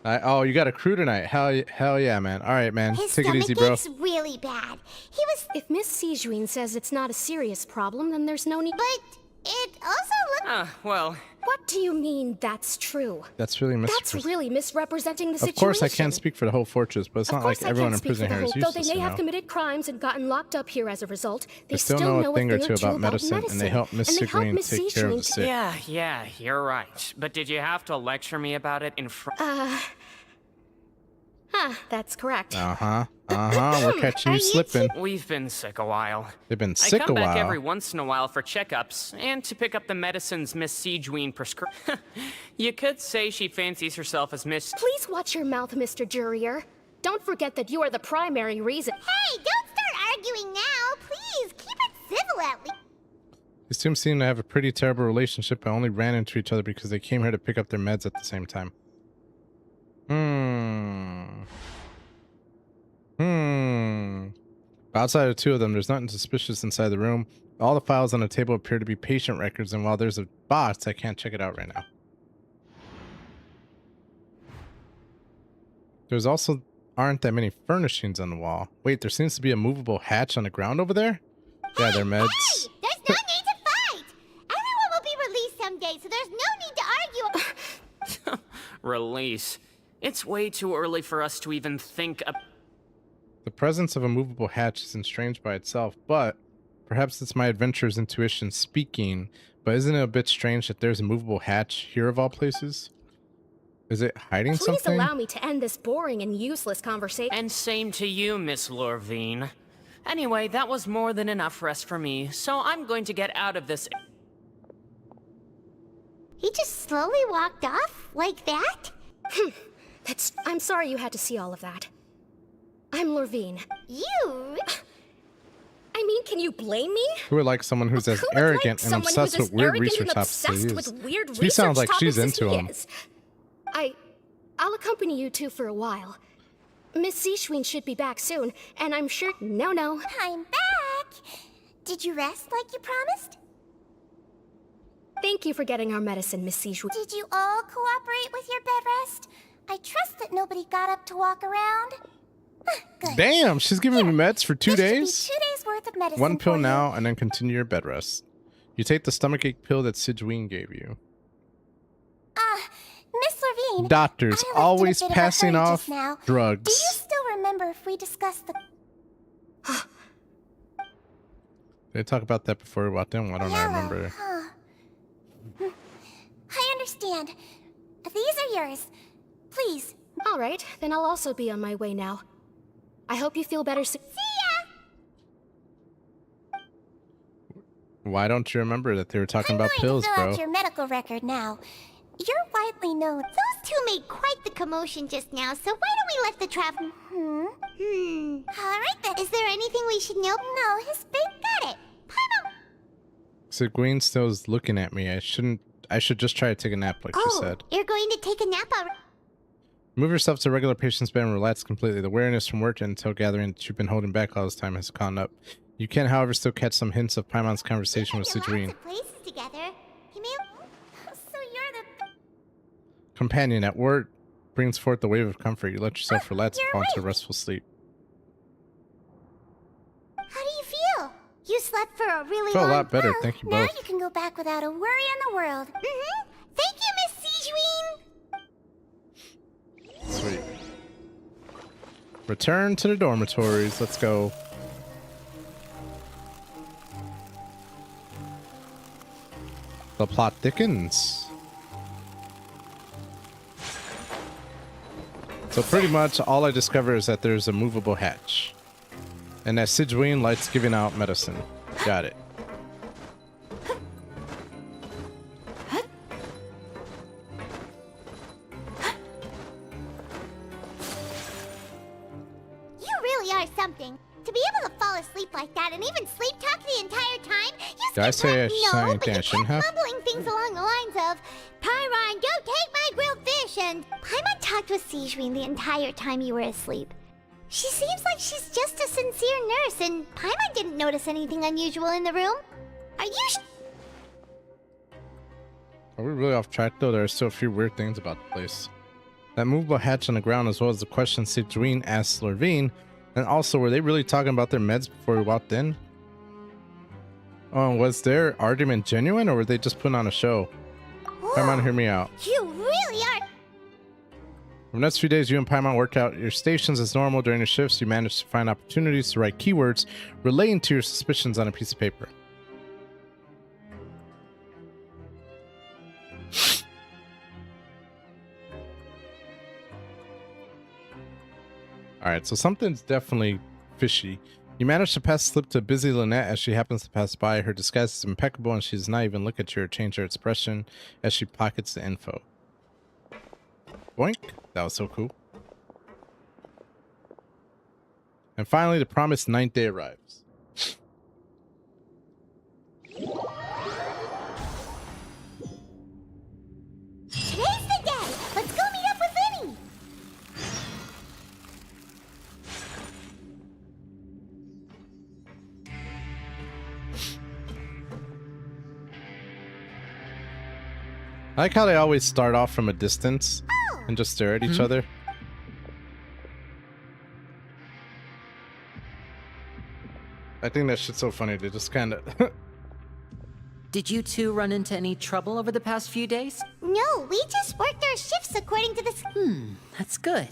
[SPEAKER 1] Oh, you got a crew tonight. Hell yeah, man. All right, man.
[SPEAKER 4] His
[SPEAKER 1] Take it
[SPEAKER 4] stomach
[SPEAKER 1] easy, bro.
[SPEAKER 4] ache's really bad. He was...
[SPEAKER 6] If Miss Sijuin says it's not a serious problem, then there's no need...
[SPEAKER 4] But it also looks...
[SPEAKER 5] Well...
[SPEAKER 6] What do you mean that's true?
[SPEAKER 1] That's really
[SPEAKER 6] That's really misrepresenting the situation.
[SPEAKER 1] Of course, I can't speak for the whole fortress, but it's not like everyone in prison here is
[SPEAKER 6] Though
[SPEAKER 1] useless,
[SPEAKER 6] they may
[SPEAKER 1] you
[SPEAKER 6] have
[SPEAKER 1] know?
[SPEAKER 6] committed crimes and gotten locked up here as a result, they
[SPEAKER 1] They still know a thing or two about
[SPEAKER 6] about
[SPEAKER 1] medicine, and they help Miss Sigween take care of the sick.
[SPEAKER 5] Yeah, you're right. But did you have to lecture me about it in front?
[SPEAKER 6] That's correct.
[SPEAKER 1] We're catching you slipping.
[SPEAKER 5] We've been sick a while.
[SPEAKER 1] They've been sick
[SPEAKER 5] I
[SPEAKER 1] a
[SPEAKER 5] come back
[SPEAKER 1] while.
[SPEAKER 5] every once in a while for checkups and to pick up the medicines Miss Sijuin prescribed. You could say she fancies herself as Miss.
[SPEAKER 6] Please watch your mouth, Mr. Jurier. Don't forget that you are the primary reason.
[SPEAKER 4] Hey, don't start arguing now. Please, keep it civil at least.
[SPEAKER 1] These two seem to have a pretty terrible relationship and only ran into each other because they came here to pick up their meds at the same time. Outside of the two of them, there's nothing suspicious inside the room. All the files on the table appear to be patient records, and while there's a box, I can't check it out right now. There's also aren't that many furnishings on the wall. Wait, there seems to be a movable hatch on the ground over there? Yeah, they're meds.
[SPEAKER 4] Hey, there's no need to fight. Everyone will be released someday, so there's no need to argue.
[SPEAKER 5] Release. It's way too early for us to even think of.
[SPEAKER 1] The presence of a movable hatch isn't strange by itself, but perhaps it's my adventurer's intuition speaking But isn't it a bit strange that there's a movable hatch here of all places? Is it hiding
[SPEAKER 6] Please
[SPEAKER 1] something?
[SPEAKER 6] allow me to end this boring and useless conversation.
[SPEAKER 15] And same to you, Miss Lorvine. Anyway, that was more than enough rest for me, so I'm going to get out of this.
[SPEAKER 4] He just slowly walked off like that?
[SPEAKER 6] I'm sorry you had to see all of that. I'm Lorvine.
[SPEAKER 4] You?
[SPEAKER 6] I mean, can you blame me?
[SPEAKER 1] Who would like someone who's as arrogant and obsessed with weird research topics as he is? She sounds like she's into him.
[SPEAKER 6] I'll accompany you two for a while. Miss Zishwin should be back soon, and I'm sure... No.
[SPEAKER 14] I'm back! Did you rest like you promised?
[SPEAKER 6] Thank you for getting our medicine, Miss Zishwin.
[SPEAKER 14] Did you all cooperate with your bed rest? I trust that nobody got up to walk around. Good.
[SPEAKER 1] Damn, she's giving me meds for 2 days?
[SPEAKER 14] This should be 2 days worth of medicine.
[SPEAKER 1] One pill
[SPEAKER 14] for
[SPEAKER 1] now,
[SPEAKER 14] you.
[SPEAKER 1] and then continue your bed rest. You take the stomachache pill that Sidween gave you.
[SPEAKER 14] Miss Lorvine.
[SPEAKER 1] Doctors
[SPEAKER 14] I left
[SPEAKER 1] always
[SPEAKER 14] in a bit of a
[SPEAKER 1] passing
[SPEAKER 14] hurry
[SPEAKER 1] off
[SPEAKER 14] just now.
[SPEAKER 1] drugs.
[SPEAKER 14] Do you still remember if we discussed the...
[SPEAKER 1] Did they talk about that before we walked in? Why don't I remember?
[SPEAKER 14] Huh. I understand. These are yours. Please.
[SPEAKER 6] All right, then I'll also be on my way now. I hope you feel better soon.
[SPEAKER 14] See ya!
[SPEAKER 1] Why don't you remember that they were talking about
[SPEAKER 14] I'm
[SPEAKER 1] pills,
[SPEAKER 14] going to fill
[SPEAKER 1] bro?
[SPEAKER 14] out your medical record now. You're widely known.
[SPEAKER 4] Those two made quite the commotion just now, so why don't we let the travel...
[SPEAKER 14] All right then.
[SPEAKER 4] Is there anything we should know?
[SPEAKER 14] No, his big
[SPEAKER 4] Got it. Paimon.
[SPEAKER 1] Sidween still is looking at me. I should just try to take a nap like she said.
[SPEAKER 4] You're going to take a nap already?
[SPEAKER 1] Move yourself to regular patient's bed and relax completely. The weariness from work until gathering that you've been holding back all this time has gone up. You can, however, still catch some hints of Paimon's conversation with Sidween.
[SPEAKER 4] Lots of places together.
[SPEAKER 14] So you're the...
[SPEAKER 1] Companion at work brings forth the wave of comfort. You let yourself relax and fall into restful sleep.
[SPEAKER 4] How do you feel? You slept for a really
[SPEAKER 1] Felt
[SPEAKER 4] long
[SPEAKER 1] a lot better. Thank you
[SPEAKER 14] Now
[SPEAKER 1] both.
[SPEAKER 14] you can go back without a worry in the world.
[SPEAKER 4] Thank you, Miss Zishween.
[SPEAKER 1] Sweet. Return to the dormitories. Let's go. The plot thickens. So pretty much all I discover is that there's a movable hatch. And that Sidween likes giving out medicine. Got it.
[SPEAKER 4] You really are something. To be able to fall asleep like that and even sleep talk the entire time, you
[SPEAKER 1] Did I say I
[SPEAKER 4] no, but
[SPEAKER 1] I
[SPEAKER 4] you
[SPEAKER 1] shouldn't
[SPEAKER 4] kept
[SPEAKER 1] have?
[SPEAKER 4] mumbling things along the lines of, Pyron, don't take my grilled fish, and Paimon talked with Zishween the entire time you were asleep. She seems like she's just a sincere nurse, and Paimon didn't notice anything unusual in the room. Are you
[SPEAKER 1] Are we really off track though? There are still a few weird things about the place. That movable hatch on the ground, as well as the question Sidween asked Lorvine, and also, were they really talking about their meds before we walked in? Oh, was their argument genuine, or were they just putting on a show? Paimon, hear me out.
[SPEAKER 4] You really are.
[SPEAKER 1] For the next few days, you and Paimon worked out your stations as normal. During your shifts, you managed to find opportunities to write keywords relating to your suspicions on a piece of paper. Alright, so something's definitely fishy. You managed to pass a slip to busy Lynette as she happens to pass by. Her disguise is impeccable and she does not even look at you or change her expression as she pockets the info. Boink. That was so cool. And finally, the promised 9th day arrives.
[SPEAKER 4] Today's the day. Let's go meet up with Vinny.
[SPEAKER 1] I like how they always start off from a distance and just stare at each other. I think that shit's so funny. They just kind of...
[SPEAKER 13] Did you two run into any trouble over the past few days?
[SPEAKER 4] No, we just worked our shifts according to the...
[SPEAKER 13] That's good.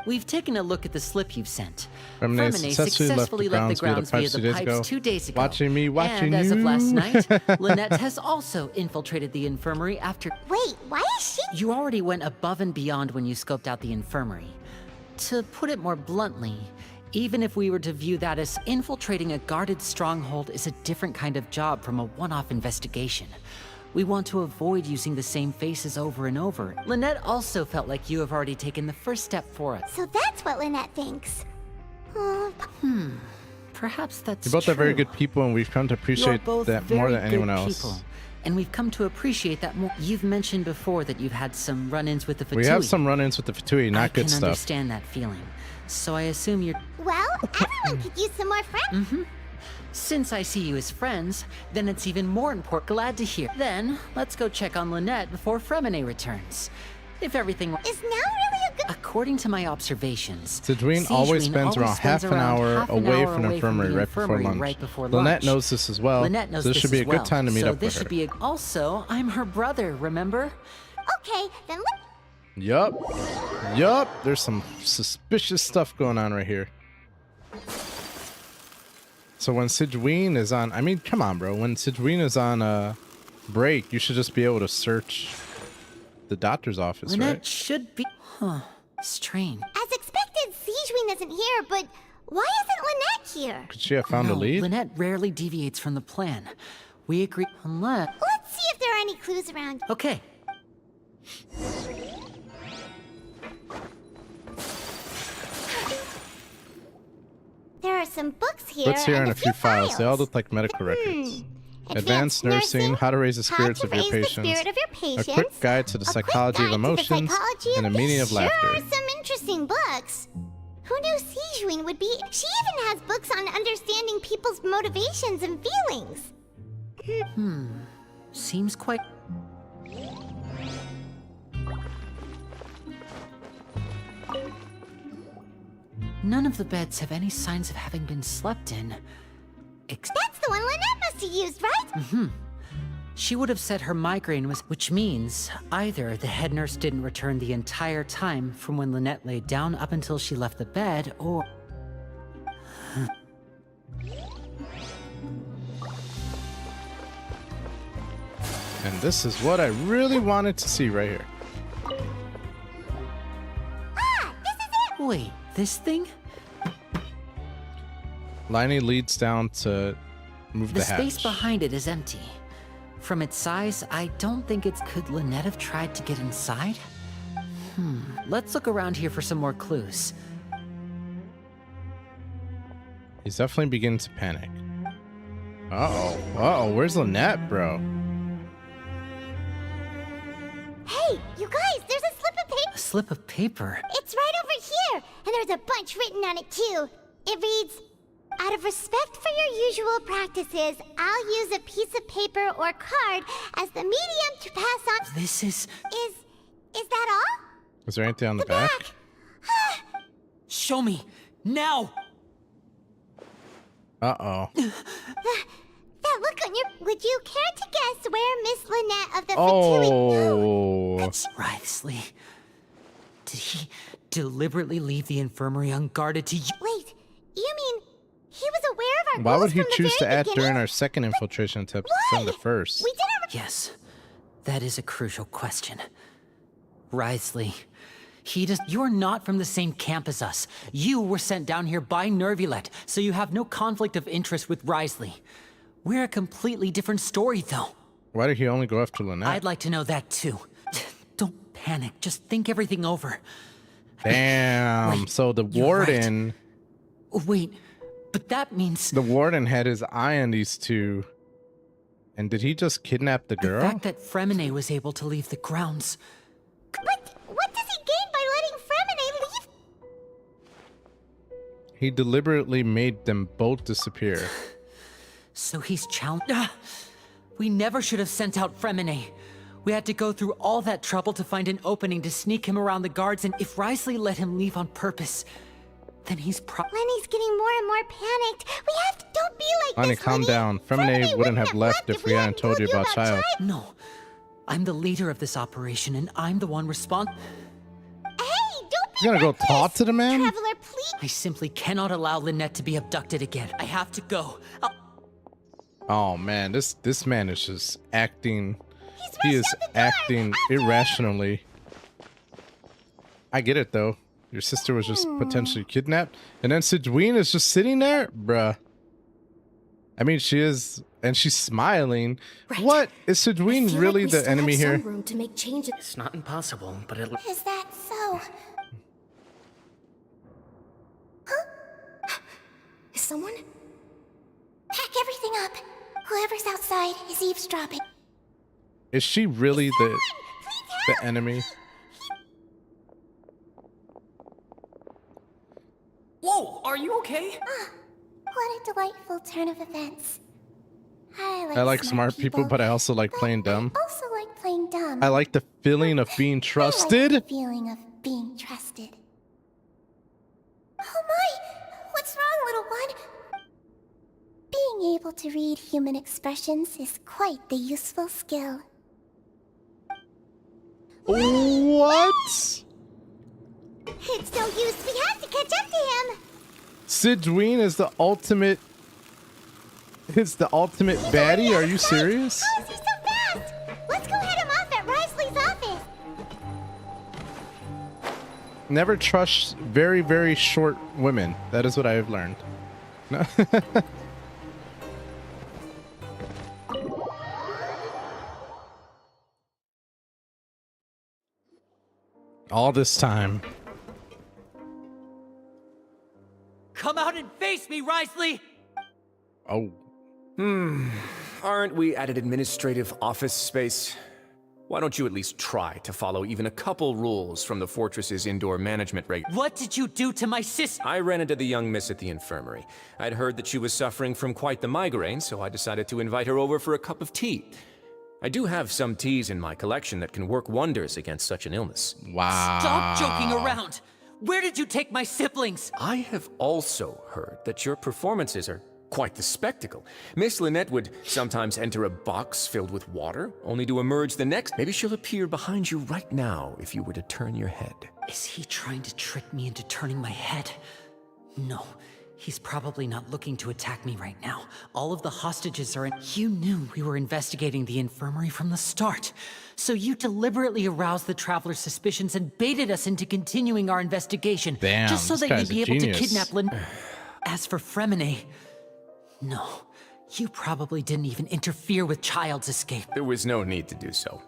[SPEAKER 13] We've taken a look at the slip you've sent.
[SPEAKER 1] Fremine
[SPEAKER 13] successfully left the grounds via the pipes 2 days ago.
[SPEAKER 1] Watching me, watching
[SPEAKER 13] and as of last night,
[SPEAKER 1] you.
[SPEAKER 13] Lynette has also infiltrated the infirmary after...
[SPEAKER 4] Wait, why is she...
[SPEAKER 13] You already went above and beyond when you scoped out the infirmary. To put it more bluntly, even if we were to view that as infiltrating a guarded stronghold is a different kind of job from a one-off investigation. We want to avoid using the same faces over and over. Lynette also felt like you have already taken the first step for us.
[SPEAKER 4] So that's what Lynette thinks.
[SPEAKER 13] Perhaps that's
[SPEAKER 1] You both
[SPEAKER 13] true.
[SPEAKER 1] are very good people, and we've come to appreciate that more than anyone else.
[SPEAKER 13] People, and we've come to appreciate that more. You've mentioned before that you've had some run-ins with the Fatui.
[SPEAKER 1] We have some run-ins with the Fatui, not good stuff.
[SPEAKER 13] I can understand that feeling. So I assume you're...
[SPEAKER 4] Well, everyone could use some more friends.
[SPEAKER 13] Since I see you as friends, then it's even more important. Glad to hear. Then, let's go check on Lynette before Fremine returns. If everything...
[SPEAKER 4] Is now really a good...
[SPEAKER 13] According to my observations...
[SPEAKER 1] Sidween always spends around half an hour away from the infirmary right before lunch. Lynette knows this as well.
[SPEAKER 13] Lynette knows
[SPEAKER 1] so this should be a good time to meet up with her.
[SPEAKER 13] Also, I'm her brother, remember?
[SPEAKER 4] Okay, then look...
[SPEAKER 1] Yup. There's some suspicious stuff going on right here. So when Sidween is on... I mean, come on, bro. When Sidween is on break, you should just be able to search the doctor's office,
[SPEAKER 13] Lynette
[SPEAKER 1] right?
[SPEAKER 13] should be... Strange.
[SPEAKER 4] As expected, Sidween isn't here, but why isn't Lynette here?
[SPEAKER 1] Could she have found a lead?
[SPEAKER 13] Lynette rarely deviates from the plan. We agree unless...
[SPEAKER 4] Let's see if there are any clues around.
[SPEAKER 13] Okay.
[SPEAKER 4] There are some books here.
[SPEAKER 1] Books here and a few files. They all look like medical records. Advanced nursing, how to raise the spirits of your patients, a quick guide to the psychology of emotions, and the meaning of laughter.
[SPEAKER 4] Sure are some interesting books. Who knew Sidween would be... She even has books on understanding people's motivations and feelings.
[SPEAKER 13] Seems quite... None of the beds have any signs of having been slept in.
[SPEAKER 4] That's the one Lynette must have used, right?
[SPEAKER 13] She would have said her migraine was... Which means either the head nurse didn't return the entire time from when Lynette laid down up until she left the bed, or...
[SPEAKER 1] And this is what I really wanted to see right here.
[SPEAKER 4] Ah, this is it!
[SPEAKER 13] Wait, this thing?
[SPEAKER 1] Liney leads down to move the hatch.
[SPEAKER 13] The space behind it is empty. From its size, I don't think it's... Could Lynette have tried to get inside? Let's look around here for some more clues.
[SPEAKER 1] He's definitely beginning to panic. Uh-oh, where's Lynette, bro?
[SPEAKER 4] Hey, you guys, there's a slip of paper.
[SPEAKER 13] A slip of paper?
[SPEAKER 4] It's right over here, and there's a bunch written on it too. It reads, out of respect for your usual practices, I'll use a piece of paper or card as the medium to pass on...
[SPEAKER 13] This is...
[SPEAKER 4] Is that all?
[SPEAKER 1] Is there anything on the back?
[SPEAKER 13] Show me! Now!
[SPEAKER 1] Uh-oh.
[SPEAKER 4] That look on your... Would you care to guess where Miss Lynette of the Fatui...
[SPEAKER 13] That's Wriothesley. Did he deliberately leave the infirmary unguarded to...
[SPEAKER 4] Wait, you mean... He was aware of our
[SPEAKER 1] Why
[SPEAKER 4] goals
[SPEAKER 1] would he
[SPEAKER 4] from the
[SPEAKER 1] choose to
[SPEAKER 4] very
[SPEAKER 1] act during
[SPEAKER 4] beginning?
[SPEAKER 1] our second infiltration attempt instead of the first?
[SPEAKER 4] We didn't...
[SPEAKER 13] Yes, that is a crucial question. Wriothesley, you're not from the same camp as us. You were sent down here by Nervulette, so you have no conflict of interest with Wriothesley. We're a completely different story, though.
[SPEAKER 1] Why did he only go after Lynette?
[SPEAKER 13] I'd like to know that, too. Don't panic. Just think everything over.
[SPEAKER 1] Damn.
[SPEAKER 13] Wait,
[SPEAKER 1] so the warden...
[SPEAKER 13] Wait, but that means...
[SPEAKER 1] The warden had his eye on these two. And did he just kidnap the girl?
[SPEAKER 13] The fact that Fremine was able to leave the grounds...
[SPEAKER 4] But what does he gain by letting Fremine leave?
[SPEAKER 1] He deliberately made them both disappear.
[SPEAKER 13] So he's challenged... We never should have sent out Fremine. We had to go through all that trouble to find an opening to sneak him around the guards, and if Wriothesley let him leave on purpose, then he's
[SPEAKER 4] Lenny's getting more and more panicked. We have to... Don't be like
[SPEAKER 1] Lenny,
[SPEAKER 4] this,
[SPEAKER 1] calm down. Fremine wouldn't have left if we hadn't told you about Child.
[SPEAKER 13] No. I'm the leader of this operation, and I'm the one responsible.
[SPEAKER 4] Hey, don't be
[SPEAKER 1] You gonna go talk to the man?
[SPEAKER 4] Traveler, please
[SPEAKER 13] I simply cannot allow Lynette to be abducted again. I have to go.
[SPEAKER 1] Oh man, this man is just acting. He is acting irrationally. I get it though. Your sister was just potentially kidnapped, and then Sidween is just sitting there, bruh. I mean, she is, and she's smiling.
[SPEAKER 6] Right.
[SPEAKER 1] What is Sidween really
[SPEAKER 6] like we
[SPEAKER 1] the
[SPEAKER 6] still
[SPEAKER 1] enemy
[SPEAKER 6] have
[SPEAKER 1] here?
[SPEAKER 6] some room to make changes.
[SPEAKER 11] It's not impossible, but it...
[SPEAKER 14] Is that so?
[SPEAKER 6] Is someone?
[SPEAKER 14] Pack everything up. Whoever's outside is eavesdropping.
[SPEAKER 1] Is she really the enemy?
[SPEAKER 15] Whoa, are you okay?
[SPEAKER 14] What a delightful turn of events.
[SPEAKER 1] I like smart people, but I also like playing dumb.
[SPEAKER 14] I also like playing dumb.
[SPEAKER 1] I like the feeling of being trusted.
[SPEAKER 14] I like the feeling of being trusted. Oh my! What's wrong, little one? Being able to read human expressions is quite the useful skill.
[SPEAKER 1] What?
[SPEAKER 4] It's no use. We have to catch up to him.
[SPEAKER 1] Sidween is the ultimate. It's the ultimate baddie. Are you serious?
[SPEAKER 4] How is he so fast? Let's go head him off at Risley's office.
[SPEAKER 1] Never trust very, very short women. That is what I have learned. No. All this time.
[SPEAKER 13] Come out and face me, Risley!
[SPEAKER 1] Oh.
[SPEAKER 2] Aren't we at an administrative office space? Why don't you at least try to follow even a couple rules from the fortress's indoor management rate?
[SPEAKER 13] What did you do to my sister?
[SPEAKER 2] I ran into the young miss at the infirmary. I'd heard that she was suffering from quite the migraine, so I decided to invite her over for a cup of tea. I do have some teas in my collection that can work wonders against such an illness.
[SPEAKER 1] Wow.
[SPEAKER 13] Stop joking around! Where did you take my siblings?
[SPEAKER 2] I have also heard that your performances are quite the spectacle. Miss Lynette would sometimes enter a box filled with water, only to emerge the next. Maybe she'll appear behind you right now if you were to turn your head.
[SPEAKER 13] Is he trying to trick me into turning my head? No, he's probably not looking to attack me right now. All of the hostages are in. You knew we were investigating the infirmary from the start. So you deliberately aroused the traveler's suspicions and baited us into continuing our investigation.
[SPEAKER 1] Damn,
[SPEAKER 13] just so
[SPEAKER 1] this
[SPEAKER 13] that
[SPEAKER 1] guy's
[SPEAKER 13] you'd be
[SPEAKER 1] a
[SPEAKER 13] able
[SPEAKER 1] genius.
[SPEAKER 13] to kidnap Lynn. As for Fremine, no. You probably didn't even interfere with Child's escape.
[SPEAKER 2] There was no need to do so.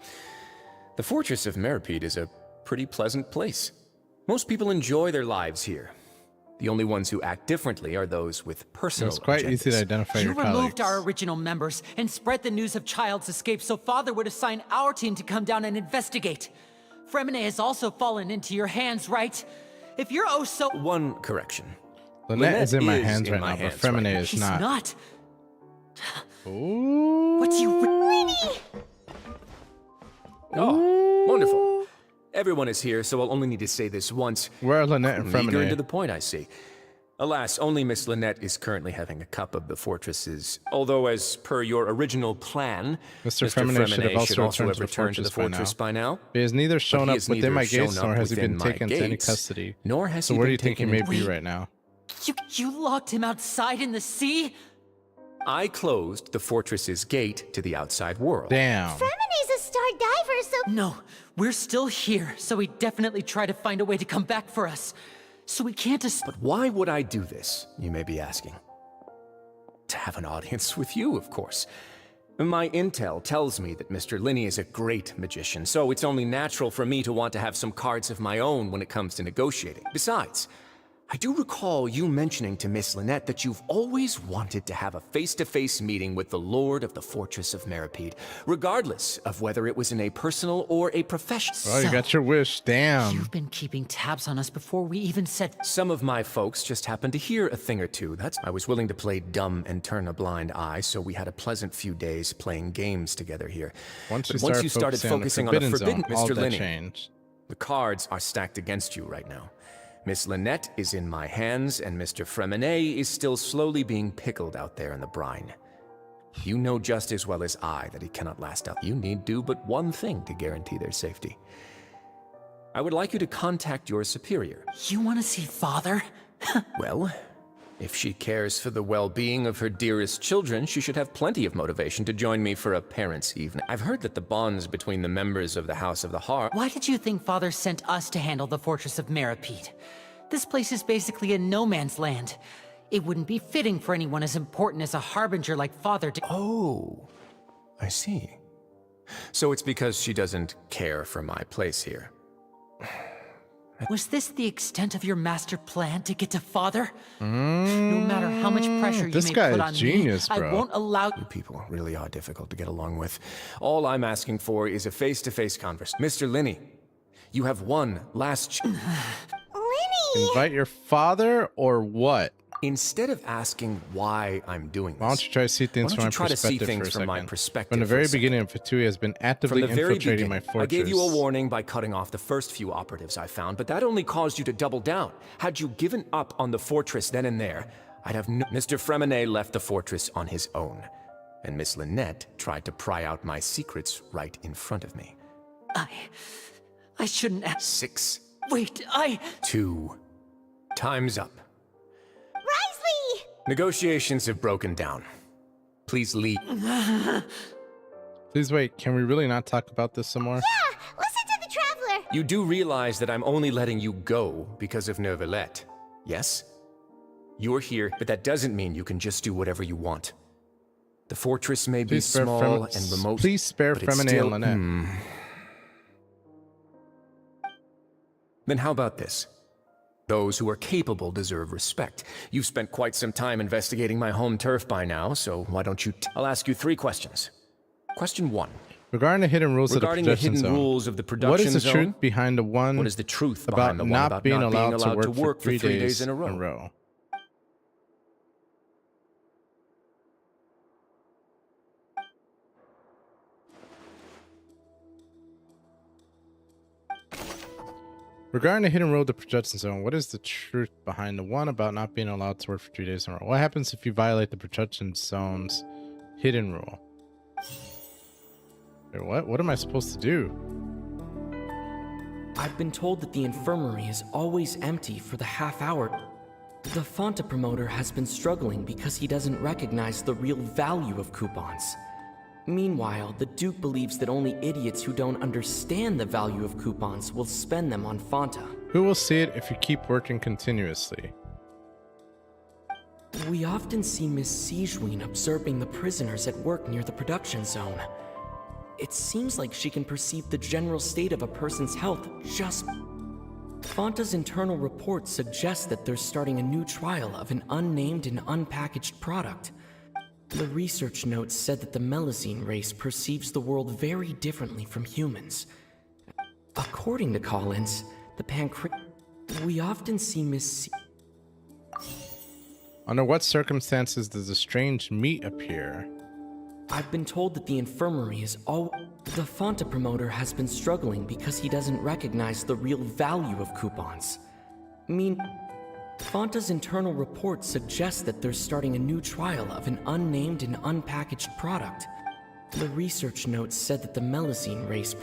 [SPEAKER 2] The Fortress of Meripede is a pretty pleasant place. Most people enjoy their lives here. The only ones who act differently are those with personal
[SPEAKER 1] It's quite easy to
[SPEAKER 2] agendas.
[SPEAKER 1] identify
[SPEAKER 13] You
[SPEAKER 1] your colleagues.
[SPEAKER 13] removed our original members and spread the news of Child's escape so Father would assign our team to come down and investigate. Fremine has also fallen into your hands, right? If you're oh so...
[SPEAKER 2] One correction.
[SPEAKER 1] Lynette is in my hands
[SPEAKER 2] in
[SPEAKER 1] right
[SPEAKER 2] my
[SPEAKER 1] now, but
[SPEAKER 2] hands
[SPEAKER 1] Fremine
[SPEAKER 2] right now.
[SPEAKER 1] is
[SPEAKER 13] He's
[SPEAKER 1] not.
[SPEAKER 13] not.
[SPEAKER 1] Ooh.
[SPEAKER 13] What do you...
[SPEAKER 2] Oh, wonderful. Everyone is here, so I'll only need to say this once.
[SPEAKER 1] Where are Lynette and
[SPEAKER 2] Eager and to
[SPEAKER 1] Fremine?
[SPEAKER 2] the point, I see. Alas, only Miss Lynette is currently having a cup of the fortress's. Although, as per your original plan,
[SPEAKER 1] Mr. Fremine should have also returned to the
[SPEAKER 2] returned to the fortress by now.
[SPEAKER 1] He has neither
[SPEAKER 2] But
[SPEAKER 1] shown
[SPEAKER 2] he
[SPEAKER 1] up
[SPEAKER 2] has
[SPEAKER 1] within
[SPEAKER 2] neither
[SPEAKER 1] my
[SPEAKER 2] shown
[SPEAKER 1] gates,
[SPEAKER 2] up
[SPEAKER 1] nor has he
[SPEAKER 2] within
[SPEAKER 1] been
[SPEAKER 2] my
[SPEAKER 1] taken to any
[SPEAKER 2] gates,
[SPEAKER 1] custody.
[SPEAKER 2] Nor has
[SPEAKER 1] So
[SPEAKER 2] he
[SPEAKER 1] where do
[SPEAKER 2] been
[SPEAKER 1] you think he
[SPEAKER 2] taken
[SPEAKER 1] may
[SPEAKER 2] into-
[SPEAKER 1] be right now?
[SPEAKER 13] You locked him outside in the sea?
[SPEAKER 2] I closed the fortress's gate to the outside world.
[SPEAKER 1] Damn.
[SPEAKER 4] Fremine's a star diver, so...
[SPEAKER 13] No, we're still here, so he definitely tried to find a way to come back for us. So we can't
[SPEAKER 2] But why would I do this, you may be asking? To have an audience with you, of course. My intel tells me that Mr. Linney is a great magician, so it's only natural for me to want to have some cards of my own when it comes to negotiating. Besides, I do recall you mentioning to Miss Lynette that you've always wanted to have a face-to-face meeting with the Lord of the Fortress of Meripede, regardless of whether it was in a personal or a professional.
[SPEAKER 1] Oh, you got your wish. Damn.
[SPEAKER 13] You've been keeping tabs on us before we even said...
[SPEAKER 2] Some of my folks just happened to hear a thing or two. I was willing to play dumb and turn a blind eye, so we had a pleasant few days playing games together here.
[SPEAKER 1] Once
[SPEAKER 2] But
[SPEAKER 1] you started focusing on the forbidden zone, all
[SPEAKER 2] Mr.
[SPEAKER 1] that
[SPEAKER 2] Linney,
[SPEAKER 1] changed.
[SPEAKER 2] the cards are stacked against you right now. Miss Lynette is in my hands, and Mr. Fremine is still slowly being pickled out there in the brine. You know just as well as I that he cannot last out. You need do but one thing to guarantee their safety. I would like you to contact your superior.
[SPEAKER 13] You want to see Father?
[SPEAKER 2] Well, if she cares for the well-being of her dearest children, she should have plenty of motivation to join me for a parents' evening. I've heard that the bonds between the members of the House of the Heart...
[SPEAKER 13] Why did you think Father sent us to handle the Fortress of Meripede? This place is basically a no-man's land. It wouldn't be fitting for anyone as important as a Harbinger like Father to—
[SPEAKER 2] Oh, I see. So it's because she doesn't care for my place here.
[SPEAKER 13] Was this the extent of your master plan to get to Father? No matter how much pressure you may put on
[SPEAKER 2] genius,
[SPEAKER 13] me,
[SPEAKER 2] bro.
[SPEAKER 13] I won't allow—
[SPEAKER 2] You people really are difficult to get along with. All I'm asking for is a face-to-face conversation. Mr. Linney, you have one last
[SPEAKER 4] Linney!
[SPEAKER 1] Invite your father or what?
[SPEAKER 2] Instead of asking why I'm doing this,
[SPEAKER 1] why don't you try to see things from my perspective for a second? From the very beginning, Fatui has been actively infiltrating my fortress.
[SPEAKER 2] I gave you a warning by cutting off the first few operatives I found, but that only caused you to double down. Had you given up on the fortress then and there, I'd have no— Mr. Fremenet left the fortress on his own, and Miss Lynette tried to pry out my secrets right in front of me.
[SPEAKER 13] I shouldn't have—
[SPEAKER 2] 6.
[SPEAKER 13] Wait,
[SPEAKER 2] 2. Time's up.
[SPEAKER 4] Risley!
[SPEAKER 2] Negotiations have broken down. Please leave.
[SPEAKER 1] Please wait, can we really not talk about this some more?
[SPEAKER 4] Yeah, listen to the Traveler!
[SPEAKER 2] You do realize that I'm only letting you go because of Neuvillette, yes? You're here, but that doesn't mean you can just do whatever you want. The fortress may be small and remote.
[SPEAKER 1] Please spare Fremenet and Lynette.
[SPEAKER 2] Then how about this? Those who are capable deserve respect. You've spent quite some time investigating my home turf by now, so why don't you— I'll ask you 3 questions. Question 1.
[SPEAKER 1] Regarding the hidden rules of the production zone,
[SPEAKER 2] rules of the production
[SPEAKER 1] what is the
[SPEAKER 2] zone,
[SPEAKER 1] truth behind the one
[SPEAKER 2] what is the truth
[SPEAKER 1] about
[SPEAKER 2] behind the one
[SPEAKER 1] not
[SPEAKER 2] about
[SPEAKER 1] being
[SPEAKER 2] not
[SPEAKER 1] allowed
[SPEAKER 2] being
[SPEAKER 1] to work for 3 days
[SPEAKER 2] in a row?
[SPEAKER 1] Regarding the hidden rule of the projection zone, what is the truth behind the one about not being allowed to work for 3 days in a row? What happens if you violate the projection zone's hidden rule? Wait, what? What am I supposed to do?
[SPEAKER 16] I've been told that the infirmary is always empty for the half hour. The Fonta promoter has been struggling because he doesn't recognize the real value of coupons. Meanwhile, the Duke believes that only idiots who don't understand the value of coupons will spend them on Fonta.
[SPEAKER 1] Who will see it if you keep working continuously?
[SPEAKER 16] We often see Miss Sijwin observing the prisoners at work near the production zone. It seems like she can perceive the general state of a person's health just— Fonta's internal report suggests that they're starting a new trial of an unnamed and unpackaged product. The research notes said that the Melusine race perceives the world very differently from humans. According to Collins, we often see Miss—
[SPEAKER 1] Under what circumstances does a strange meat appear?
[SPEAKER 16] I've been told that the infirmary is all— The Fonta promoter has been struggling because he doesn't recognize the real value of coupons. Fonta's internal report suggests that they're starting a new trial of an unnamed and unpackaged product. The research notes said that the Melusine race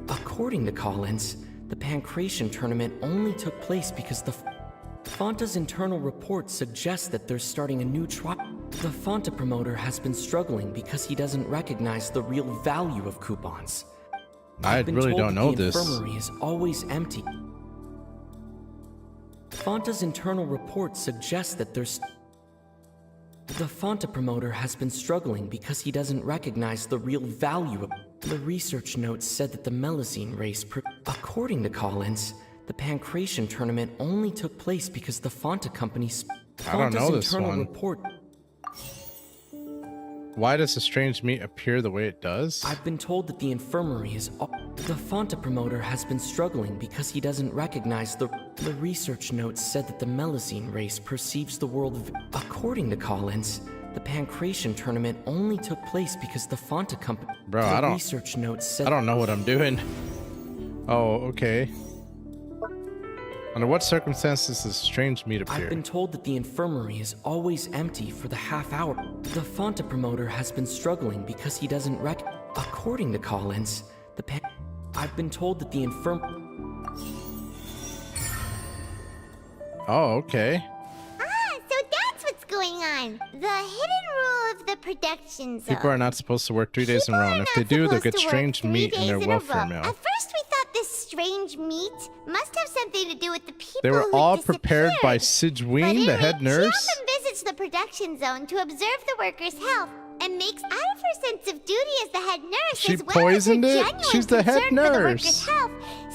[SPEAKER 16] According to Collins, the Pancration tournament only took place because Fonta's internal report suggests that they're starting a new trial. The Fonta promoter has been struggling because he doesn't recognize the real value of coupons.
[SPEAKER 1] I really don't know this.
[SPEAKER 16] The infirmary is always empty. Fonta's internal report suggests that there's— The Fonta promoter has been struggling because he doesn't recognize the real value of— The research notes said that the Melusine race According to Collins, the Pancration tournament only took place because the Fonta company's—
[SPEAKER 1] I don't know this
[SPEAKER 16] internal
[SPEAKER 1] one.
[SPEAKER 16] report—
[SPEAKER 1] Why does the strange meat appear the way it does?
[SPEAKER 16] I've been told that the infirmary is— The Fonta promoter has been struggling because he doesn't recognize the— The research notes said that the Melusine race perceives the world— According to Collins, the Pancration tournament only took place because the Fonta company—
[SPEAKER 1] Bro,
[SPEAKER 16] I don't— Research notes said—
[SPEAKER 1] I don't know what I'm doing. Oh, okay. Under what circumstances does strange meat appear?
[SPEAKER 16] I've been told that the infirmary is always empty for the half hour. The Fonta promoter has been struggling because he doesn't According to Collins, I've been told that the
[SPEAKER 1] Oh, okay.
[SPEAKER 4] fine. The hidden rule of the production zone.
[SPEAKER 1] People are not supposed to work 3 days in a row, and if they do, they'll get strange meat in their welfare meal.
[SPEAKER 4] At first, we thought this strange meat must have something to do with the people
[SPEAKER 1] They were
[SPEAKER 4] who
[SPEAKER 1] all
[SPEAKER 4] disappeared.
[SPEAKER 1] prepared by Sidgeween, the head nurse.
[SPEAKER 4] She often visits the production zone to observe the workers' health and makes out of her sense of duty as the head nurse.
[SPEAKER 1] She
[SPEAKER 4] as well
[SPEAKER 1] poisoned
[SPEAKER 4] as her
[SPEAKER 1] it?
[SPEAKER 4] genuine
[SPEAKER 1] She's the head
[SPEAKER 4] concern for the
[SPEAKER 1] nurse.
[SPEAKER 4] workers' health.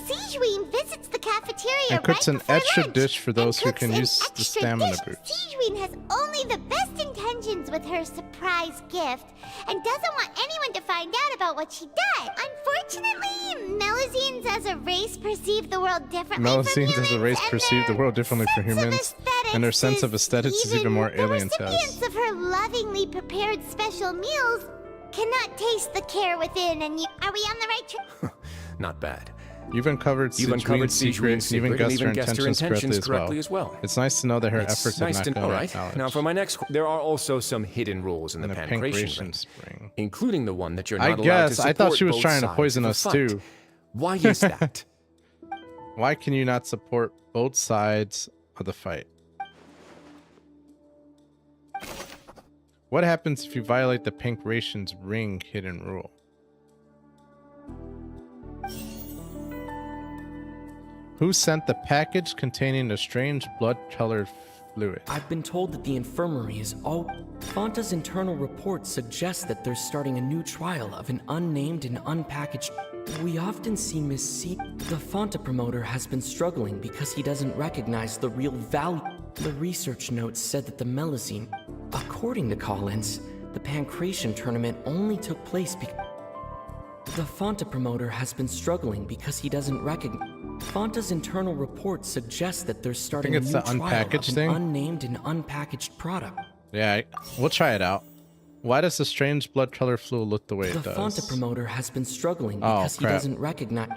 [SPEAKER 4] Sidgeween visits the cafeteria
[SPEAKER 1] And cooks
[SPEAKER 4] right
[SPEAKER 1] an
[SPEAKER 4] before
[SPEAKER 1] extra
[SPEAKER 4] lunch
[SPEAKER 1] dish for those who
[SPEAKER 4] cooks
[SPEAKER 1] can
[SPEAKER 4] an
[SPEAKER 1] use the
[SPEAKER 4] extra
[SPEAKER 1] stamina
[SPEAKER 4] dish.
[SPEAKER 1] boost.
[SPEAKER 4] Sidgeween has only the best intentions with her surprise gift and doesn't want anyone to find out about what she does. Unfortunately, Melusines as a race perceive the world differently from
[SPEAKER 1] Melusines
[SPEAKER 4] humans,
[SPEAKER 1] as a race
[SPEAKER 4] and
[SPEAKER 1] perceive the world differently from humans, and their sense of aesthetics is even more alien to us.
[SPEAKER 4] recipients of her lovingly prepared special meals cannot taste the care within. And are we on the right track?
[SPEAKER 2] Not bad.
[SPEAKER 1] You've uncovered Sidgeween's secret, and even guessed her intentions correctly as well. It's nice to know that her efforts have not gone
[SPEAKER 2] unnoticed. Now, for my next, there are also some hidden rules in the Pancration Spring, including the one that you're not allowed to support.
[SPEAKER 1] I thought she was
[SPEAKER 2] both
[SPEAKER 1] trying to
[SPEAKER 2] sides
[SPEAKER 1] poison
[SPEAKER 2] of
[SPEAKER 1] us
[SPEAKER 2] the
[SPEAKER 1] too.
[SPEAKER 2] fight. Why is that?
[SPEAKER 1] Why can you not support both sides of the fight? What happens if you violate the Pancration's ring hidden rule? Who sent the package containing a strange blood-colored fluid?
[SPEAKER 16] I've been told that the infirmary is all... Fanta's internal report suggests that they're starting a new trial of an unnamed and unpackaged... We often see Miss C... The Fanta promoter has been struggling because he doesn't recognize the real value... The research notes said that the Melusine... According to Collins, the Pancration tournament only took place because... The Fanta promoter has been struggling because he doesn't recognize... Fanta's internal report suggests that they're starting a new trial of an unnamed and unpackaged product.
[SPEAKER 1] Yeah, we'll try it out. Why does the strange blood color fluid look the way it does?
[SPEAKER 16] The Fanta promoter has been struggling because he doesn't recognize...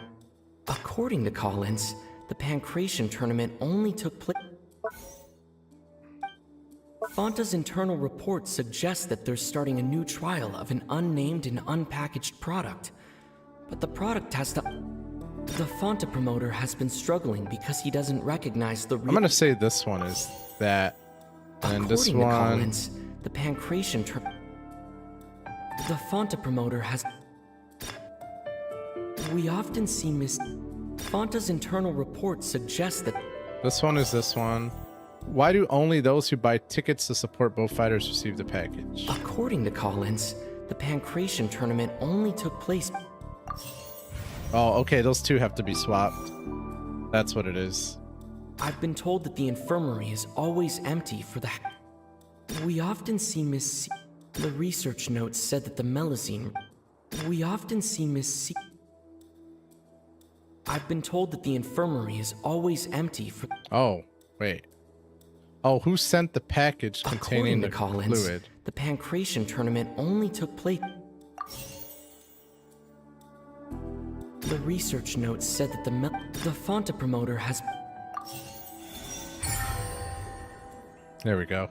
[SPEAKER 16] According to Collins, the Pancration tournament only took place... Fanta's internal report suggests that they're starting a new trial of an unnamed and unpackaged product. But the product has to... The Fanta promoter has been struggling because he doesn't recognize the real...
[SPEAKER 1] I'm gonna say this one is that, and this one...
[SPEAKER 16] To Collins, the Pancration... The Fanta promoter has... We often see Miss... Fanta's internal report suggests that...
[SPEAKER 1] This one is this one. Why do only those who buy tickets to support both fighters receive the package?
[SPEAKER 16] According to Collins, the Pancration tournament only took place...
[SPEAKER 1] Oh, okay, those two have to be swapped. That's what it is.
[SPEAKER 16] I've been told that the infirmary is always empty for the... We often see Miss C... The research notes said that the Melusine... We often see Miss C... I've been told that the infirmary is always empty for...
[SPEAKER 1] Oh, wait. Oh, who sent the package containing the
[SPEAKER 16] Collins,
[SPEAKER 1] fluid?
[SPEAKER 16] The Pancration tournament only took place... The research notes said that the Fanta promoter has...
[SPEAKER 1] There we go.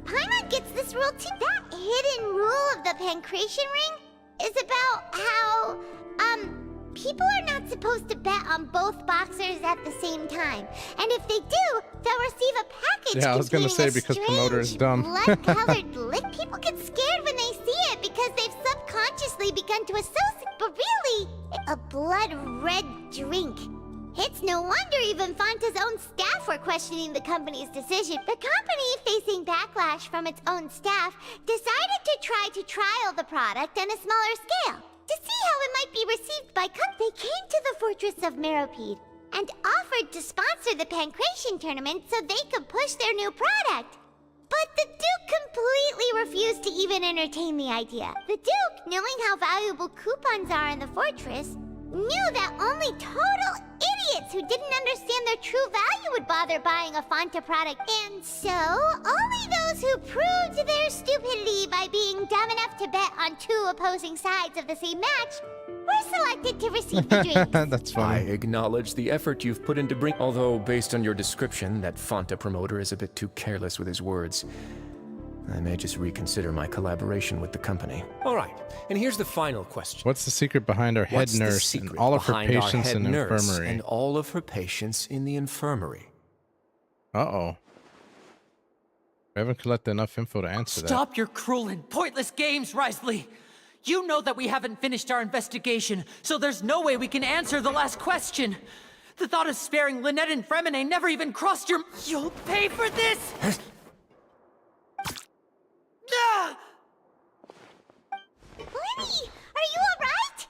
[SPEAKER 4] Paimon gets this rule too. That hidden rule of the Pancration ring is about how, people are not supposed to bet on both boxers at the same time. And if they do, they'll receive a package.
[SPEAKER 1] Yeah, I was gonna say
[SPEAKER 4] containing a
[SPEAKER 1] because promoter is dumb.
[SPEAKER 4] blood-colored liquid. People get scared when they see it because they've subconsciously begun to associate, but really, a blood-red drink. It's no wonder even Fanta's own staff were questioning the company's decision. The company, facing backlash from its own staff, decided to try to trial the product on a smaller scale. To see how it might be received by they came to the fortress of Meropide and offered to sponsor the Pancration tournament so they could push their new product. But the Duke completely refused to even entertain the idea. The Duke, knowing how valuable coupons are in the fortress, knew that only total idiots who didn't understand their true value would bother buying a Fanta product. And so, only those who proved their stupidity by being dumb enough to bet on two opposing sides of the same match were selected to receive the drinks.
[SPEAKER 1] That's funny.
[SPEAKER 2] I acknowledge the effort you've put into bring... Although, based on your description, that Fanta promoter is a bit too careless with his words. I may just reconsider my collaboration with the company. All right, and here's the final question.
[SPEAKER 1] What's the secret behind our head nurse and all of her patients in the infirmary?
[SPEAKER 2] And all of her patients in the infirmary.
[SPEAKER 1] Uh-oh. We haven't collected enough info to answer that.
[SPEAKER 13] Stop your cruel and pointless games, Risley! You know that we haven't finished our investigation, so there's no way we can answer the last question. The thought of sparing Lynette and Fremine never even crossed your... You'll pay for this! Ah!
[SPEAKER 4] Lenny, are you alright?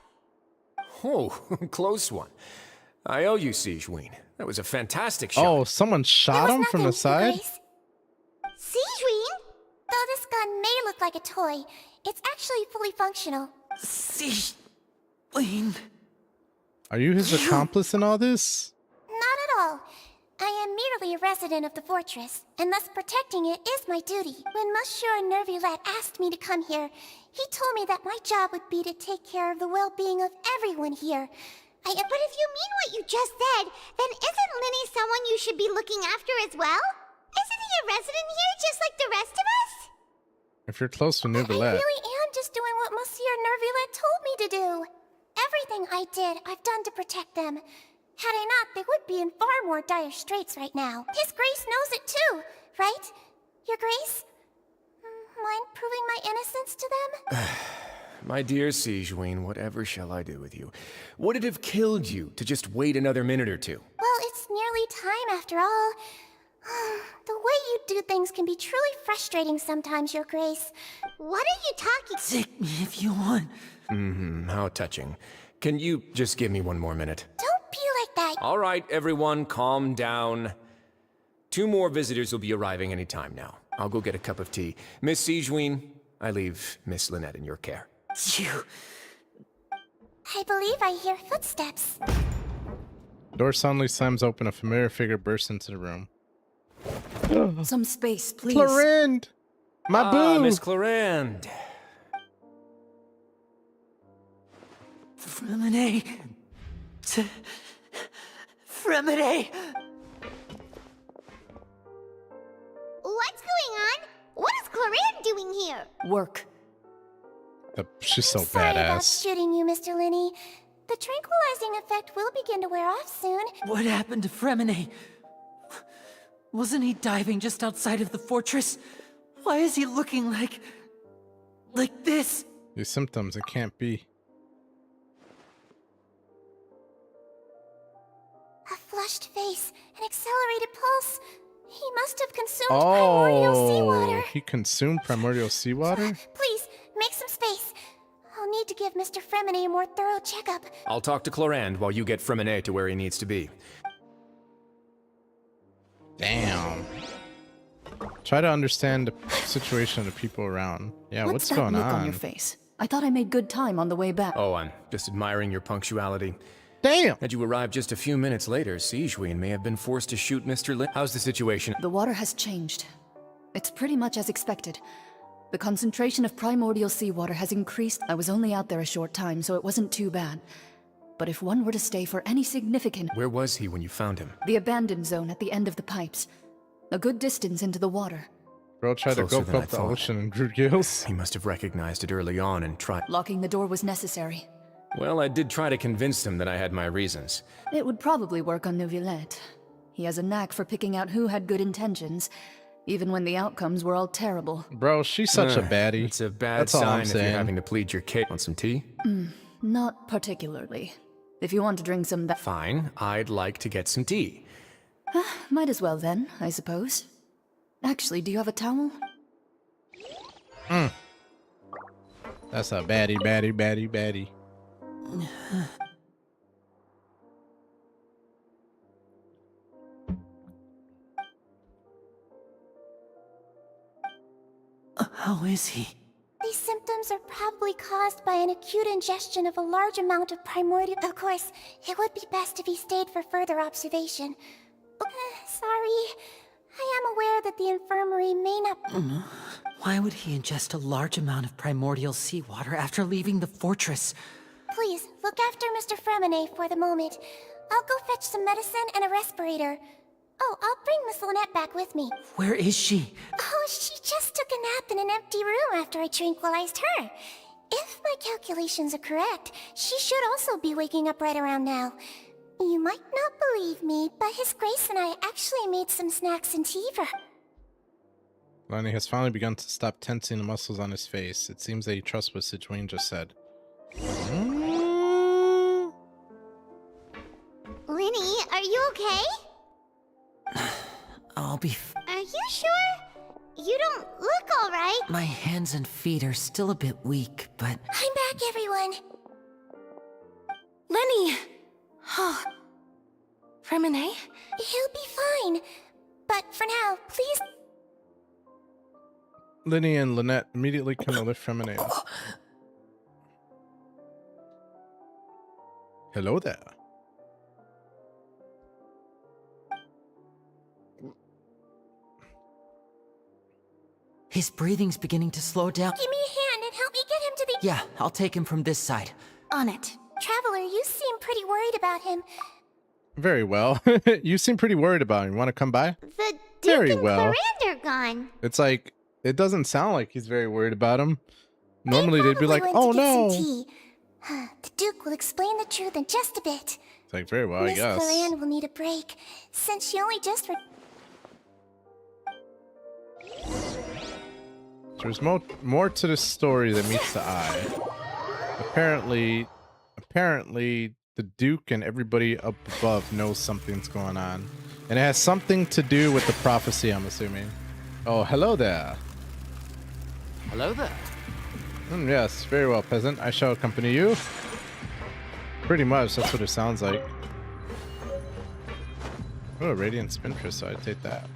[SPEAKER 2] Oh, close one. I owe you, Sigewinne. That was a fantastic shot.
[SPEAKER 1] Oh, someone shot him from the side?
[SPEAKER 4] Sigewinne?
[SPEAKER 14] Though this gun may look like a toy, it's actually fully functional.
[SPEAKER 13] Sigewinne.
[SPEAKER 1] Are you his accomplice in all this?
[SPEAKER 14] Not at all. I am merely a resident of the fortress, and thus protecting it is my duty. When Monsieur Nervulette asked me to come here, he told me that my job would be to take care of the well-being of everyone here.
[SPEAKER 4] But if you mean what you just said, then isn't Linny someone you should be looking after as well? Isn't he a resident here just like the rest of us?
[SPEAKER 1] If you're close to
[SPEAKER 14] I
[SPEAKER 1] Nervulette.
[SPEAKER 14] really am just doing what Monsieur Nervulette told me to do. Everything I did, I've done to protect them. Had I not, they would be in far more dire straits right now. His Grace knows it too, right? Your Grace? Mind proving my innocence to them?
[SPEAKER 2] My dear Sigewinne, whatever shall I do with you? Would it have killed you to just wait another minute or two?
[SPEAKER 14] Well, it's nearly time after all. The way you do things can be truly frustrating sometimes, Your Grace.
[SPEAKER 4] What are you talking?
[SPEAKER 13] Take me if you want.
[SPEAKER 2] How touching. Can you just give me one more minute?
[SPEAKER 14] Don't be like that.
[SPEAKER 2] All right, everyone, calm down. 2 more visitors will be arriving any time now. I'll go get a cup of tea. Miss Sigewinne, I leave Miss Lynette in your care.
[SPEAKER 13] You...
[SPEAKER 14] I believe I hear footsteps.
[SPEAKER 1] Door suddenly slams open. A familiar figure bursts into the room.
[SPEAKER 17] Some space, please.
[SPEAKER 1] Clorinde! My boo!
[SPEAKER 2] Miss Clorinde.
[SPEAKER 13] Fremine. Fremine!
[SPEAKER 4] What's going on? What is Clorinde doing here?
[SPEAKER 17] Work.
[SPEAKER 1] She's so
[SPEAKER 14] Sorry about
[SPEAKER 1] badass.
[SPEAKER 14] shooting you, Mr. Linney. The tranquilizing effect will begin to wear off soon.
[SPEAKER 13] What happened to Fremine? Wasn't he diving just outside of the fortress? Why is he looking like this?
[SPEAKER 1] These symptoms, it can't be.
[SPEAKER 14] A flushed face, an accelerated pulse. He must have consumed primordial seawater.
[SPEAKER 1] He consumed primordial seawater?
[SPEAKER 14] Please, make some space. I'll need to give Mr. Fremine a more thorough checkup.
[SPEAKER 2] I'll talk to Clorinde while you get Fremine to where he needs to be.
[SPEAKER 1] Damn. Try to understand the situation of the people around. Yeah, what's
[SPEAKER 17] that
[SPEAKER 1] going
[SPEAKER 17] look
[SPEAKER 1] on?
[SPEAKER 17] on your face? I thought I made good time on the way back.
[SPEAKER 2] Oh, I'm just admiring your punctuality.
[SPEAKER 1] Damn!
[SPEAKER 2] Had you arrived just a few minutes later, Sigewinne may have been forced to shoot Mr. Lin. How's the situation?
[SPEAKER 17] The water has changed. It's pretty much as expected. The concentration of primordial seawater has increased. I was only out there a short time, so it wasn't too bad. But if one were to stay for any significant...
[SPEAKER 2] Where was he when you found him?
[SPEAKER 17] The abandoned zone at the end of the pipes. A good distance into the water.
[SPEAKER 1] Bro tried to
[SPEAKER 2] Closer
[SPEAKER 1] go
[SPEAKER 2] than I
[SPEAKER 1] up the
[SPEAKER 2] thought.
[SPEAKER 1] ocean and grew gills.
[SPEAKER 2] He must have recognized it early on and tried...
[SPEAKER 17] Locking the door was necessary.
[SPEAKER 2] Well, I did try to convince him that I had my reasons.
[SPEAKER 17] It would probably work on Neuvillette. He has a knack for picking out who had good intentions, even when the outcomes were all terrible.
[SPEAKER 1] Bro, she's such a baddie.
[SPEAKER 2] It's a bad
[SPEAKER 1] That's all I'm
[SPEAKER 2] sign if you're
[SPEAKER 1] saying.
[SPEAKER 2] having to plead your case. Want some tea?
[SPEAKER 17] Not particularly. If you want to drink some that...
[SPEAKER 2] Fine, I'd like to get some tea.
[SPEAKER 17] Might as well then, I suppose. Actually, do you have a towel?
[SPEAKER 1] That's a baddie, baddie, baddie, baddie.
[SPEAKER 13] How is he?
[SPEAKER 14] These symptoms are probably caused by an acute ingestion of a large amount of primordial... Of course, it would be best if he stayed for further observation. Sorry. I am aware that the infirmary may not...
[SPEAKER 13] Why would he ingest a large amount of primordial seawater after leaving the fortress?
[SPEAKER 14] Please, look after Mr. Fremine for the moment. I'll go fetch some medicine and a respirator. Oh, I'll bring Miss Lynette back with me.
[SPEAKER 13] Where is she?
[SPEAKER 14] Oh, she just took a nap in an empty room after I tranquilized her. If my calculations are correct, she should also be waking up right around now. You might not believe me, but His Grace and I actually made some snacks and tea for her.
[SPEAKER 1] Lenny has finally begun to stop tensing the muscles on his face. It seems that he trusts what Sidween just said.
[SPEAKER 4] Lenny, are you okay?
[SPEAKER 13] I'll be
[SPEAKER 4] Are you sure? You don't look alright.
[SPEAKER 13] My hands and feet are still a bit weak, but...
[SPEAKER 14] I'm back, everyone. Lenny! Oh. Remine? He'll be fine. But for now, please...
[SPEAKER 1] Lenny and Lynette immediately come to lift Remine up. Hello there.
[SPEAKER 13] His breathing's beginning to slow down.
[SPEAKER 14] Give me a hand and help me get him to the...
[SPEAKER 13] Yeah, I'll take him from this side.
[SPEAKER 14] On it. Traveler, you seem pretty worried about him.
[SPEAKER 1] Very well. You seem pretty worried about him. Want to come by?
[SPEAKER 4] The Duke
[SPEAKER 1] Very
[SPEAKER 4] and
[SPEAKER 1] well.
[SPEAKER 4] Clarande are gone.
[SPEAKER 1] It's like, it doesn't sound like he's very worried about him. Normally they'd be like,
[SPEAKER 14] Went
[SPEAKER 1] oh
[SPEAKER 14] to get
[SPEAKER 1] no.
[SPEAKER 14] some tea. The Duke will explain the truth in just a bit.
[SPEAKER 1] It's like, very well, I
[SPEAKER 14] Miss
[SPEAKER 1] guess.
[SPEAKER 14] Clarande will need a break, since she only just...
[SPEAKER 1] There's more to this story than meets the eye. Apparently, the Duke and everybody up above knows something's going on. And it has something to do with the prophecy, I'm assuming. Oh, hello there.
[SPEAKER 3] Hello there.
[SPEAKER 1] Yes, very well, peasant. I shall accompany you. Pretty much, that's what it sounds like. Oh, a radiant spintress, so I'd take that.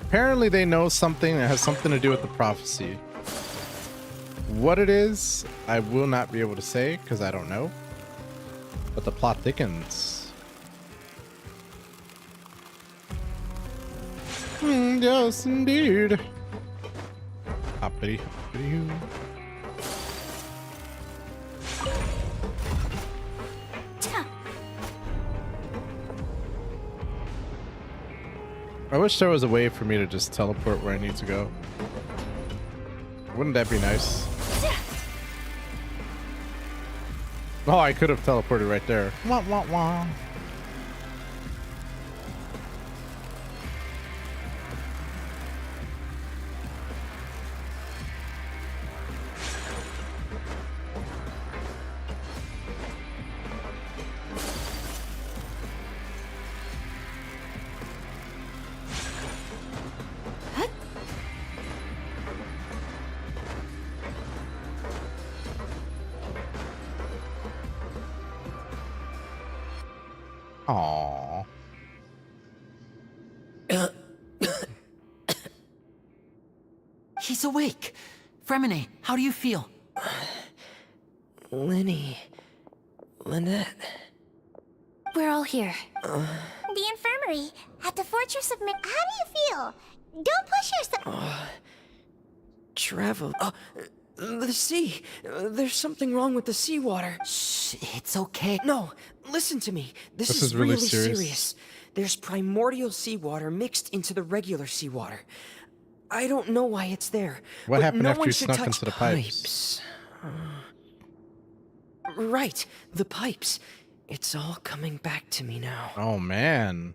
[SPEAKER 1] Apparently they know something that has something to do with the prophecy. What it is, I will not be able to say because I don't know. But the plot thickens. Yes, indeed. Hoppity, hoppity hoo. I wish there was a way for me to just teleport where I need to go. Wouldn't that be nice? Oh, I could have teleported right there. Wah, wah, wah. Aww.
[SPEAKER 13] He's awake. Fremine, how do you feel?
[SPEAKER 16] Lenny. Lynette.
[SPEAKER 14] We're all here. The infirmary, at the Fortress of How do you feel? Don't push yourself.
[SPEAKER 16] Travel. The sea. There's something wrong with the seawater.
[SPEAKER 13] Shh, it's okay.
[SPEAKER 16] No, listen to me. This is really serious. There's primordial seawater mixed into the regular seawater. I don't know why it's there.
[SPEAKER 1] What
[SPEAKER 16] but
[SPEAKER 1] happened
[SPEAKER 16] no
[SPEAKER 1] after
[SPEAKER 16] one
[SPEAKER 1] you
[SPEAKER 16] should
[SPEAKER 1] snuck
[SPEAKER 16] touch
[SPEAKER 1] into the pipes?
[SPEAKER 16] Right, the pipes. It's all coming back to me now.
[SPEAKER 1] Oh, man.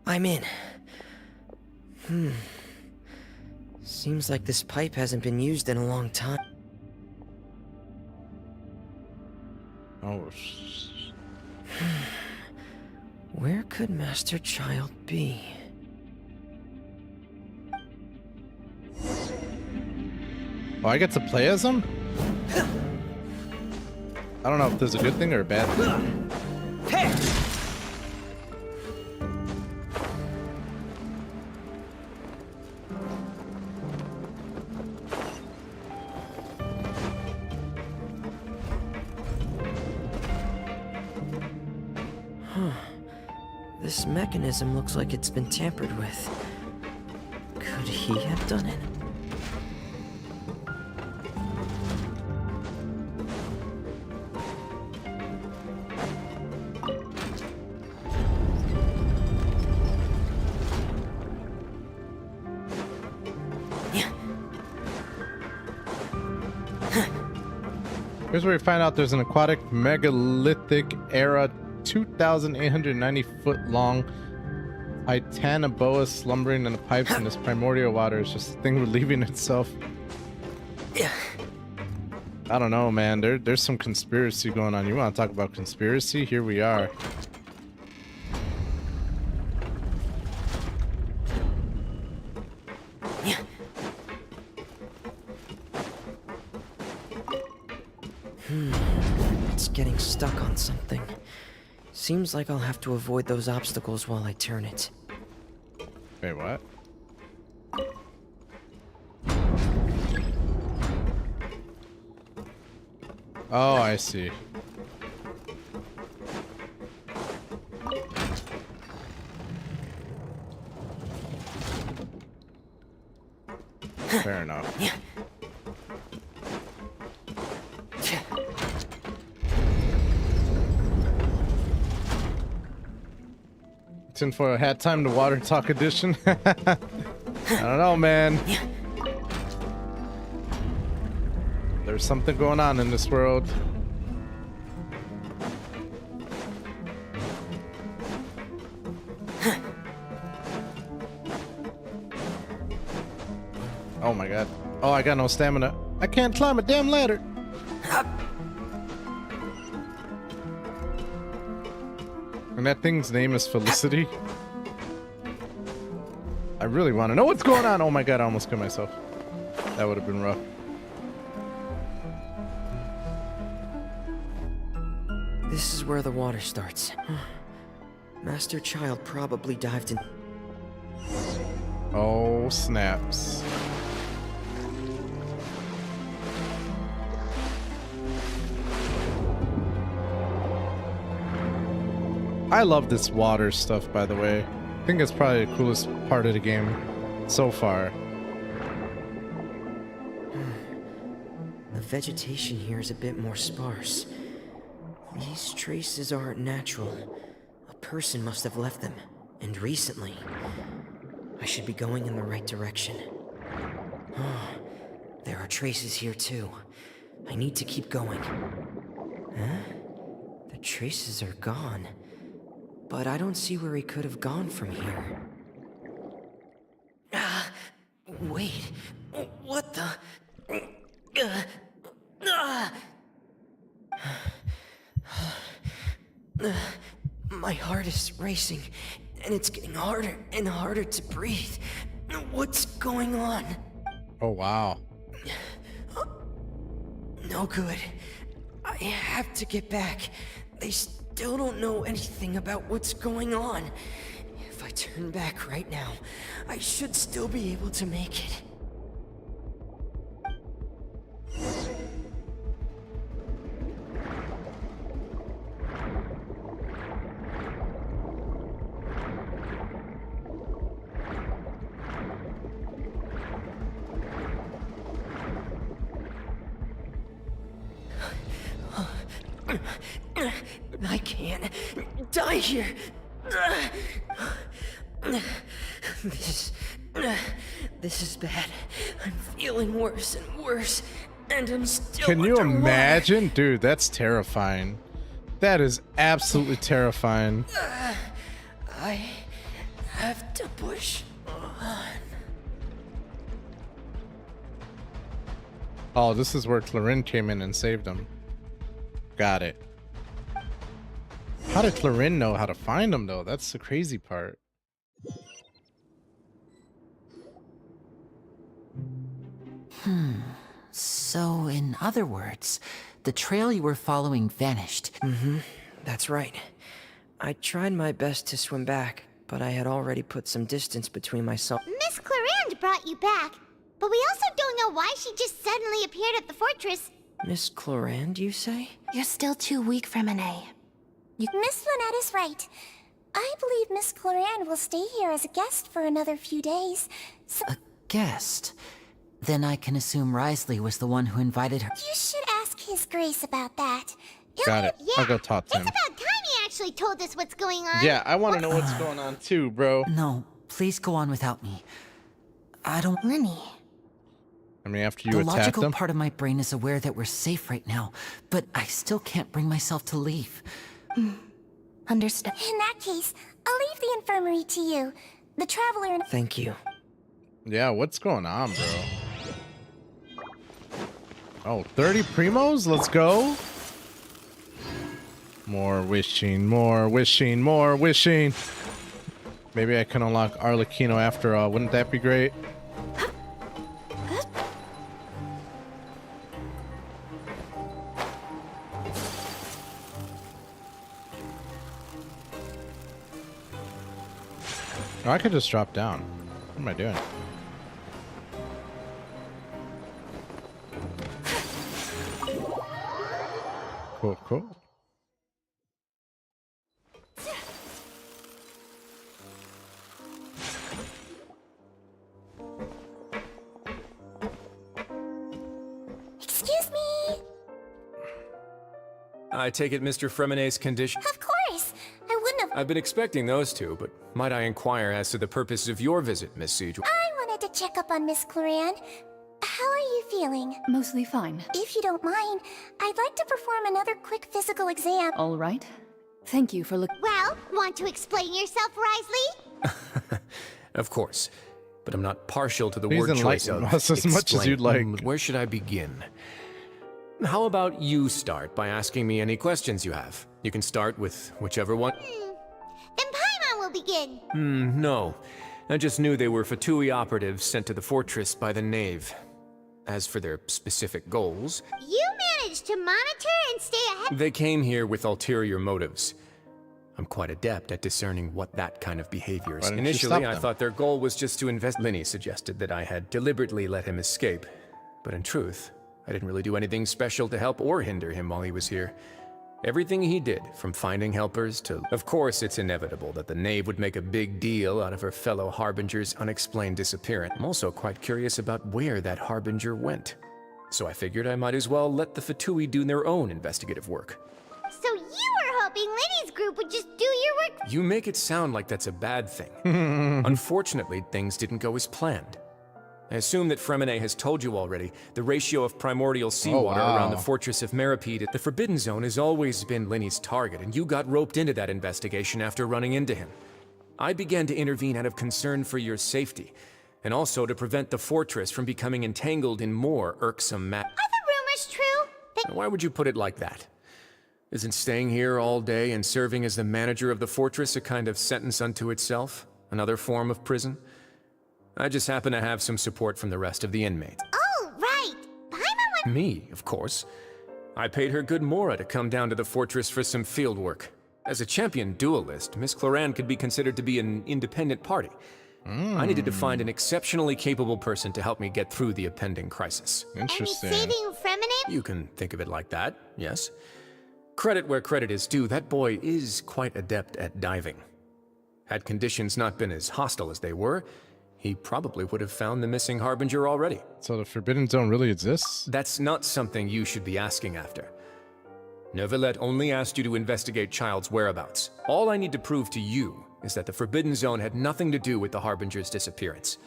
[SPEAKER 16] I'm in. Seems like this pipe hasn't been used in a long time.
[SPEAKER 1] Oh,
[SPEAKER 16] Where could Master Child be?
[SPEAKER 1] Oh, I get to play as him? I don't know if this is a good thing or a bad thing.
[SPEAKER 16] This mechanism looks like it's been tampered with. Could he have done it?
[SPEAKER 1] Here's where we find out there's an aquatic megalithic era 2,890 foot long Titanoboa slumbering in the pipes in this primordial water. It's just a thing relieving itself. I don't know, man. There's some conspiracy going on. You want to talk about conspiracy? Here we are.
[SPEAKER 16] It's getting stuck on something. Seems like I'll have to avoid those obstacles while I turn it.
[SPEAKER 1] Wait, what? Oh, I see. Fair enough. Tinfoil hat time to water talk edition. I don't know, man. There's something going on in this world. Oh my god. Oh, I got no stamina. I can't climb a damn ladder. And that thing's name is Felicity. I really want to know what's going on. Oh my god, I almost killed myself. That would have been rough.
[SPEAKER 16] This is where the water starts. Master Child probably dived in.
[SPEAKER 1] Oh, snaps. I love this water stuff, by the way. I think it's probably the coolest part of the game so far.
[SPEAKER 16] The vegetation here is a bit more sparse. These traces aren't natural. A person must have left them, and recently. I should be going in the right direction. There are traces here too. I need to keep going. Huh? The traces are gone. But I don't see where he could have gone from here. Wait. What the? My heart is racing, and it's getting harder and harder to breathe. What's going on?
[SPEAKER 1] Oh, wow.
[SPEAKER 16] No good. I have to get back. They still don't know anything about what's going on. If I turn back right now, I should still be able to make it. I can't die here. This is bad. I'm feeling worse and worse, and I'm still
[SPEAKER 1] Can you
[SPEAKER 16] underwater.
[SPEAKER 1] imagine? Dude, that's terrifying. That is absolutely terrifying.
[SPEAKER 16] I have to push on.
[SPEAKER 1] Oh, this is where Clarin came in and saved him. Got it. How did Clarin know how to find him, though? That's the crazy part.
[SPEAKER 13] So, in other words, the trail you were following vanished.
[SPEAKER 16] That's right. I tried my best to swim back, but I had already put some distance between myself.
[SPEAKER 4] Miss Clarande brought you back, but we also don't know why she just suddenly appeared at the fortress.
[SPEAKER 16] Miss Clarande, you say?
[SPEAKER 14] You're still too weak for Monet. Miss Lynette is right. I believe Miss Clarande will stay here as a guest for another few days. So
[SPEAKER 13] A guest? Then I can assume Risley was the one who invited her.
[SPEAKER 14] you should ask His Grace about that.
[SPEAKER 1] Got it. I'll go talk to him.
[SPEAKER 4] It's about time he actually told us what's going on.
[SPEAKER 1] Yeah, I want to know what's going on too, bro.
[SPEAKER 13] No, please go on without me. I don't...
[SPEAKER 14] Lenny.
[SPEAKER 1] I mean, after you
[SPEAKER 13] The
[SPEAKER 1] attack
[SPEAKER 13] logical
[SPEAKER 1] them?
[SPEAKER 13] part of my brain is aware that we're safe right now, but I still can't bring myself to leave.
[SPEAKER 14] Understood. In that case, I'll leave the infirmary to you. The traveler and—
[SPEAKER 16] Thank you.
[SPEAKER 1] Yeah, what's going on, bro? Oh, 30 primos? Let's go. More wishing, more wishing, more wishing. Maybe I can unlock Arlecchino after all. Wouldn't that be great? Oh, I could just drop down. What am I doing? Cool, cool.
[SPEAKER 14] Excuse me.
[SPEAKER 2] I take it Mr. Fremonet's condition.
[SPEAKER 14] Of course. I wouldn't have—
[SPEAKER 2] I've been expecting those two, but might I inquire as to the purpose of your visit, Miss Siege?
[SPEAKER 14] I wanted to check up on Miss Cloran. How are you feeling?
[SPEAKER 17] Mostly fine.
[SPEAKER 14] If you don't mind, I'd like to perform another quick physical exam.
[SPEAKER 17] All right. Thank you for looking.
[SPEAKER 4] Well, want to explain yourself, Risley?
[SPEAKER 2] Of course, but I'm not partial to the
[SPEAKER 1] Please
[SPEAKER 2] word choice
[SPEAKER 1] enlighten
[SPEAKER 2] of
[SPEAKER 1] us as much as
[SPEAKER 2] explain.
[SPEAKER 1] you'd like.
[SPEAKER 2] Where should I begin? How about you start by asking me any questions you have? You can start with whichever one.
[SPEAKER 4] Then Paimon will begin.
[SPEAKER 2] No. I just knew they were Fatui operatives sent to the fortress by the Knave. As for their specific goals,
[SPEAKER 4] You managed to monitor and stay ahead.
[SPEAKER 2] they came here with ulterior motives. I'm quite adept at discerning what that kind of behavior is.
[SPEAKER 1] Why didn't you
[SPEAKER 2] Initially,
[SPEAKER 1] stop
[SPEAKER 2] I
[SPEAKER 1] them?
[SPEAKER 2] thought their goal was just to invest. Linny suggested that I had deliberately let him escape, but in truth, I didn't really do anything special to help or hinder him while he was here. Everything he did, from finding helpers to... Of course, it's inevitable that the Knave would make a big deal out of her fellow Harbinger's unexplained disappearance. I'm also quite curious about where that Harbinger went. So I figured I might as well let the Fatui do their own investigative work.
[SPEAKER 4] So you were hoping Linny's group would just do your work.
[SPEAKER 2] You make it sound like that's a bad thing. Unfortunately, things didn't go as planned. I assume that Fremonet has told you already, the ratio of primordial seawater around the fortress of Meripede. The Forbidden Zone has always been Linny's target, and you got roped into that investigation after running into him. I began to intervene out of concern for your safety, and also to prevent the fortress from becoming entangled in more irksome matters.
[SPEAKER 4] Are the rumors true?
[SPEAKER 2] Why would you put it like that? Isn't staying here all day and serving as the manager of the fortress a kind of sentence unto itself? Another form of prison? I just happen to have some support from the rest of the inmates.
[SPEAKER 4] Oh, right. Paimon went.
[SPEAKER 2] Me, of course. I paid her good mora to come down to the fortress for some field work. As a champion duelist, Miss Cloran could be considered to be an independent party. I needed to find an exceptionally capable person to help me get through the impending crisis.
[SPEAKER 1] Interesting.
[SPEAKER 4] Saving Fremonet?
[SPEAKER 2] You can think of it like that, yes. Credit where credit is due, that boy is quite adept at diving. Had conditions not been as hostile as they were, he probably would have found the missing Harbinger already.
[SPEAKER 1] So the Forbidden Zone really exists?
[SPEAKER 2] That's not something you should be asking after. Neuvillette only asked you to investigate Child's whereabouts. All I need to prove to you is that the Forbidden Zone had nothing to do with the Harbinger's disappearance.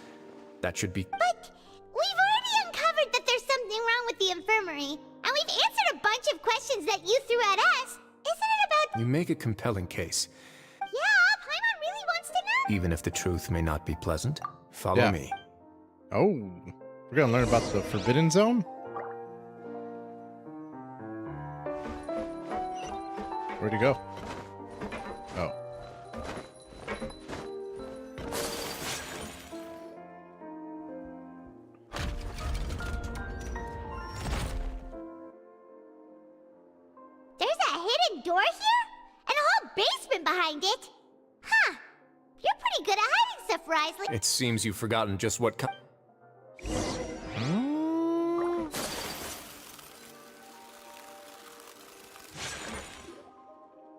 [SPEAKER 2] That should be...
[SPEAKER 4] But we've already uncovered that there's something wrong with the infirmary, and we've answered a bunch of questions that you threw at us. Isn't it about...
[SPEAKER 2] You make a compelling case,
[SPEAKER 4] Yeah, Paimon really wants to know.
[SPEAKER 2] even if the truth may not be pleasant. Follow me.
[SPEAKER 1] Oh, we're gonna learn about the Forbidden Zone? Where'd he go? Oh.
[SPEAKER 4] There's a hidden door here? And a whole basement behind it? Huh. You're pretty good at hiding stuff, Risley.
[SPEAKER 2] It seems you've forgotten just what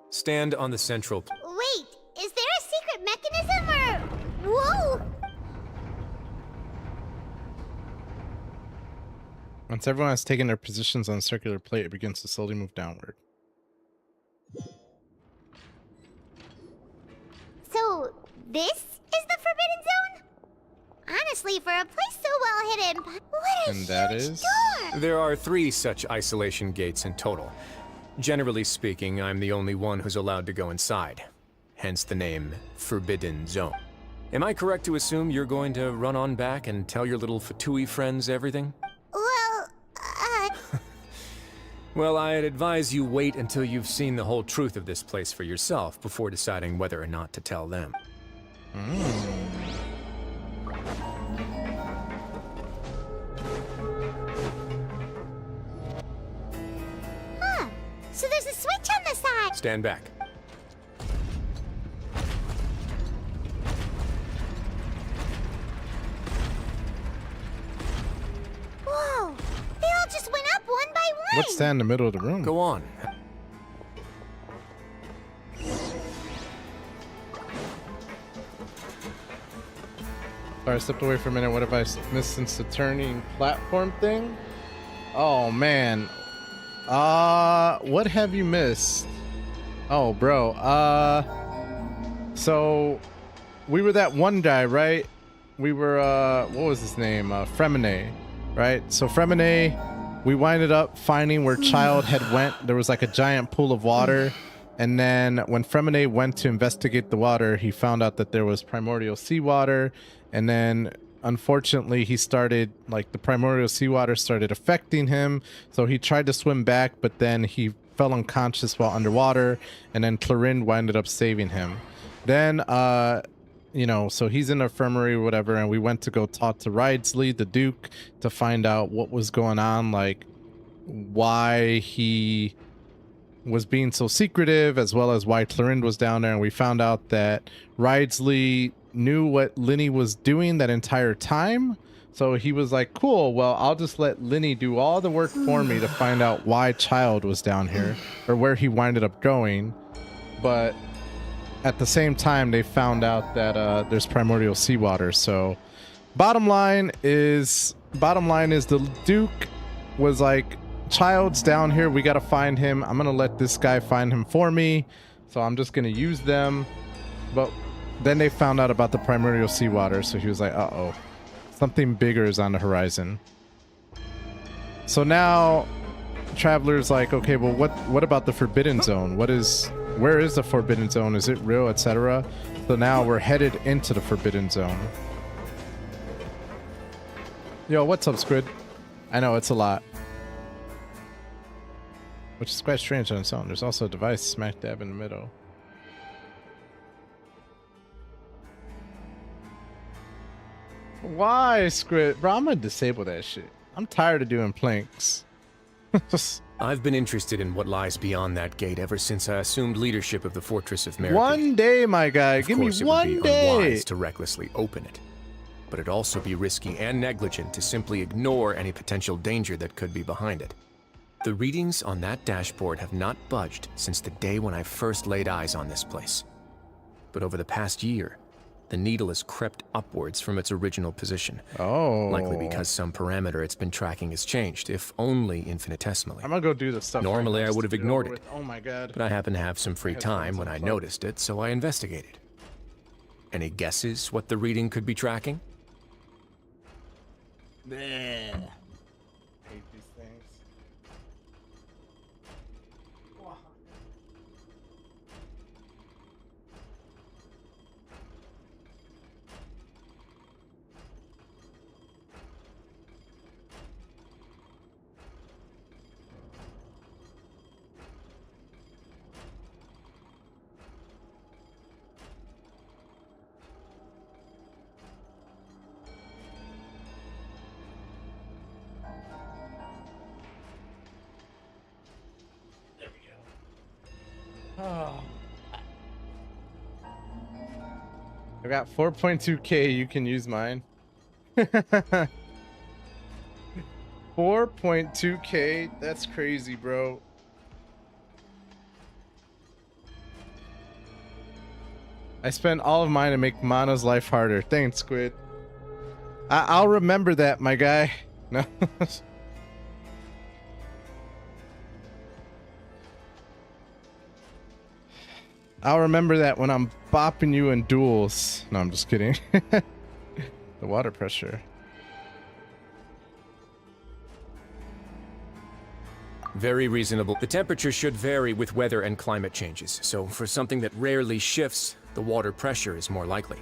[SPEAKER 2] Stand on the central...
[SPEAKER 4] Wait, is there a secret mechanism or... Whoa!
[SPEAKER 1] Once everyone has taken their positions on the circular plate, it begins to slowly move downward.
[SPEAKER 4] So, this is the Forbidden Zone? Honestly, for a place so well hidden, what a
[SPEAKER 1] And that
[SPEAKER 4] huge
[SPEAKER 1] is?
[SPEAKER 4] door!
[SPEAKER 2] There are 3 such isolation gates in total. Generally speaking, I'm the only one who's allowed to go inside. Hence the name Forbidden Zone. Am I correct to assume you're going to run on back and tell your little Fatui friends everything?
[SPEAKER 4] Well,
[SPEAKER 2] Well, I'd advise you wait until you've seen the whole truth of this place for yourself before deciding whether or not to tell them.
[SPEAKER 4] Huh. So there's a switch on the side.
[SPEAKER 2] Stand back.
[SPEAKER 4] Whoa. They all just went up one by one.
[SPEAKER 1] What's that in the middle of the room?
[SPEAKER 2] Go on.
[SPEAKER 1] Sorry, I stepped away for a minute. What have I missed since the turning platform thing? Oh, man. What have you missed? Oh, bro. So we were that one guy, right? We were, what was his name? Fremine, right? So Fremine, we winded up finding where Child had went. There was like a giant pool of water. And then when Fremine went to investigate the water, he found out that there was primordial seawater. And then unfortunately he started, like, the primordial seawater started affecting him. So he tried to swim back, but then he fell unconscious while underwater. And then Clorinde winded up saving him. Then, you know, so he's in the infirmary or whatever. And we went to go talk to Ridesley, the Duke, to find out what was going on, like why he was being so secretive, as well as why Clorinde was down there. And we found out that Ridesley knew what Linny was doing that entire time. So he was like, cool, well, I'll just let Linny do all the work for me to find out why Child was down here, or where he winded up going. But at the same time, they found out that there's primordial seawater. So bottom line is the Duke was like, Child's down here, we gotta find him. I'm gonna let this guy find him for me, so I'm just gonna use them. But then they found out about the primordial seawater, so he was like, uh-oh, something bigger is on the horizon. So now Traveler's like, okay, well, what about the Forbidden Zone? Where is the Forbidden Zone? Is it real, etc.? So now we're headed into the Forbidden Zone. Yo, what's up, Squid? I know it's a lot, which is quite strange on its own. There's also a device smack dab in the middle. Why, Squid? Bro, I'm gonna disable that shit. I'm tired of doing planks.
[SPEAKER 2] I've been interested in what lies beyond that gate ever since I assumed leadership of the Fortress of Merity.
[SPEAKER 1] One day, my guy. Give me one
[SPEAKER 2] It would be
[SPEAKER 1] day.
[SPEAKER 2] unwise to recklessly open it. But it'd also be risky and negligent to simply ignore any potential danger that could be behind it. The readings on that dashboard have not budged since the day when I first laid eyes on this place. But over the past year, the needle has crept upwards from its original position.
[SPEAKER 1] Oh.
[SPEAKER 2] Likely because some parameter it's been tracking has changed, if only infinitesimally.
[SPEAKER 1] I'm gonna go do the stuff.
[SPEAKER 2] Normally I would have ignored it.
[SPEAKER 1] Oh my god.
[SPEAKER 2] But I happened to have some free time when I noticed it, so I investigated. Any guesses what the reading could be tracking?
[SPEAKER 1] Hate these things. Oh. I got 4.2K. You can use mine. 4.2K. That's crazy, bro. I spent all of mine to make Mana's life harder. Thanks, Squid. I'll remember that, my guy. No. I'll remember that when I'm bopping you in duels. No, I'm just kidding. Don't The water pressure.
[SPEAKER 2] Very reasonable. The temperature should vary with weather and climate changes, so for something that rarely shifts, the water pressure is more likely.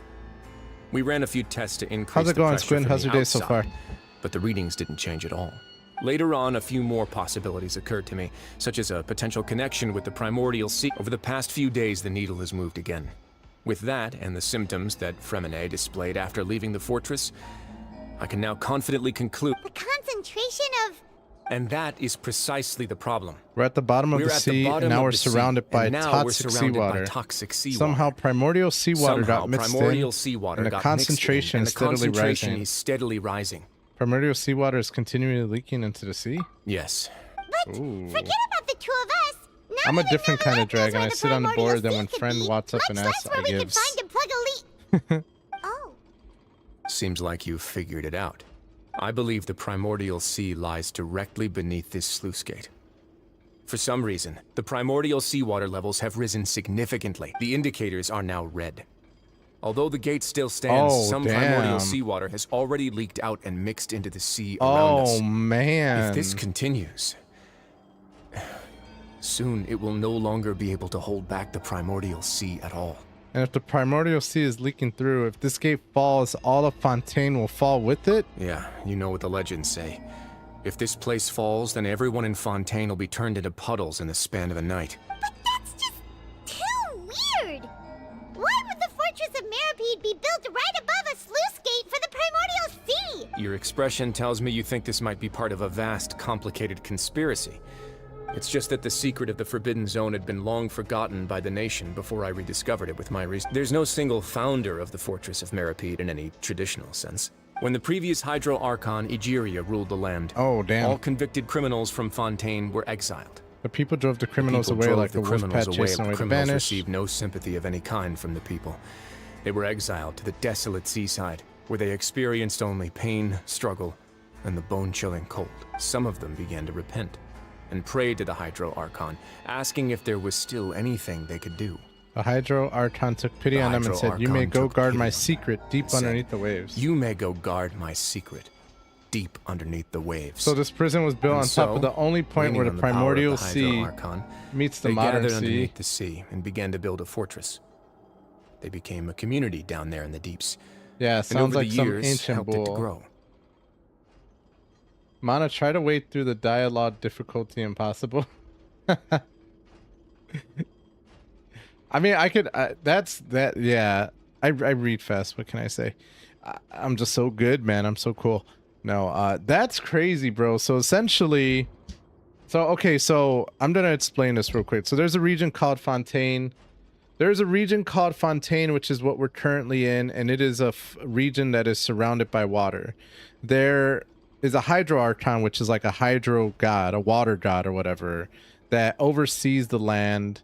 [SPEAKER 2] We ran a few tests to increase
[SPEAKER 1] How's it going,
[SPEAKER 2] the pressure
[SPEAKER 1] Squint?
[SPEAKER 2] from
[SPEAKER 1] How's
[SPEAKER 2] the
[SPEAKER 1] your day so
[SPEAKER 2] outside,
[SPEAKER 1] far?
[SPEAKER 2] but the readings didn't change at all. Later on, a few more possibilities occurred to me, such as a potential connection with the primordial sea. Over the past few days, the needle has moved again. With that, and the symptoms that Fremine displayed after leaving the fortress, I can now confidently conclude...
[SPEAKER 4] The concentration of...
[SPEAKER 2] And that is precisely the problem.
[SPEAKER 1] We're at the bottom of the sea, and now we're surrounded by toxic seawater. Somehow primordial seawater got mixed in, and the concentration is
[SPEAKER 2] steadily rising.
[SPEAKER 1] Primordial seawater is continually leaking into the sea?
[SPEAKER 2] Yes.
[SPEAKER 4] But forget about the two of us. Now
[SPEAKER 1] I'm a different kind of dragon. I sit on the board, then when friend wats up and asks, I gives.
[SPEAKER 4] Oh.
[SPEAKER 2] Seems like you've figured it out. I believe the primordial sea lies directly beneath this sluice gate. For some reason, the primordial seawater levels have risen significantly. The indicators are now red. Although the gate still stands, some primordial seawater has already leaked out and mixed into the sea around us.
[SPEAKER 1] Oh, man.
[SPEAKER 2] If this continues, soon it will no longer be able to hold back the primordial sea at all.
[SPEAKER 1] And if the primordial sea is leaking through, if this gate falls, all of Fontaine will fall with it?
[SPEAKER 2] Yeah, you know what the legends say. If this place falls, then everyone in Fontaine will be turned into puddles in the span of a night.
[SPEAKER 4] But that's just too weird! Why would the Fortress of Meripede be built right above a sluice gate for the primordial sea?
[SPEAKER 2] Your expression tells me you think this might be part of a vast, complicated conspiracy. It's just that the secret of the Forbidden Zone had been long forgotten by the nation before I rediscovered it with my research. There's no single founder of the Fortress of Meripede in any traditional sense. When the previous Hydro Archon, Egeria, ruled the land, all convicted criminals from Fontaine were exiled.
[SPEAKER 1] The people drove the criminals away like the wolfpack chasing away the
[SPEAKER 2] criminals
[SPEAKER 1] banished.
[SPEAKER 2] received no sympathy of any kind from the people. They were exiled to the desolate seaside, where they experienced only pain, struggle, and the bone-chilling cold. Some of them began to repent and prayed to the Hydro Archon, asking if there was still anything they could do.
[SPEAKER 1] The Hydro Archon took pity on them and said, "You may go guard my secret deep underneath the waves."
[SPEAKER 2] You may go guard my secret deep underneath the waves.
[SPEAKER 1] So this prison was built on top of the only point where the primordial sea meets the modern sea.
[SPEAKER 2] They gathered underneath the sea and began to build a fortress. They became a community down there in the deeps.
[SPEAKER 1] Yeah,
[SPEAKER 2] and
[SPEAKER 1] sounds
[SPEAKER 2] over
[SPEAKER 1] like
[SPEAKER 2] the
[SPEAKER 1] some
[SPEAKER 2] years,
[SPEAKER 1] ancient
[SPEAKER 2] helped it to
[SPEAKER 1] bull.
[SPEAKER 2] grow.
[SPEAKER 1] Mana, try to wade through the dialogue difficulty impossible. I mean, I could. Yeah, I read fast. What can I say? I'm just so good, man. I'm so cool. No, that's crazy, bro. So essentially, okay, so I'm gonna explain this real quick. So there's a region called Fontaine. There's a region called Fontaine, which is what we're currently in, and it is a region that is surrounded by water. There is a Hydro Archon, which is like a hydro god, a water god or whatever, that oversees the land.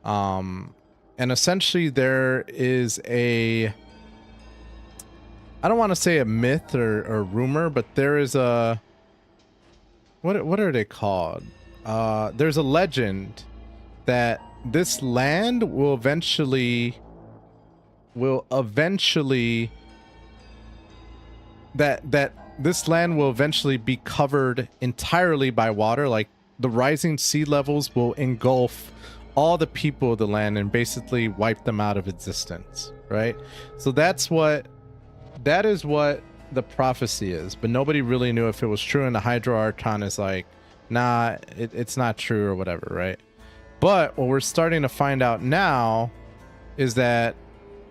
[SPEAKER 1] And essentially there is a, I don't want to say a myth or rumor, but there is a, what are they called? There's a legend that this land will eventually this land will eventually be covered entirely by water. Like the rising sea levels will engulf all the people of the land and basically wipe them out of existence, right? So that is what the prophecy is, but nobody really knew if it was true, and the Hydro Archon is like, nah, it's not true or whatever, right? But what we're starting to find out now is that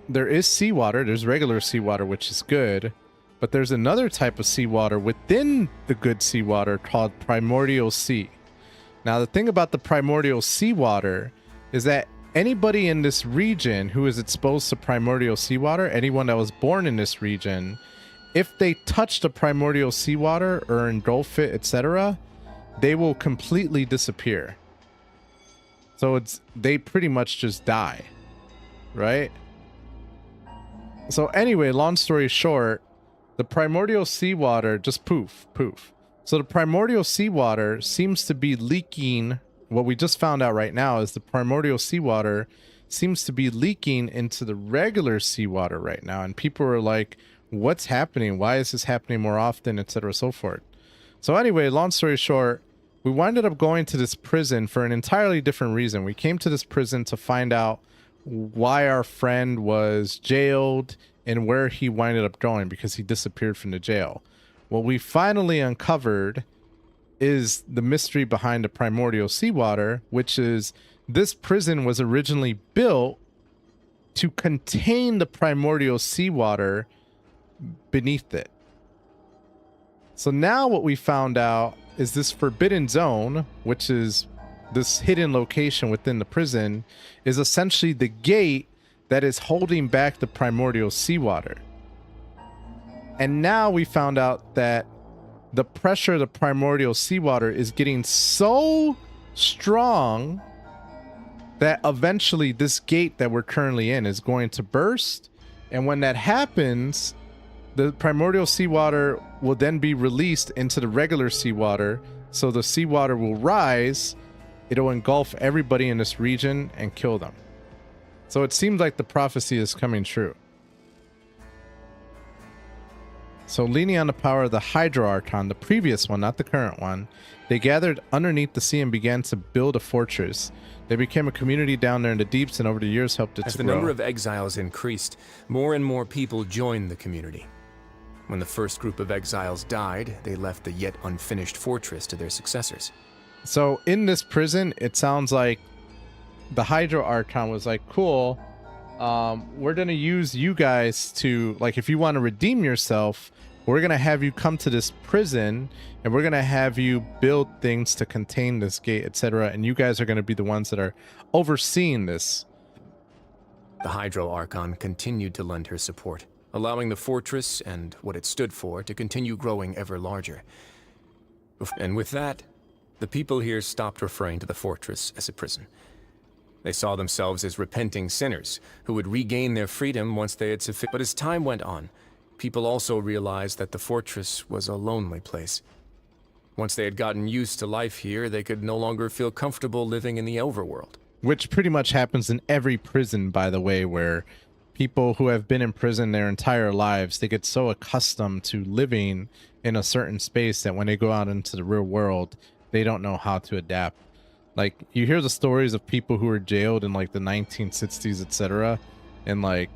[SPEAKER 1] there is seawater, there's regular seawater, which is good, but there's another type of seawater within the good seawater called primordial sea. Now, the thing about the primordial seawater is that anybody in this region who is exposed to primordial seawater, anyone that was born in this region, if they touch the primordial seawater or engulf it, etc., they will completely disappear. So they pretty much just die, right? So anyway, long story short, the primordial seawater just poof. So the primordial seawater seems to be leaking. What we just found out right now is the primordial seawater seems to be leaking into the regular seawater right now. And people are like what's happening? Why is this happening more often, etc., so forth. So anyway, long story short, we winded up going to this prison for an entirely different reason. We came to this prison to find out why our friend was jailed and where he winded up going, because he disappeared from the jail. What we finally uncovered is the mystery behind the primordial seawater, which is this prison was originally built to contain the primordial seawater beneath it. So now what we found out is this forbidden zone, which is this hidden location within the prison, is essentially the gate that is holding back the primordial seawater. And now we found out that the pressure of the primordial seawater is getting so strong that eventually this gate that we're currently in is going to burst. And when that happens, the primordial seawater will then be released into the regular seawater. So the seawater will rise. It'll engulf everybody in this region and kill them. So it seems like the prophecy is coming true. So leaning on the power of the Hydro Archon, the previous one, not the current one, they gathered underneath the sea and began to build a fortress. They became a community down there in the deeps, and over the years helped it to grow.
[SPEAKER 2] As the number of exiles increased, more and more people joined the community. When the first group of exiles died, they left the yet unfinished fortress to their successors.
[SPEAKER 1] So in this prison, it sounds like the Hydro Archon was like, cool, we're going to use you guys to, like, if you want to redeem yourself, we're going to have you come to this prison and we're going to have you build things to contain this gate, etc. And you guys are going to be the ones that are overseeing this.
[SPEAKER 2] The Hydro Archon continued to lend her support, allowing the fortress and what it stood for to continue growing ever larger. And with that, the people here stopped referring to the fortress as a prison. They saw themselves as repenting sinners who would regain their freedom once they had sufficient. But as time went on, people also realized that the fortress was a lonely place. Once they had gotten used to life here, they could no longer feel comfortable living in the overworld.
[SPEAKER 1] Which pretty much happens in every prison, by the way, where people who have been in prison their entire lives, they get so accustomed to living in a certain space that when they go out into the real world, they don't know how to adapt. Like, you hear the stories of people who were jailed in like the 1960s, etc. And like,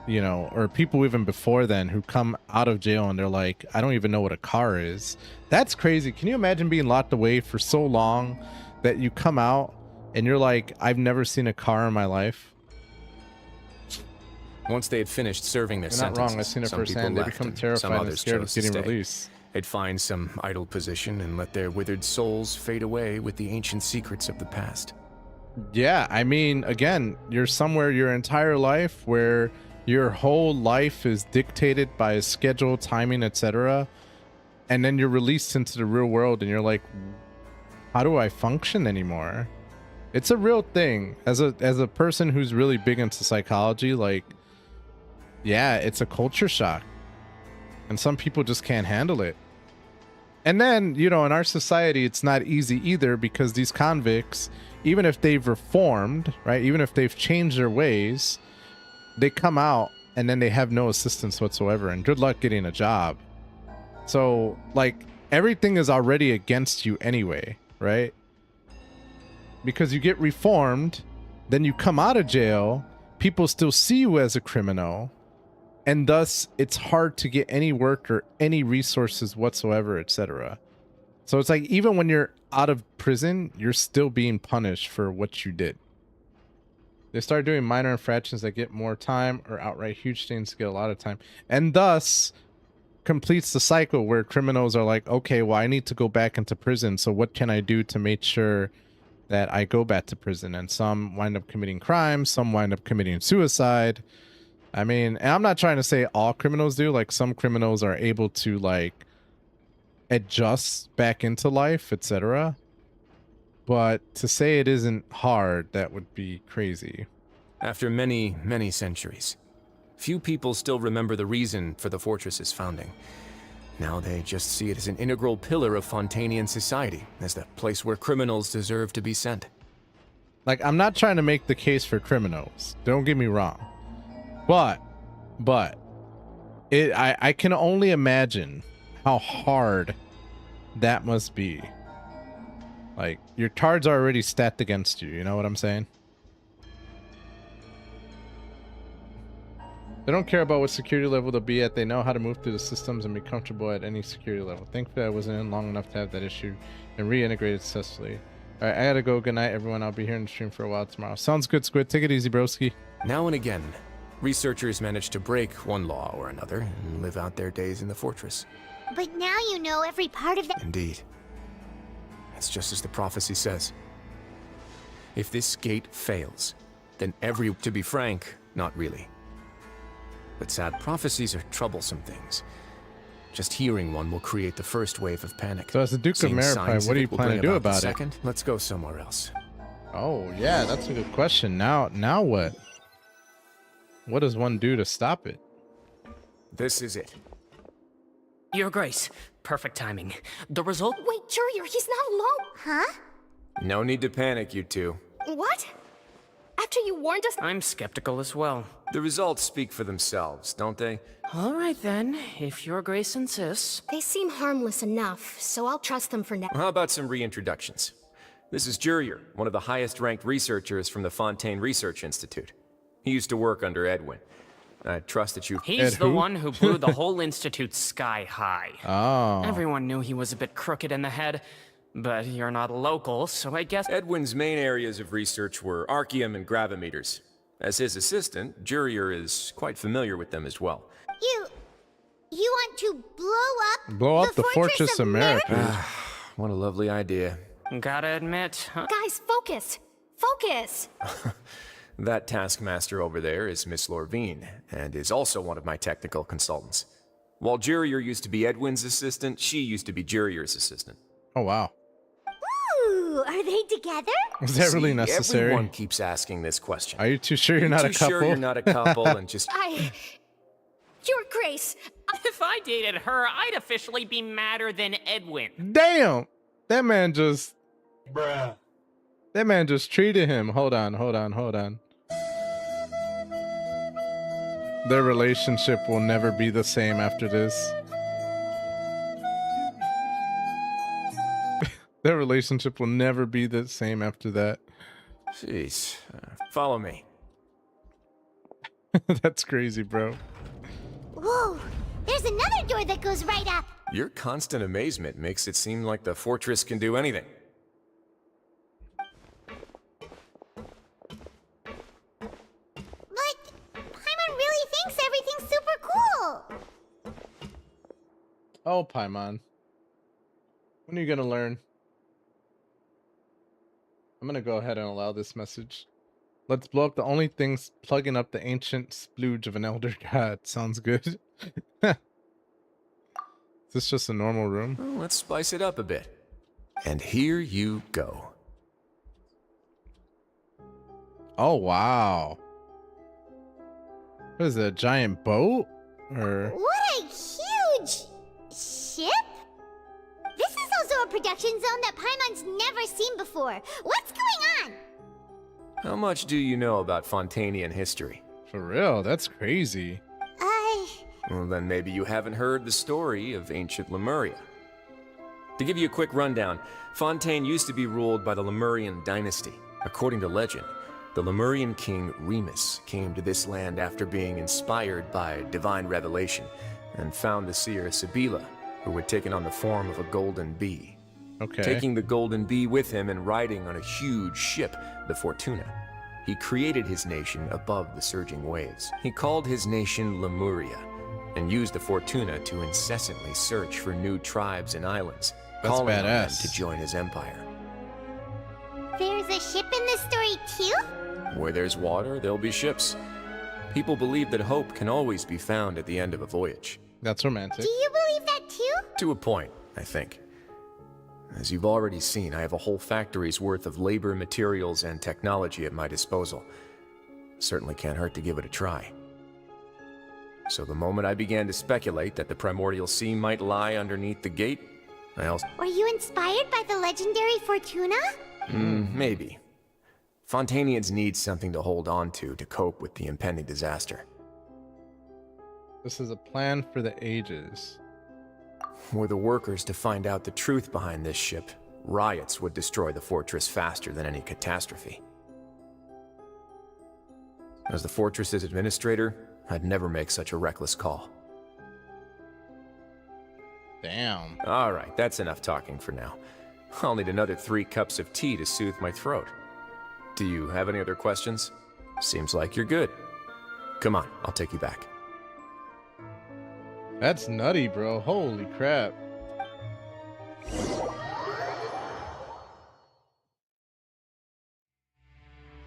[SPEAKER 1] you know, or people even before then who come out of jail and they're like, I don't even know what a car is. That's crazy. Can you imagine being locked away for so long that you come out and you're like, I've never seen a car in my life?
[SPEAKER 2] Once they had finished serving their
[SPEAKER 1] You're not
[SPEAKER 2] sentences,
[SPEAKER 1] wrong. I've seen it
[SPEAKER 2] some people
[SPEAKER 1] firsthand. They
[SPEAKER 2] left,
[SPEAKER 1] become
[SPEAKER 2] and some
[SPEAKER 1] terrified and
[SPEAKER 2] others
[SPEAKER 1] scared of
[SPEAKER 2] chose to
[SPEAKER 1] getting
[SPEAKER 2] stay.
[SPEAKER 1] released.
[SPEAKER 2] They'd find some idle position and let their withered souls fade away with the ancient secrets of the past.
[SPEAKER 1] Yeah, I mean, again, you're somewhere your entire life where your whole life is dictated by a schedule, timing, etc. And then you're released into the real world and you're like, how do I function anymore? It's a real thing. As a person who's really big into psychology, like, yeah, it's a culture shock. And some people just can't handle it. And then, you know, in our society, it's not easy either, because these convicts, even if they've reformed, right, even if they've changed their ways, they come out and then they have no assistance whatsoever, and good luck getting a job. So, like, everything is already against you anyway, right? Because you get reformed, then you come out of jail, people still see you as a criminal, and thus it's hard to get any work or any resources whatsoever, etc. So it's like, even when you're out of prison, you're still being punished for what you did. They start doing minor infractions that get more time, or outright huge things get a lot of time, and thus completes the cycle where criminals are like, okay, well, I need to go back into prison, so what can I do to make sure that I go back to prison? And some wind up committing crimes, some wind up committing suicide. I mean, and I'm not trying to say all criminals do. Like, some criminals are able to, like, adjust back into life, etc. But to say it isn't hard, that would be crazy.
[SPEAKER 2] After many, many centuries, few people still remember the reason for the fortress's founding. Now they just see it as an integral pillar of Fontanian society, as the place where criminals deserve to be sent.
[SPEAKER 1] Like, I'm not trying to make the case for criminals. Don't get me wrong. But I can only imagine how hard that must be. Like, your cards are already stacked against you, you know what I'm saying? They don't care about what security level they'll be at. They know how to move through the systems and be comfortable at any security level. Thankfully, I wasn't in long enough to have that issue and reintegrated successfully. Alright, I gotta go. Good night, everyone. I'll be here in the stream for a while tomorrow. Sounds good, Squid. Take it easy, broski.
[SPEAKER 2] Now and again, researchers manage to break one law or another and live out their days in the fortress.
[SPEAKER 4] But now you know every part of the—
[SPEAKER 2] Indeed. It's just as the prophecy says. If this gate fails, then to be frank, not really. But sad prophecies are troublesome things. Just hearing one will create the first wave of panic.
[SPEAKER 1] So as the Duke of Maripy, what do you plan to do about it?
[SPEAKER 2] Let's go somewhere else.
[SPEAKER 1] Oh, yeah, that's a good question. Now what? What does one do to stop it?
[SPEAKER 2] This is it.
[SPEAKER 15] Your Grace, perfect timing. The result—
[SPEAKER 6] Wait, Jurier, he's not alone.
[SPEAKER 4] Huh?
[SPEAKER 2] No need to panic, you two.
[SPEAKER 6] What? After you warned us—
[SPEAKER 15] I'm skeptical as well.
[SPEAKER 2] The results speak for themselves, don't they?
[SPEAKER 15] All right then, if Your Grace insists.
[SPEAKER 6] They seem harmless enough, so I'll trust them for now.
[SPEAKER 2] How about some reintroductions? This is Jurier, one of the highest-ranked researchers from the Fontaine Research Institute. He used to work under Edwin. I trust that you—
[SPEAKER 15] He's the one who blew the whole institute sky high.
[SPEAKER 1] Oh.
[SPEAKER 15] Everyone knew he was a bit crooked in the head, but you're not local, so I guess—
[SPEAKER 2] Edwin's main areas of research were archeum and gravimeters. As his assistant, Jurier is quite familiar with them as well.
[SPEAKER 4] You want to
[SPEAKER 1] blow up the Fortress of Maripy?
[SPEAKER 2] What a lovely idea.
[SPEAKER 15] Gotta admit—
[SPEAKER 6] Guys, focus! Focus!
[SPEAKER 2] That taskmaster over there is Miss Lorvine, and is also one of my technical consultants. While Jurier used to be Edwin's assistant, she used to be Jurier's assistant.
[SPEAKER 1] Oh, wow.
[SPEAKER 4] Ooh, are they together?
[SPEAKER 1] Was that really necessary?
[SPEAKER 2] Everyone keeps asking this question.
[SPEAKER 1] Are you too sure you're not a couple?
[SPEAKER 2] Sure you're not a couple and just—
[SPEAKER 6] Your Grace!
[SPEAKER 15] If I dated her, I'd officially be madder than Edwin.
[SPEAKER 1] Damn! That man just... Bruh. That man just treated him. Hold on. Their relationship will never be the same after this. Their relationship will never be the same after that.
[SPEAKER 2] Jeez. Follow me.
[SPEAKER 1] That's crazy, bro.
[SPEAKER 4] Whoa! There's another door that goes right up!
[SPEAKER 2] Your constant amazement makes it seem like the fortress can do anything.
[SPEAKER 4] But Paimon really thinks everything's super cool!
[SPEAKER 1] Oh, Paimon. When are you gonna learn? I'm gonna go ahead and allow this message. Let's blow up the only things plugging up the ancient splooge of an elder god. Sounds good. Is this just a normal room?
[SPEAKER 2] Well, let's spice it up a bit. And here you go.
[SPEAKER 1] Oh, wow. What is it, a giant boat? Or...
[SPEAKER 4] What a huge ship? This is also a production zone that Paimon's never seen before. What's going on?
[SPEAKER 2] How much do you know about Fontainian history?
[SPEAKER 1] For real, that's crazy.
[SPEAKER 2] Well, then maybe you haven't heard the story of ancient Lemuria. To give you a quick rundown, Fontaine used to be ruled by the Lemurian dynasty. According to legend, the Lemurian king Remus came to this land after being inspired by divine revelation and found the seer Sibila, who had taken on the form of a golden bee.
[SPEAKER 1] Okay.
[SPEAKER 2] Taking the golden bee with him and riding on a huge ship, the Fortuna, he created his nation above the surging waves. He called his nation Lemuria, and used the Fortuna to incessantly search for new tribes and islands, calling on them to join his empire.
[SPEAKER 4] There's a ship in this story too?
[SPEAKER 2] Where there's water, there'll be ships. People believe that hope can always be found at the end of a voyage.
[SPEAKER 1] That's romantic.
[SPEAKER 4] Do you believe that too?
[SPEAKER 2] To a point, I think. As you've already seen, I have a whole factory's worth of labor, materials, and technology at my disposal. Certainly can't hurt to give it a try. So the moment I began to speculate that the primordial sea might lie underneath the gate, I also—
[SPEAKER 4] Were you inspired by the legendary Fortuna?
[SPEAKER 2] Maybe. Fontainians need something to hold on to cope with the impending disaster.
[SPEAKER 1] This is a plan for the ages.
[SPEAKER 2] Were the workers to find out the truth behind this ship, riots would destroy the fortress faster than any catastrophe. As the fortress's administrator, I'd never make such a reckless call.
[SPEAKER 1] Damn.
[SPEAKER 2] All right, that's enough talking for now. I'll need another 3 cups of tea to soothe my throat. Do you have any other questions? Seems like you're good. Come on, I'll take you back.
[SPEAKER 1] That's nutty, bro. Holy crap.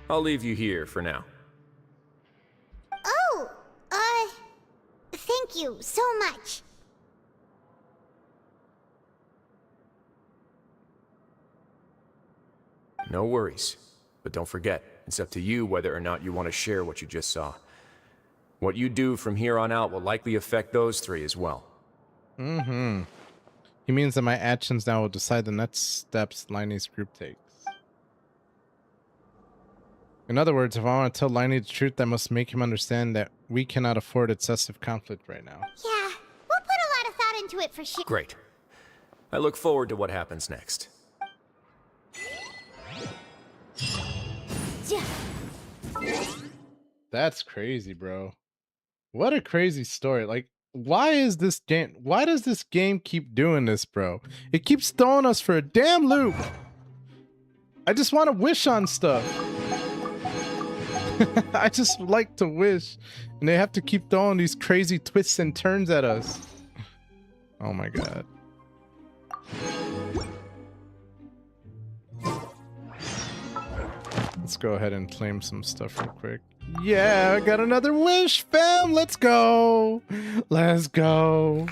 [SPEAKER 2] I'll leave you here for now.
[SPEAKER 4] Oh, thank you so much.
[SPEAKER 2] No worries. But don't forget, it's up to you whether or not you want to share what you just saw. What you do from here on out will likely affect those 3 as well.
[SPEAKER 1] Mm-hmm. He means that my actions now will decide the next steps Liney's group takes. In other words, if I want to tell Liney the truth, I must make him understand that we cannot afford excessive conflict right now.
[SPEAKER 4] Yeah, we'll put a lot of thought into it for sure.
[SPEAKER 2] Great. I look forward to what happens next.
[SPEAKER 1] That's crazy, bro. What a crazy story. Like, why does this game keep doing this, bro? It keeps throwing us for a damn loop. I just want to wish on stuff. I just like to wish, and they have to keep throwing these crazy twists and turns at us. Oh my god. Let's go ahead and claim some stuff real quick. Yeah, I got another wish, fam. Let's go. Let's go.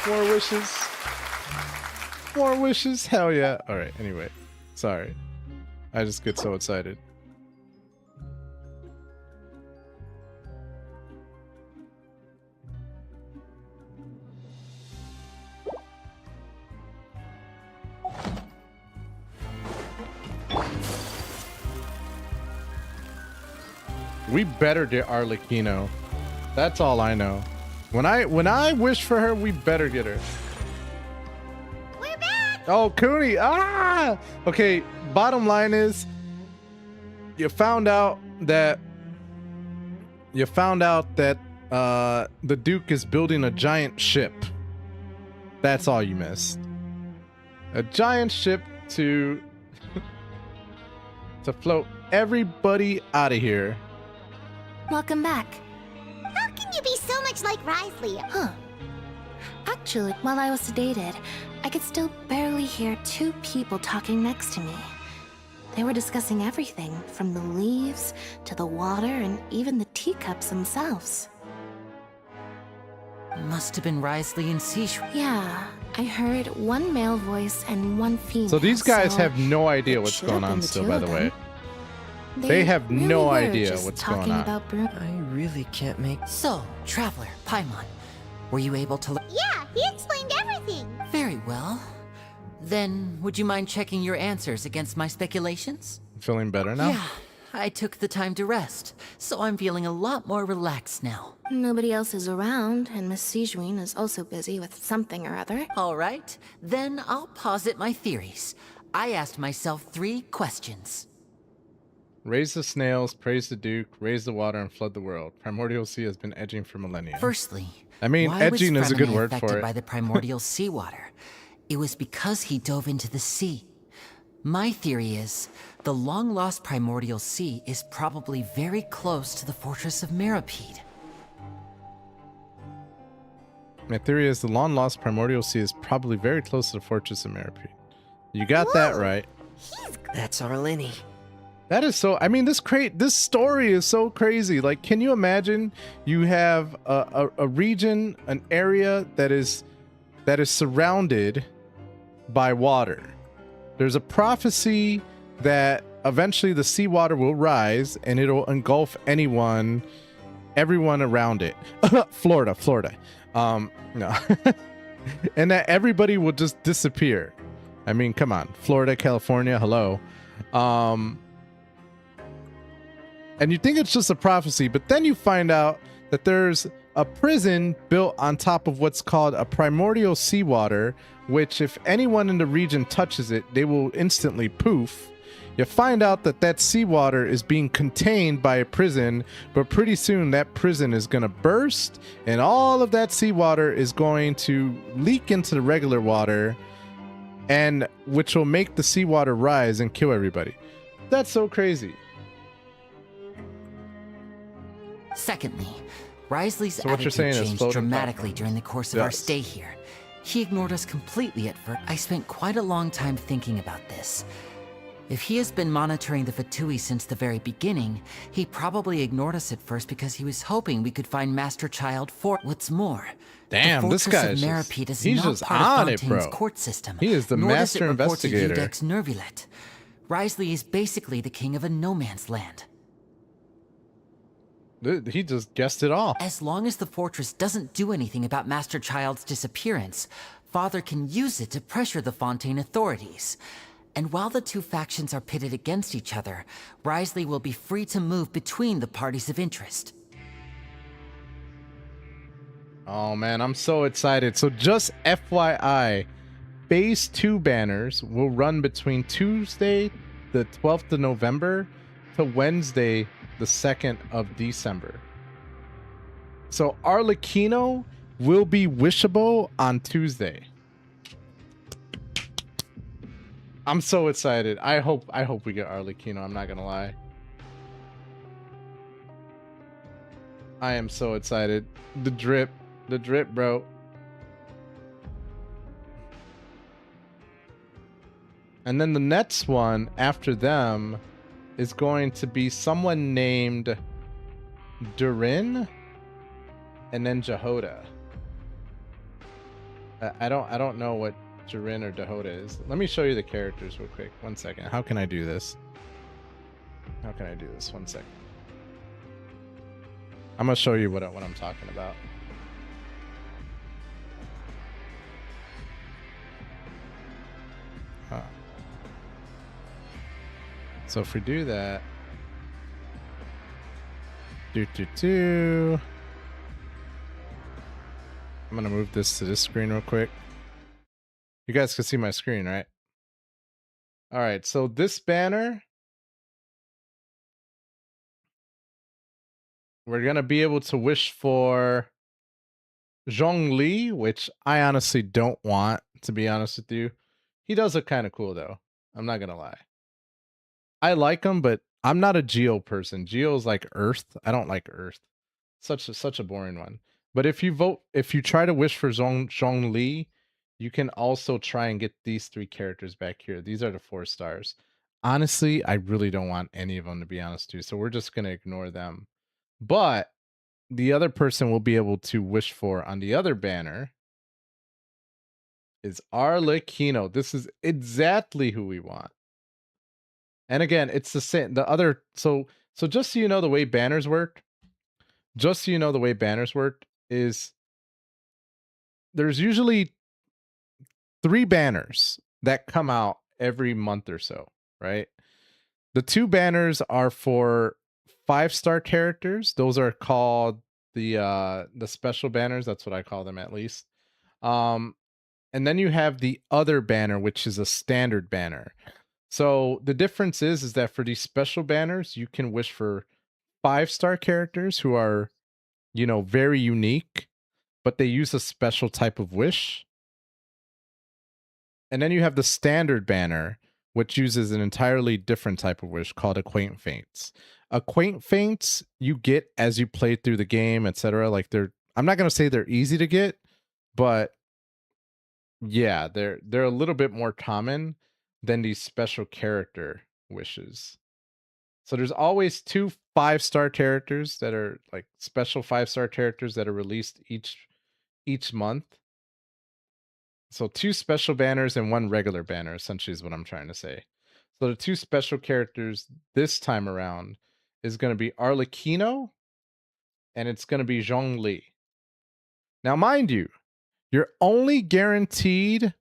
[SPEAKER 1] More wishes. More wishes. Hell yeah. All right. Anyway, sorry. I just get so excited. We better get Arlecchino. That's all I know. When I wish for her, we better get her.
[SPEAKER 4] We're back.
[SPEAKER 1] Oh, Cooney. Ah! Okay, bottom line is you found out that the Duke is building a giant ship. That's all you missed. A giant ship to float everybody out of here.
[SPEAKER 14] Welcome back.
[SPEAKER 4] How can you be so much like Risley?
[SPEAKER 14] Huh. Actually, while I was sedated, I could still barely hear 2 people talking next to me. They were discussing everything, from the leaves to the water and even the teacups themselves.
[SPEAKER 13] Must have been Risley and Seashore.
[SPEAKER 14] Yeah, I heard 1 male voice and 1 female.
[SPEAKER 1] So these guys
[SPEAKER 14] so
[SPEAKER 1] have no idea what's
[SPEAKER 14] should
[SPEAKER 1] going
[SPEAKER 14] have been
[SPEAKER 1] on
[SPEAKER 14] the
[SPEAKER 1] still,
[SPEAKER 14] 2
[SPEAKER 1] by
[SPEAKER 14] of
[SPEAKER 1] the
[SPEAKER 14] them.
[SPEAKER 1] way. They have no
[SPEAKER 14] were
[SPEAKER 1] idea
[SPEAKER 14] just
[SPEAKER 1] what's
[SPEAKER 14] talking
[SPEAKER 1] going on.
[SPEAKER 14] about
[SPEAKER 5] I really can't make...
[SPEAKER 13] So, Traveler, Paimon, were you able to...
[SPEAKER 4] Yeah, he explained everything.
[SPEAKER 13] Very well. Then, would you mind checking your answers against my speculations?
[SPEAKER 1] Feeling better now?
[SPEAKER 13] Yeah, I took the time to rest, so I'm feeling a lot more relaxed now.
[SPEAKER 14] Nobody else is around, and Miss Sejuin is also busy with something or other.
[SPEAKER 13] All right, then I'll posit my theories. I asked myself 3 questions.
[SPEAKER 1] Raise the snails, praise the Duke, raise the water, and flood the world. Primordial Sea has been edging for millennia.
[SPEAKER 13] Firstly,
[SPEAKER 1] I mean,
[SPEAKER 13] why
[SPEAKER 1] edging
[SPEAKER 13] was
[SPEAKER 1] is a good
[SPEAKER 13] Fremine
[SPEAKER 1] word for
[SPEAKER 13] affected
[SPEAKER 1] it.
[SPEAKER 13] by the primordial seawater? It was because he dove into the sea. My theory is, the long-lost primordial sea is probably very close to the fortress of Meripede.
[SPEAKER 1] My theory is the long-lost primordial sea is probably very close to the fortress of Meripede. You got that right.
[SPEAKER 11] That's Arlenny.
[SPEAKER 1] That is so. I mean, this story is so crazy. Like, can you imagine? You have a region, an area that is surrounded by water. There's a prophecy that eventually the seawater will rise and it'll engulf everyone around it. Florida. No. And that everybody will just disappear. I mean, come on. Florida, California, hello. And you think it's just a prophecy, but then you find out that there's a prison built on top of what's called a primordial seawater, which if anyone in the region touches it, they will instantly poof. You find out that that seawater is being contained by a prison, but pretty soon that prison is going to burst, and all of that seawater is going to leak into the regular water, and which will make the seawater rise and kill everybody. That's so crazy.
[SPEAKER 13] Secondly, Risley's
[SPEAKER 1] So what you're
[SPEAKER 13] attitude
[SPEAKER 1] saying is
[SPEAKER 13] changed
[SPEAKER 1] floating
[SPEAKER 13] dramatically
[SPEAKER 1] platform.
[SPEAKER 13] during the course of our
[SPEAKER 1] Yes.
[SPEAKER 13] stay here. He ignored us completely at first. I spent quite a long time thinking about this. If he has been monitoring the Fatui since the very beginning, he probably ignored us at first because he was hoping we could find Master Child for what's more.
[SPEAKER 1] Damn,
[SPEAKER 13] the
[SPEAKER 1] this
[SPEAKER 13] Fortress
[SPEAKER 1] guy
[SPEAKER 13] of
[SPEAKER 1] is
[SPEAKER 13] Meripede
[SPEAKER 1] just,
[SPEAKER 13] is
[SPEAKER 1] he's
[SPEAKER 13] not
[SPEAKER 1] just
[SPEAKER 13] part
[SPEAKER 1] on
[SPEAKER 13] of
[SPEAKER 1] it,
[SPEAKER 13] Fontaine's
[SPEAKER 1] bro.
[SPEAKER 13] court system.
[SPEAKER 1] He is the
[SPEAKER 13] nor does
[SPEAKER 1] master
[SPEAKER 13] it report to
[SPEAKER 1] investigator.
[SPEAKER 13] Eudex Nervulet. Risley is basically the king of a no man's land.
[SPEAKER 1] He just guessed it all.
[SPEAKER 13] As long as the fortress doesn't do anything about Master Child's disappearance, Father can use it to pressure the Fontaine authorities. And while the two factions are pitted against each other, Risley will be free to move between the parties of interest.
[SPEAKER 1] Oh man, I'm so excited. So just FYI, Phase 2 banners will run between Tuesday, the 12th of November to Wednesday, the 2nd of December. So Arlecchino will be wishable on Tuesday. I'm so excited. I hope we get Arlecchino, I'm not gonna lie. I am so excited. The drip, bro. And then the next one after them is going to be someone named Durin and then Jehoda. I don't know what Durin or Jehoda is. Let me show you the characters real quick. 1 second. How can I do this? 1 second. I'm gonna show you what I'm talking about. So if we do that, I'm gonna move this to this screen real quick. You guys can see my screen, right? All right, so this banner, we're gonna be able to wish for Zhongli, which I honestly don't want, to be honest with you. He does look kind of cool though. I'm not gonna lie. I like him, but I'm not a Geo person. Geo's like Earth. I don't like Earth. Such a boring one. But if you try to wish for Zhongli, you can also try and get these 3 characters back here. These are the 4 stars. Honestly, I really don't want any of them, to be honest with you. So we're just gonna ignore them. But the other person we'll be able to wish for on the other banner is Arlecchino. This is exactly who we want. And again, it's the same. The other, so just so you know the way banners work, is there's usually 3 banners that come out every month or so, right? The 2 banners are for 5-star characters. Those are called the special banners. That's what I call them, at least. And then you have the other banner, which is a standard banner. So the difference is that for these special banners, you can wish for 5-star characters who are, very unique, but they use a special type of wish. And then you have the standard banner, which uses an entirely different type of wish called Acquaint Faints. Acquaint Faints you get as you play through the game, etc. Like I'm not gonna say they're easy to get, but yeah, they're a little bit more common than these special character wishes. So there's always 2 5-star characters that are like special 5-star characters that are released each month. So 2 special banners and 1 regular banner, essentially, is what I'm trying to say. So the 2 special characters this time around is going to be Arlecchino and it's going to be Zhongli. Now, mind you, you're only guaranteed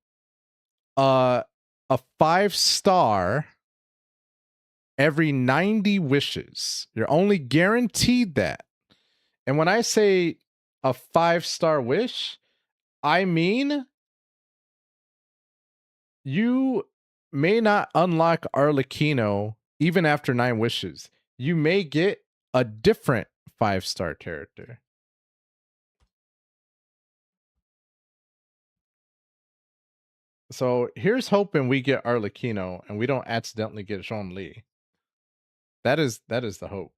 [SPEAKER 1] a 5-star every 90 wishes. You're only guaranteed that. And when I say a 5-star wish, I mean you may not unlock Arlecchino even after 9 wishes. You may get a different 5-star character. So here's hoping we get Arlecchino and we don't accidentally get Zhongli. That is the hope.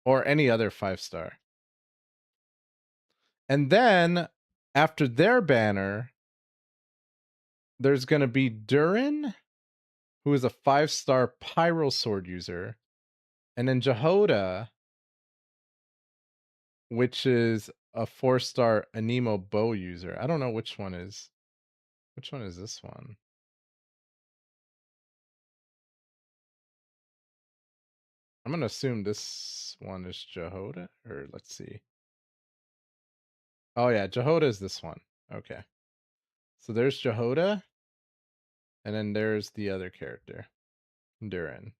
[SPEAKER 1] Or any other 5-star. And then after their banner, there's going to be Durin, who is a 5-star Pyro Sword user. And then Jehoda, which is a 4-star Anemo Bow user. I don't know which one is. Which one is this one? I'm going to assume this one is Jehoda. Or let's see. Oh yeah, Jehoda is this one. Okay. So there's Jehoda. And then there's the other character. Durin.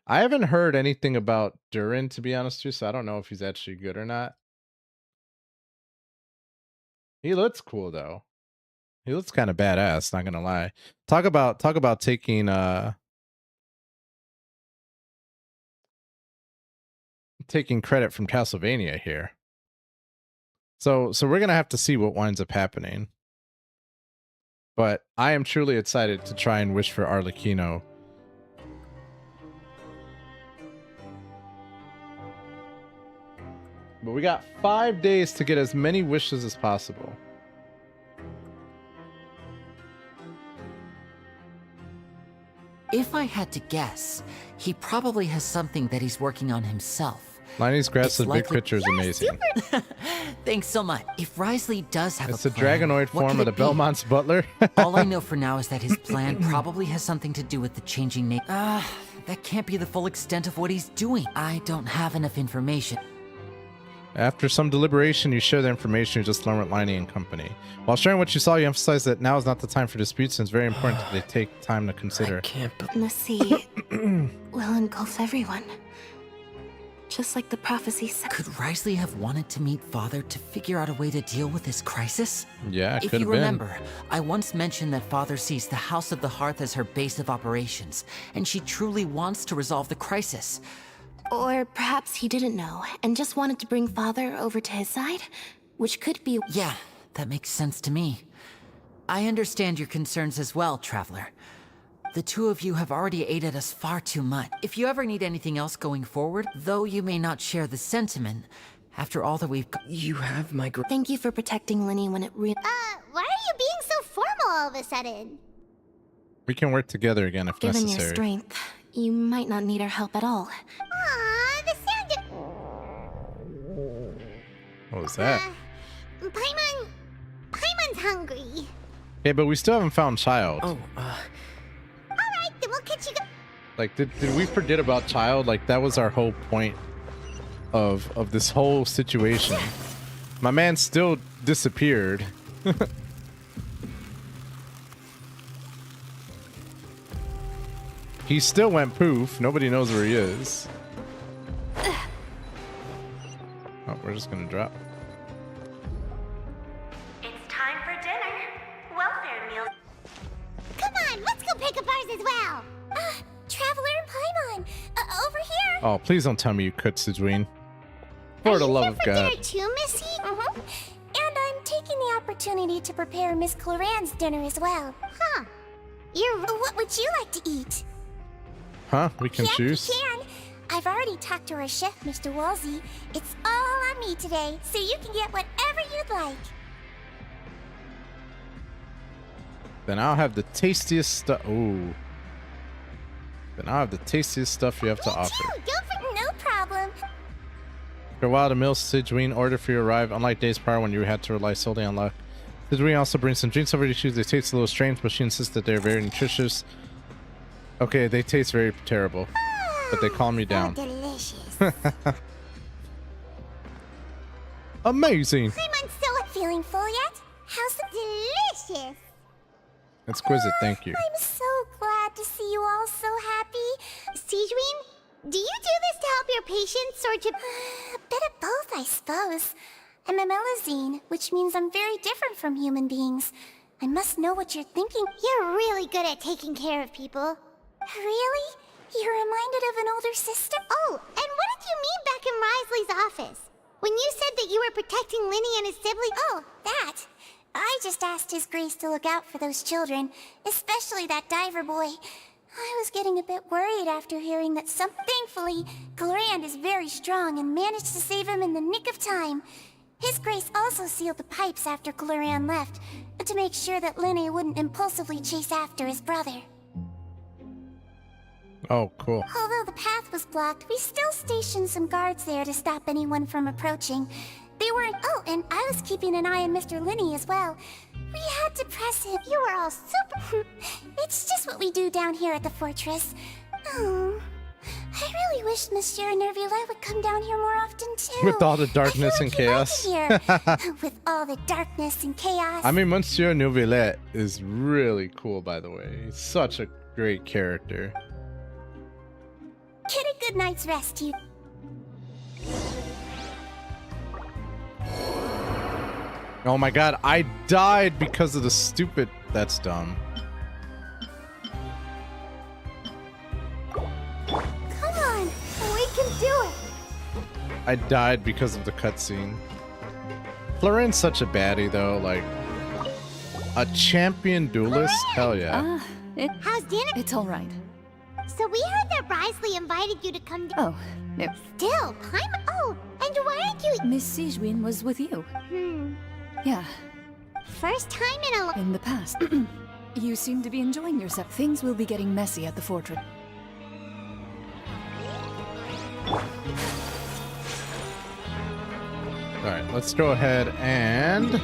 [SPEAKER 1] I haven't heard anything about Durin, to be honest with you, so I don't know if he's actually good or not. He looks cool though. He looks kind of badass, not gonna lie. Talk about taking credit from Castlevania here. So we're gonna have to see what winds up happening. But I am truly excited to try and wish for Arlecchino. But we got 5 days to get as many wishes as possible.
[SPEAKER 13] If I had to guess, he probably has something that he's working on himself.
[SPEAKER 1] Liney's Grass's big picture is amazing.
[SPEAKER 13] Thanks so much. If Risley does have
[SPEAKER 1] it's
[SPEAKER 13] a
[SPEAKER 1] the
[SPEAKER 13] plan,
[SPEAKER 1] Dragonoid form of the Belmont's butler.
[SPEAKER 13] All I know for now is that his plan probably has something to do with the changing name. That can't be the full extent of what he's doing. I don't have enough information.
[SPEAKER 1] After some deliberation, you share the information you just learned with Liney and company. While sharing what you saw, you emphasize that now is not the time for disputes, and it's very important that they take time to consider.
[SPEAKER 6] The sea will engulf everyone. Just like the prophecy said.
[SPEAKER 13] Could Risley have wanted to meet Father to figure out a way to deal with this crisis?
[SPEAKER 1] Yeah, it
[SPEAKER 13] if
[SPEAKER 1] could
[SPEAKER 13] you
[SPEAKER 1] have been.
[SPEAKER 13] remember, I once mentioned that Father sees the House of the Hearth as her base of operations, and she truly wants to resolve the crisis.
[SPEAKER 6] Or perhaps he didn't know and just wanted to bring Father over to his side, which could be...
[SPEAKER 13] Yeah, that makes sense to me. I understand your concerns as well, Traveler. The two of you have already aided us far too much. If you ever need anything else going forward, though you may not share the sentiment, after all that we've...
[SPEAKER 16] You have my...
[SPEAKER 6] Thank you for protecting Linny when it really...
[SPEAKER 4] Why are you being so formal all of a sudden?
[SPEAKER 1] We can work together again if
[SPEAKER 6] Given
[SPEAKER 1] necessary.
[SPEAKER 6] your strength, you might not need our help at all.
[SPEAKER 4] Aww, the sound
[SPEAKER 1] What was that?
[SPEAKER 4] Paimon's hungry.
[SPEAKER 1] Okay, but we still haven't found Child.
[SPEAKER 4] Alright, then we'll catch you
[SPEAKER 1] Like, did we forget about Child? Like, that was our whole point of this whole situation. My man still disappeared. He still went poof. Nobody knows where he is. Oh, we're just gonna drop.
[SPEAKER 14] It's time for dinner. Welfare meals.
[SPEAKER 4] Come on, let's go pick up ours as well.
[SPEAKER 14] Traveler and Paimon, over here.
[SPEAKER 1] Oh, please don't tell me you cooked, Sidween. For the love of God.
[SPEAKER 4] Dinner too, Missy?
[SPEAKER 14] And I'm taking the opportunity to prepare Miss Cloran's dinner as well.
[SPEAKER 4] Huh.
[SPEAKER 14] What would you like to eat?
[SPEAKER 1] Huh? We can choose?
[SPEAKER 14] You can. I've already talked to our chef, Mr. Wolsey. It's all on me today, so you can get whatever you'd like.
[SPEAKER 1] Then I'll have the tastiest stuff. Ooh. Then I'll have the tastiest stuff you have to offer.
[SPEAKER 14] No problem.
[SPEAKER 1] For a while, the meal Sidween order for you arrived, unlike days prior when you had to rely solely on luck. Sidween also brings some drinks over to choose. They taste a little strange, but she insists that they're very nutritious. Okay, they taste very terrible, but they calm me down.
[SPEAKER 4] Delicious.
[SPEAKER 1] Amazing.
[SPEAKER 14] Paimon's still feeling full yet? How's the
[SPEAKER 4] delicious?
[SPEAKER 1] Exquisite, thank you.
[SPEAKER 14] I'm so glad to see you all so happy.
[SPEAKER 4] Sidween, Do you do this to help your patients or to...
[SPEAKER 14] A bit of both, I suppose. I'm a Melazine, which means I'm very different from human beings. I must know what you're thinking.
[SPEAKER 4] You're really good at taking care of people.
[SPEAKER 14] Really? You're reminded of an older sister?
[SPEAKER 4] Oh, and what did you mean back in Risley's office? When you said that you were protecting Linny and his sibling?
[SPEAKER 14] Oh, that. I just asked His Grace to look out for those children, especially that diver boy. I was getting a bit worried after hearing that Thankfully, Glorand is very strong and managed to save him in the nick of time. His Grace also sealed the pipes after Glorand left, to make sure that Linny wouldn't impulsively chase after his brother.
[SPEAKER 1] Oh, cool.
[SPEAKER 14] Although the path was blocked, we still stationed some guards there to stop anyone from approaching. They weren't... Oh, and I was keeping an eye on Mr. Linny as well. We had to press him.
[SPEAKER 4] You were all super...
[SPEAKER 14] It's just what we do down here at the fortress. Oh, I really wish Monsieur Nervulette would come down here more often, too.
[SPEAKER 1] With all the darkness and chaos.
[SPEAKER 14] With all the darkness and chaos.
[SPEAKER 1] I mean, Monsieur Nervulette is really cool, by the way. He's such a great character.
[SPEAKER 14] Get a good night's rest, you.
[SPEAKER 1] Oh my god, I died because of the stupid... That's dumb.
[SPEAKER 14] Come on, we can do it.
[SPEAKER 1] I died because of the cutscene. Florin's such a baddie, though. Like, a champion duelist? Hell yeah.
[SPEAKER 4] How's dinner?
[SPEAKER 17] It's all right.
[SPEAKER 4] So we heard that Risley invited you to come...
[SPEAKER 17] Oh, no.
[SPEAKER 4] Still, Paimon... Oh, and why aren't you...
[SPEAKER 17] Miss Sijwin was with you. Yeah.
[SPEAKER 4] First time in a...
[SPEAKER 17] In the past. You seem to be enjoying yourself. Things will be getting messy at the fortress.
[SPEAKER 1] Alright, let's go ahead and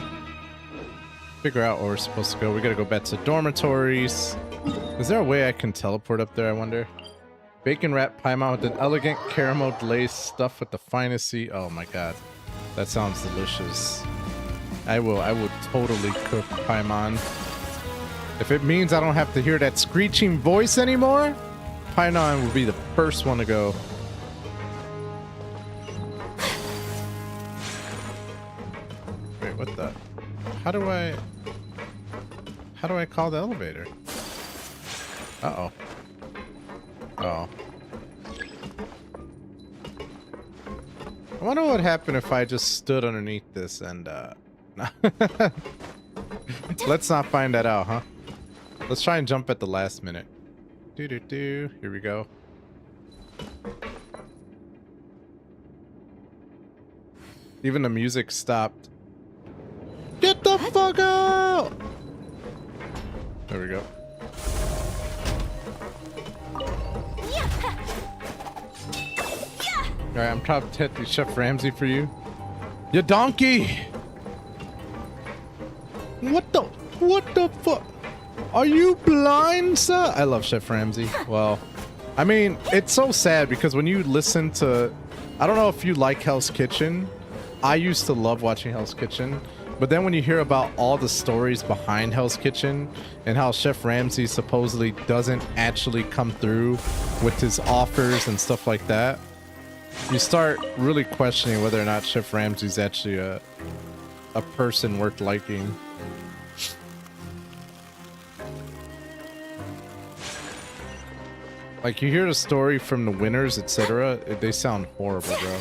[SPEAKER 1] figure out where we're supposed to go. We gotta go back to dormitories. Is there a way I can teleport up there, I wonder? Bacon wrap Paimon with an elegant caramel glaze stuffed with the finest sea. Oh my god. That sounds delicious. I will totally cook Paimon. If it means I don't have to hear that screeching voice anymore, Paimon will be the first one to go. Wait, what the? How do I call the elevator? Uh-oh. Oh. I wonder what would happen if I just stood underneath this and, Let's not find that out, huh? Let's try and jump at the last minute. Here we go. Even the music stopped. Get the fuck out! There we go. Alright, I'm trying to hit Chef Ramsay for you. You donkey! What the fuck? Are you blind, sir? I love Chef Ramsay. Well, I mean, it's so sad because when you listen to... I don't know if you like Hell's Kitchen. I used to love watching Hell's Kitchen. But then when you hear about all the stories behind Hell's Kitchen and how Chef Ramsay supposedly doesn't actually come through with his offers and stuff like that, you start really questioning whether or not Chef Ramsay's actually a person worth liking. Like, you hear the story from the winners, etc. They sound horrible, bro.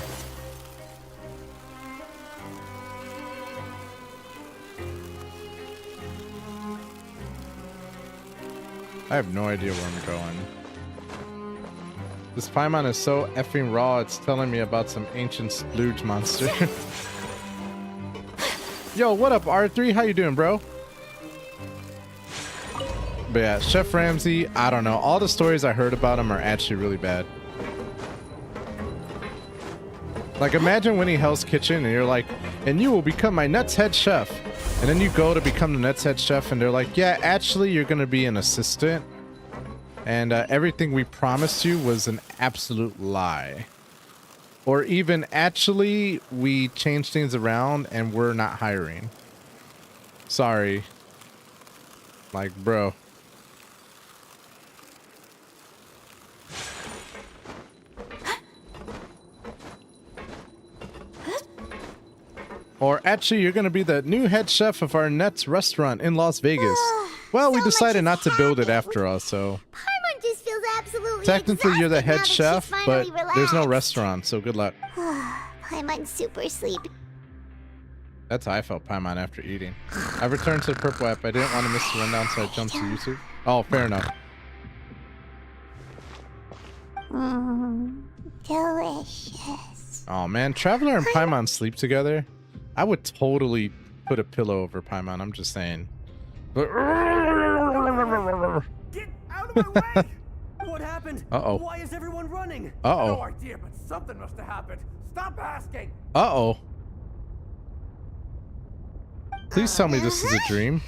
[SPEAKER 1] I have no idea where I'm going. This Paimon is so effing raw, it's telling me about some ancient splooge monster. Yo, what up, R3? How you doing, bro? But yeah, Chef Ramsay, I don't know. All the stories I heard about him are actually really bad. Like, imagine winning Hell's Kitchen and you're like, and you will become my Nuts head chef. And then you go to become the Nuts head chef and they're like, yeah, actually you're going to be an assistant. And everything we promised you was an absolute lie. Or even, actually, we changed things around and we're not hiring. Sorry. Like, bro. Or actually, you're gonna be the new head chef of our next restaurant in Las Vegas. Well, we decided not to build it after all, so...
[SPEAKER 4] Paimon just feels absolutely
[SPEAKER 1] Technically, you're the head chef, but there's no
[SPEAKER 4] relaxed.
[SPEAKER 1] restaurant, so good luck.
[SPEAKER 4] Paimon's super sleepy.
[SPEAKER 1] That's how I felt, Paimon, after eating. I returned to the purple app. I didn't want to miss the rundown, so I jumped to YouTube. Oh, fair enough.
[SPEAKER 4] Delicious.
[SPEAKER 1] Oh, man. Traveler and Paimon sleep together. I would totally put a pillow over Paimon. I'm just saying.
[SPEAKER 2] Get out of my way! What happened?
[SPEAKER 1] Uh-oh.
[SPEAKER 2] Why is everyone running?
[SPEAKER 1] Uh-oh.
[SPEAKER 3] No idea, but something must have happened. Stop asking.
[SPEAKER 1] Uh-oh. Please tell me this is a dream.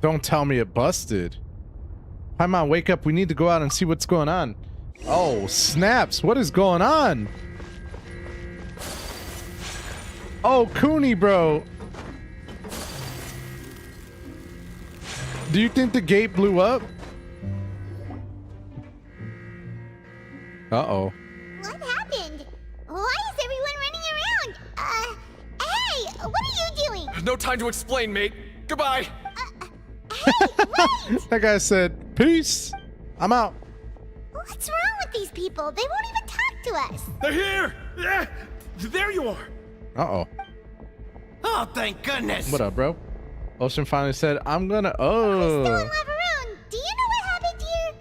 [SPEAKER 1] Don't tell me it busted. Paimon, wake up. We need to go out and see what's going on. Oh, snaps. What is going on? Oh, Cooney, bro. Do you think the gate blew up? Uh-oh.
[SPEAKER 4] What happened? Why is everyone running around? Hey, what are you doing?
[SPEAKER 2] No time to explain, mate. Goodbye.
[SPEAKER 1] That guy said, peace. I'm out.
[SPEAKER 4] What's wrong with these people? They won't even talk to us.
[SPEAKER 12] They're here! Yeah! There you are!
[SPEAKER 1] Uh-oh.
[SPEAKER 11] Oh, thank goodness!
[SPEAKER 1] What up, bro? Ocean finally said, I'm gonna... Oh.
[SPEAKER 4] Do you know what happened here?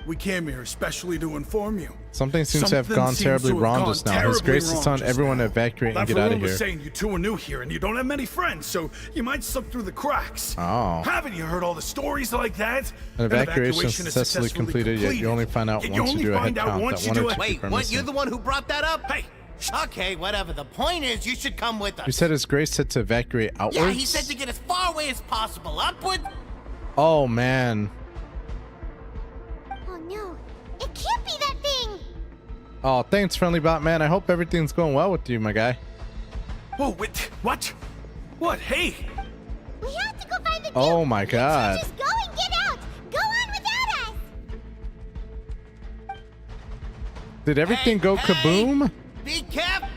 [SPEAKER 12] We came here especially to inform you.
[SPEAKER 1] Something seems to have
[SPEAKER 12] Something
[SPEAKER 1] gone
[SPEAKER 12] seems
[SPEAKER 1] terribly
[SPEAKER 12] to have
[SPEAKER 1] wrong
[SPEAKER 12] gone
[SPEAKER 1] just now. His
[SPEAKER 12] terribly
[SPEAKER 1] Grace is
[SPEAKER 12] wrong
[SPEAKER 1] telling
[SPEAKER 12] just
[SPEAKER 1] everyone to evacuate and get out of
[SPEAKER 12] was
[SPEAKER 1] here.
[SPEAKER 12] saying you two are new here and you don't have many friends, so you might slip through the cracks.
[SPEAKER 1] Oh.
[SPEAKER 12] Haven't you heard all the stories like that?
[SPEAKER 1] An evacuation is successfully completed, yet you only find out once you do a head count. That one or two
[SPEAKER 11] Wait,
[SPEAKER 1] people are
[SPEAKER 11] what?
[SPEAKER 1] missing.
[SPEAKER 11] You're the one who brought that up? Hey! Okay, whatever. The point is, you should come with us.
[SPEAKER 1] You said His Grace said to evacuate outwards?
[SPEAKER 11] Yeah, he said to get as far away as possible. Upward?
[SPEAKER 1] Oh, man.
[SPEAKER 4] Oh no, it can't be that thing.
[SPEAKER 1] Oh, thanks, Friendly Bot Man. I hope everything's going well with you, my guy.
[SPEAKER 12] Whoa, wait, what? What? Hey!
[SPEAKER 4] We have to go find the Duke.
[SPEAKER 1] Oh, my God.
[SPEAKER 4] Just go and get out. Go on without us.
[SPEAKER 1] Did everything go kaboom?
[SPEAKER 11] Be careful!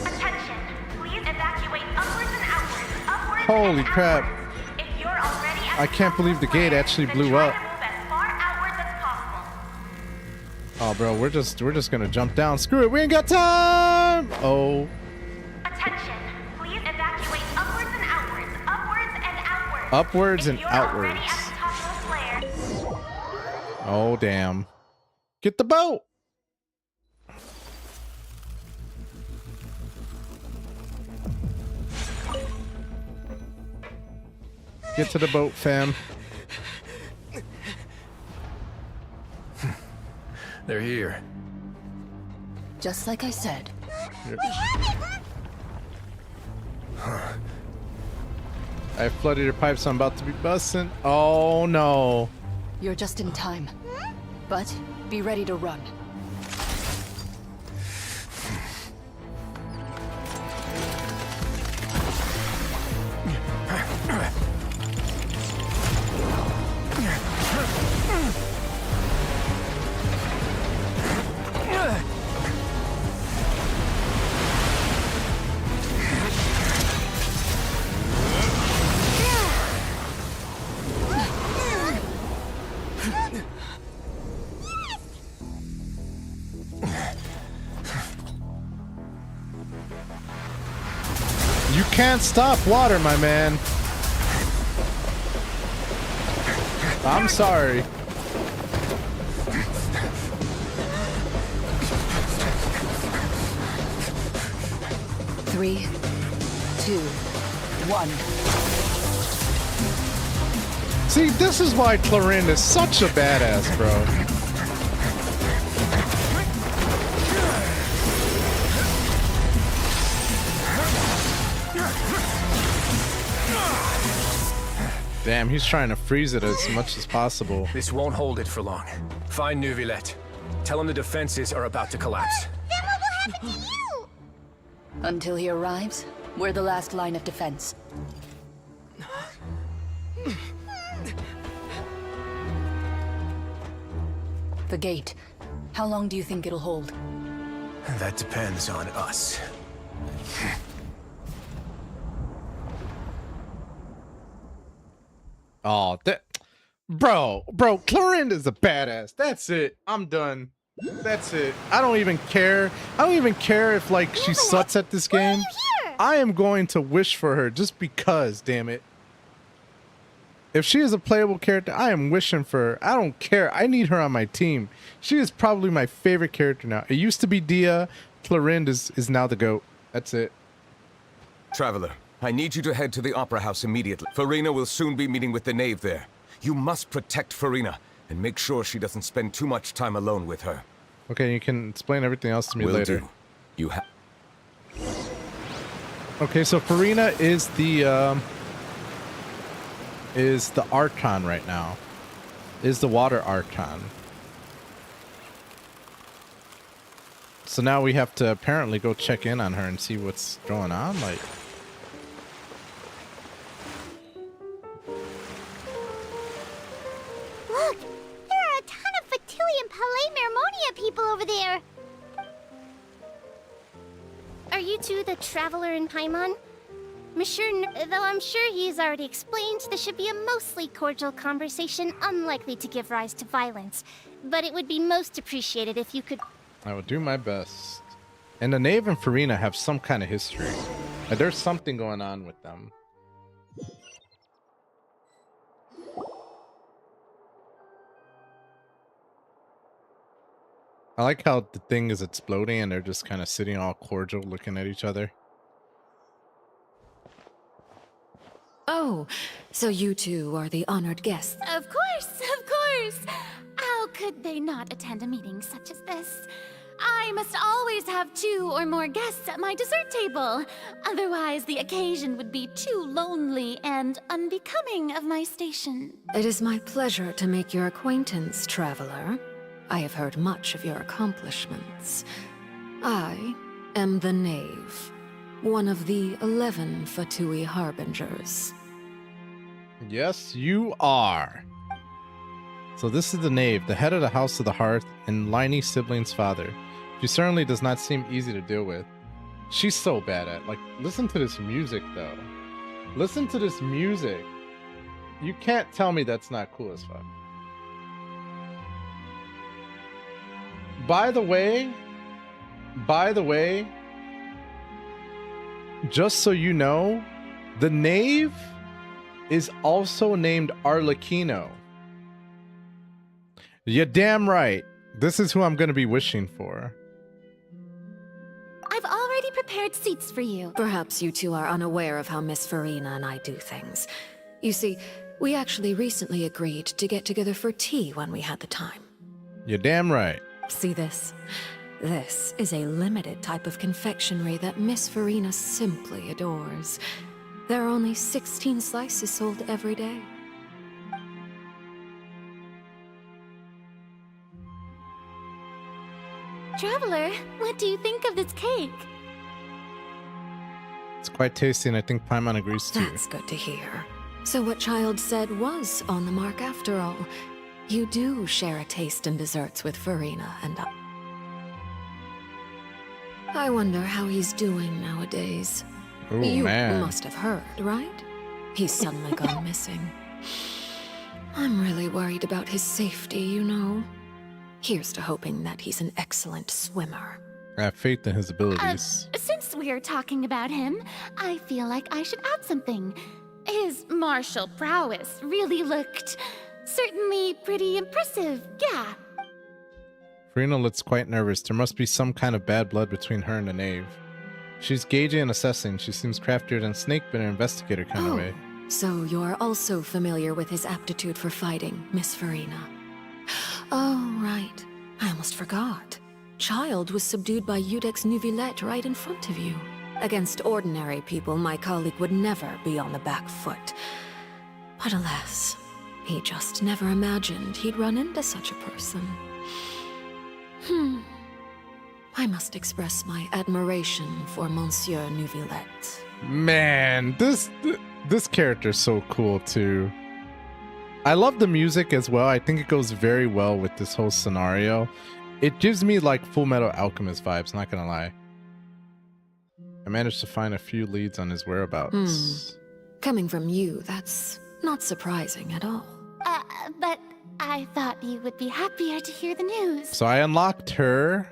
[SPEAKER 18] Attention! Please evacuate upwards and outwards. Upwards
[SPEAKER 1] Holy
[SPEAKER 18] and
[SPEAKER 1] crap.
[SPEAKER 18] outwards. If you're already at
[SPEAKER 1] I can't believe the gate actually blew up.
[SPEAKER 18] move as far outwards as possible.
[SPEAKER 1] Oh, bro, we're just gonna jump down. Screw it, we ain't got time! Oh.
[SPEAKER 18] Attention! Please evacuate upwards and outwards. Upwards and outwards.
[SPEAKER 1] Upwards
[SPEAKER 18] If
[SPEAKER 1] and
[SPEAKER 18] you're already
[SPEAKER 1] outwards.
[SPEAKER 18] at the top of the flare.
[SPEAKER 1] Oh, damn. Get the boat! Get to the boat, fam.
[SPEAKER 8] They're here.
[SPEAKER 17] Just like I said.
[SPEAKER 1] I flooded your pipes, so I'm about to be busting. Oh, no.
[SPEAKER 17] You're just in time. But be ready to run.
[SPEAKER 1] You can't stop water, my man. I'm sorry.
[SPEAKER 17] Three, two, one.
[SPEAKER 1] See, this is why Clarin is such a badass, bro. Damn, he's trying to freeze it as much as possible.
[SPEAKER 2] This won't hold it for long. Find Neuvillette. Tell him the defenses are about to collapse.
[SPEAKER 4] Then what will happen to you?
[SPEAKER 17] Until he arrives, we're the last line of defense. The gate. How long do you think it'll hold?
[SPEAKER 2] That depends on us.
[SPEAKER 1] Oh, bro, Clorinda's a badass. That's it. I'm done. That's it. I don't even care. I don't even care if like she sucks at this game. I am going to wish for her just because, damn it. If she is a playable character, I am wishing for her. I don't care. I need her on my team. She is probably my favorite character now. It used to be Dia. Clorinda is now the GOAT. That's it.
[SPEAKER 19] Traveler, I need you to head to the Opera House immediately. Farina will soon be meeting with the knave there. You must protect Farina and make sure she doesn't spend too much time alone with her.
[SPEAKER 1] Okay, you can explain everything else to me later.
[SPEAKER 19] Do. You have.
[SPEAKER 1] Okay, so Farina is the Archon right now. Is the water Archon. So now we have to apparently go check in on her and see what's going on. Like,
[SPEAKER 4] look, there are a ton of Fatui and Palais Mermonia people over there.
[SPEAKER 14] Are you two the Traveler and Paimon? Though I'm sure he's already explained, this should be a mostly cordial conversation, unlikely to give rise to violence. But it would be most appreciated if you could...
[SPEAKER 1] I will do my best. And the Knave and Farina have some kind of history. There's something going on with them. I like how the thing is exploding and they're just kind of sitting all cordial looking at each other.
[SPEAKER 17] Oh, so you two are the honored guests.
[SPEAKER 20] Of course, of course. How could they not attend a meeting such as this? I must always have 2 or more guests at my dessert table. Otherwise, the occasion would be too lonely and unbecoming of my station.
[SPEAKER 17] It is my pleasure to make your acquaintance, traveler. I have heard much of your accomplishments. I am the Knave, one of the 11 Fatui Harbingers.
[SPEAKER 1] Yes, you are. So this is the Knave, the head of the House of the Hearth and Liney sibling's father. She certainly does not seem easy to deal with. She's so bad at, like, listen to this music though. Listen to this music. You can't tell me that's not cool as fuck. By the way, just so you know, the Knave is also named Arlecchino. You're damn right. This is who I'm going to be wishing for.
[SPEAKER 20] I've already prepared seats for you.
[SPEAKER 17] Perhaps you two are unaware of how Miss Farina and I do things. You see, we actually recently agreed to get together for tea when we had the time.
[SPEAKER 1] You're damn right.
[SPEAKER 17] See this? This is a limited type of confectionery that Miss Farina simply adores. There are only 16 slices sold every day.
[SPEAKER 20] Traveler, what do you think of this cake?
[SPEAKER 1] It's quite tasty, and I think Paimon agrees too.
[SPEAKER 17] That's good to hear. So what Child said was on the mark after all. You do share a taste in desserts with Farina and I wonder how he's doing nowadays.
[SPEAKER 1] Ooh,
[SPEAKER 17] you
[SPEAKER 1] man.
[SPEAKER 17] must have heard, right? He's suddenly gone missing. I'm really worried about his safety, you know. Here's to hoping that he's an excellent swimmer.
[SPEAKER 1] I have faith in his abilities.
[SPEAKER 20] Since we're talking about him, I feel like I should add something. His martial prowess really looked certainly pretty impressive, yeah.
[SPEAKER 1] Farina looks quite nervous. There must be some kind of bad blood between her and the Knave. She's gauging and assessing. She seems craftier than Snake, but an investigator kind of way.
[SPEAKER 17] So you're also familiar with his aptitude for fighting, Miss Farina. Oh, right. I almost forgot. Child was subdued by Udex Neuvillette right in front of you. Against ordinary people, my colleague would never be on the back foot. But alas, he just never imagined he'd run into such a person. I must express my admiration for Monsieur Neuvillette.
[SPEAKER 1] Man, this character's so cool too. I love the music as well. I think it goes very well with this whole scenario. It gives me like Full Metal Alchemist vibes, not gonna lie. I managed to find a few leads on his whereabouts.
[SPEAKER 21] Coming from you, that's not surprising at all.
[SPEAKER 20] But I thought you would be happier to hear the news.
[SPEAKER 1] So I unlocked her.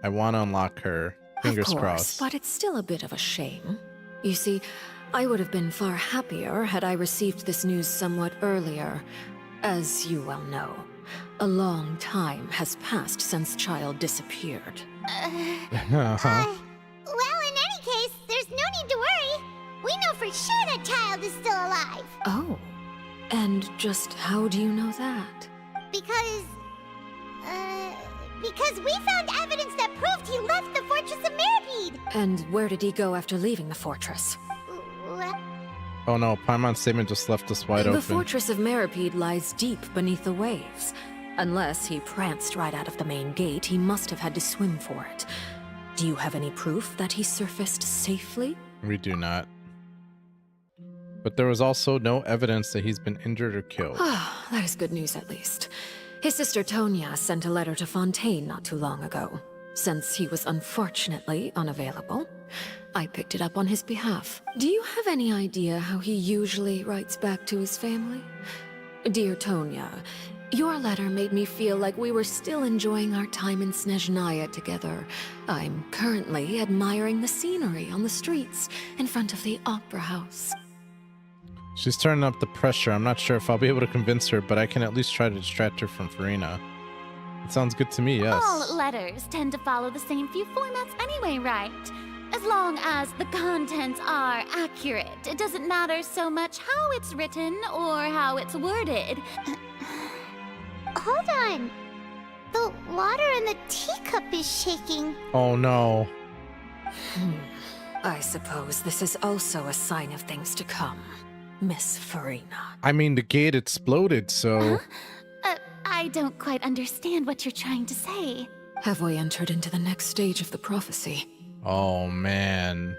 [SPEAKER 1] I want to unlock her. Fingers
[SPEAKER 21] Of course,
[SPEAKER 1] crossed.
[SPEAKER 21] but it's still a bit of a shame. You see, I would have been far happier had I received this news somewhat earlier. As you well know, a long time has passed since Child disappeared.
[SPEAKER 4] Well, in any case, there's no need to worry. We know for sure that Child is still alive.
[SPEAKER 21] Oh, and just how do you know that?
[SPEAKER 4] Because we found evidence that proved he left the Fortress of Meripede.
[SPEAKER 21] And where did he go after leaving the fortress?
[SPEAKER 1] Oh no, Paimon's statement just left us wide
[SPEAKER 21] The
[SPEAKER 1] open.
[SPEAKER 21] Fortress of Meripede lies deep beneath the waves. Unless he pranced right out of the main gate, he must have had to swim for it. Do you have any proof that he surfaced safely?
[SPEAKER 1] We do not. But there was also no evidence that he's been injured or killed.
[SPEAKER 21] Ah, that is good news at least. His sister Tonya sent a letter to Fontaine not too long ago. Since he was unfortunately unavailable, I picked it up on his behalf. Do you have any idea how he usually writes back to his family? Dear Tonya, your letter made me feel like we were still enjoying our time in Snezhnaya together. I'm currently admiring the scenery on the streets in front of the Opera House.
[SPEAKER 1] She's turning up the pressure. I'm not sure if I'll be able to convince her, but I can at least try to distract her from Farina. It sounds good to me, yes.
[SPEAKER 20] All letters tend to follow the same few formats anyway, right? As long as the contents are accurate, it doesn't matter so much how it's written or how it's worded.
[SPEAKER 4] Hold on. The water in the teacup is shaking.
[SPEAKER 1] Oh no.
[SPEAKER 21] I suppose this is also a sign of things to come, Miss Farina.
[SPEAKER 1] I mean, the gate exploded, so...
[SPEAKER 20] I don't quite understand what you're trying to say.
[SPEAKER 21] Have we entered into the next stage of the prophecy?
[SPEAKER 1] Oh, man.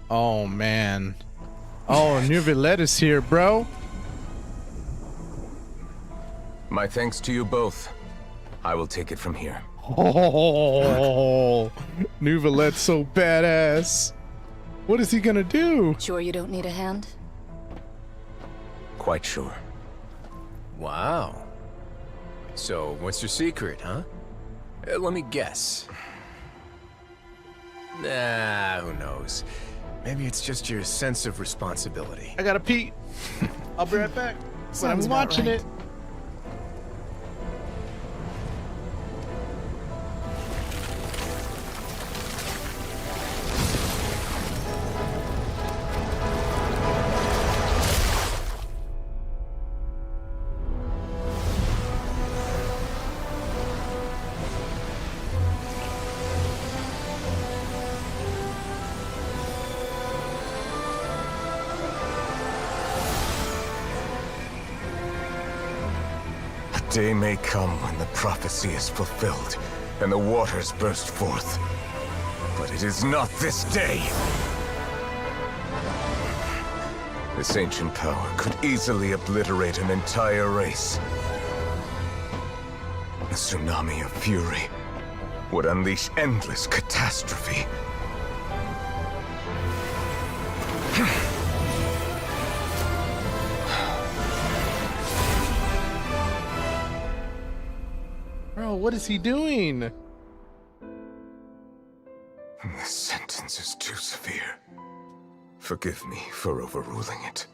[SPEAKER 1] Oh, man. Oh, Neuvillette is here, bro.
[SPEAKER 19] My thanks to you both. I will take it from here.
[SPEAKER 1] Oh, Neuvillette's so badass. What is he gonna do?
[SPEAKER 17] Sure you don't need a hand?
[SPEAKER 19] Quite sure.
[SPEAKER 2] Wow. So, what's your secret, huh? Let me guess. Nah, who knows? Maybe it's just your sense of responsibility.
[SPEAKER 1] I gotta pee. I'll be right back. But
[SPEAKER 17] Sounds
[SPEAKER 1] I'm
[SPEAKER 17] about
[SPEAKER 1] watching
[SPEAKER 17] right.
[SPEAKER 1] it.
[SPEAKER 19] Day may come when the prophecy is fulfilled and the waters burst forth. But it is not this day. This ancient power could easily obliterate an entire race. A tsunami of fury would unleash endless catastrophe.
[SPEAKER 1] Bro, what is he doing?
[SPEAKER 19] This sentence is too severe. Forgive me for overruling it.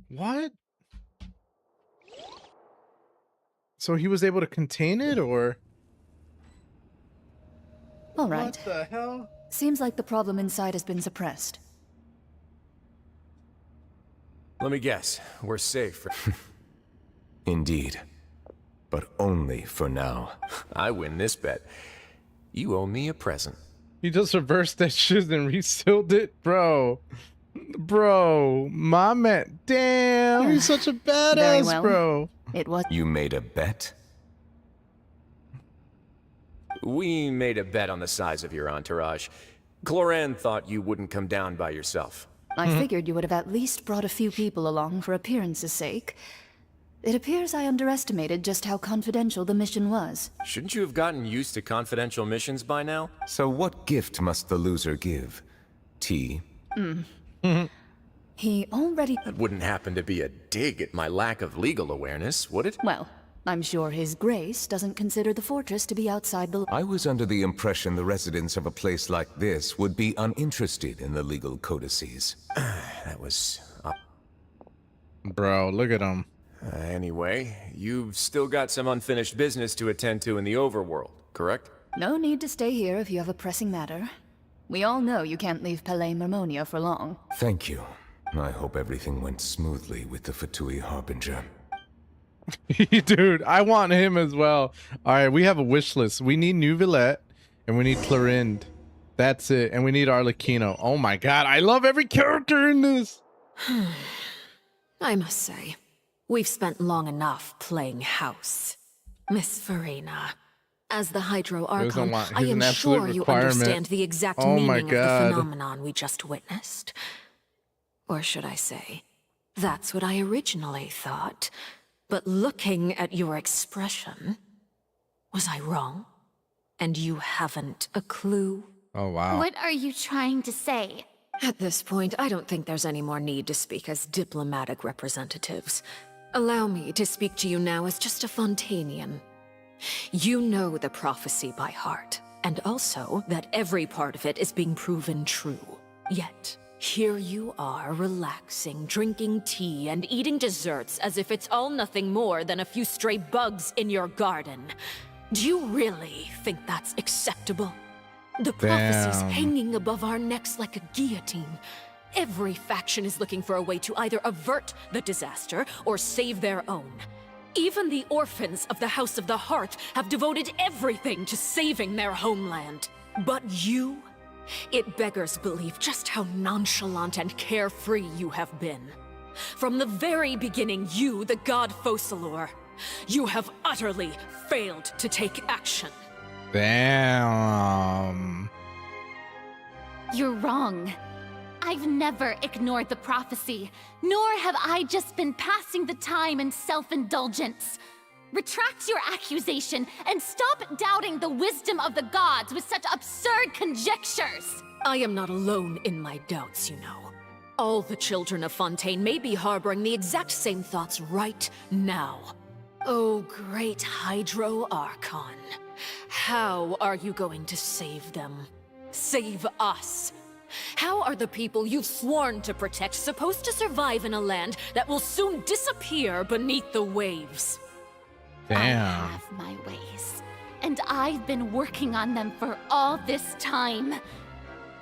[SPEAKER 1] What? So he was able to contain it, or?
[SPEAKER 17] All right.
[SPEAKER 1] What the hell?
[SPEAKER 17] Seems like the problem inside has been suppressed.
[SPEAKER 2] Let me guess. We're safe.
[SPEAKER 19] Indeed. But only for now.
[SPEAKER 2] I win this bet. You owe me a present.
[SPEAKER 1] He just reversed that shit and resealed it? Bro. Bro. My man. Damn. He's such a badass,
[SPEAKER 17] Very well.
[SPEAKER 1] bro.
[SPEAKER 17] It was.
[SPEAKER 19] You made a bet?
[SPEAKER 2] We made a bet on the size of your entourage. Cloran thought you wouldn't come down by yourself.
[SPEAKER 17] I figured you would have at least brought a few people along for appearance's sake. It appears I underestimated just how confidential the mission was.
[SPEAKER 2] Shouldn't you have gotten used to confidential missions by now?
[SPEAKER 19] So what gift must the loser give? Tea?
[SPEAKER 17] He already...
[SPEAKER 2] That wouldn't happen to be a dig at my lack of legal awareness, would it?
[SPEAKER 17] Well, I'm sure His Grace doesn't consider the fortress to be outside the...
[SPEAKER 19] I was under the impression the residents of a place like this would be uninterested in the legal codices.
[SPEAKER 2] That was...
[SPEAKER 1] Bro, look at him.
[SPEAKER 2] Anyway, you've still got some unfinished business to attend to in the overworld, correct?
[SPEAKER 17] No need to stay here if you have a pressing matter. We all know you can't leave Palais Mermonia for long.
[SPEAKER 19] Thank you. I hope everything went smoothly with the Fatui Harbinger.
[SPEAKER 1] Dude, I want him as well. All right, we have a wish list. We need New Villette, and we need Clorinde. That's it. And we need Arlecchino. Oh my god, I love every character in this.
[SPEAKER 21] I must say, we've spent long enough playing house. Miss Farina, as the Hydro Archon, I am sure you understand the exact meaning of the phenomenon we just witnessed. Or should I say, that's what I originally thought. But looking at your expression, was I wrong? And you haven't a clue?
[SPEAKER 1] Oh, wow.
[SPEAKER 20] What are you trying to say?
[SPEAKER 21] At this point, I don't think there's any more need to speak as diplomatic representatives. Allow me to speak to you now as just a Fontanian. You know the prophecy by heart, and also that every part of it is being proven true. Yet, here you are, relaxing, drinking tea, and eating desserts as if it's all nothing more than a few stray bugs in your garden. Do you really think that's acceptable? The prophecy's hanging above our necks like a guillotine. Every faction is looking for a way to either avert the disaster or save their own. Even the orphans of the House of the Hearth have devoted everything to saving their homeland. But you? It beggars belief just how nonchalant and carefree you have been. From the very beginning, you, the god Focalor, you have utterly failed to take action.
[SPEAKER 1] Damn.
[SPEAKER 20] You're wrong. I've never ignored the prophecy, nor have I just been passing the time in self-indulgence. Retract your accusation and stop doubting the wisdom of the gods with such absurd conjectures.
[SPEAKER 21] I am not alone in my doubts, you know. All the children of Fontaine may be harboring the exact same thoughts right now. Oh, great Hydro Archon. How are you going to save them? Save us? How are the people you've sworn to protect supposed to survive in a land that will soon disappear beneath the waves?
[SPEAKER 1] Damn.
[SPEAKER 20] I have my ways, and I've been working on them for all this time.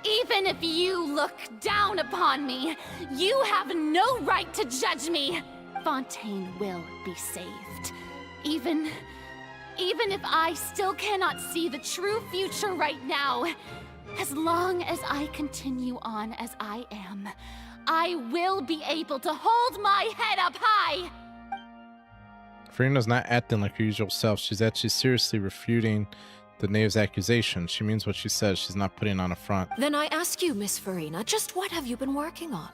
[SPEAKER 20] Even if you look down upon me, you have no right to judge me. Fontaine will be saved. Even if I still cannot see the true future right now, as long as I continue on as I am, I will be able to hold my head up high.
[SPEAKER 1] Farina's not acting like her usual self. She's actually seriously refuting the knave's accusation. She means what she says. She's not putting on a front.
[SPEAKER 21] Then I ask you, Miss Farina, just what have you been working on?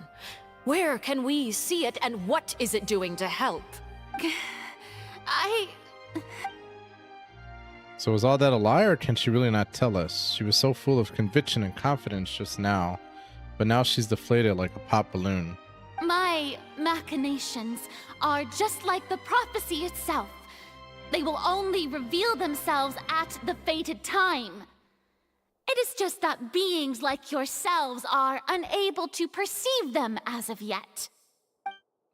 [SPEAKER 21] Where can we see it, and what is it doing to help?
[SPEAKER 1] So is all that a lie, or can she really not tell us? She was so full of conviction and confidence just now, but now she's deflated like a pop balloon.
[SPEAKER 20] My machinations are just like the prophecy itself. They will only reveal themselves at the fated time. It is just that beings like yourselves are unable to perceive them as of yet.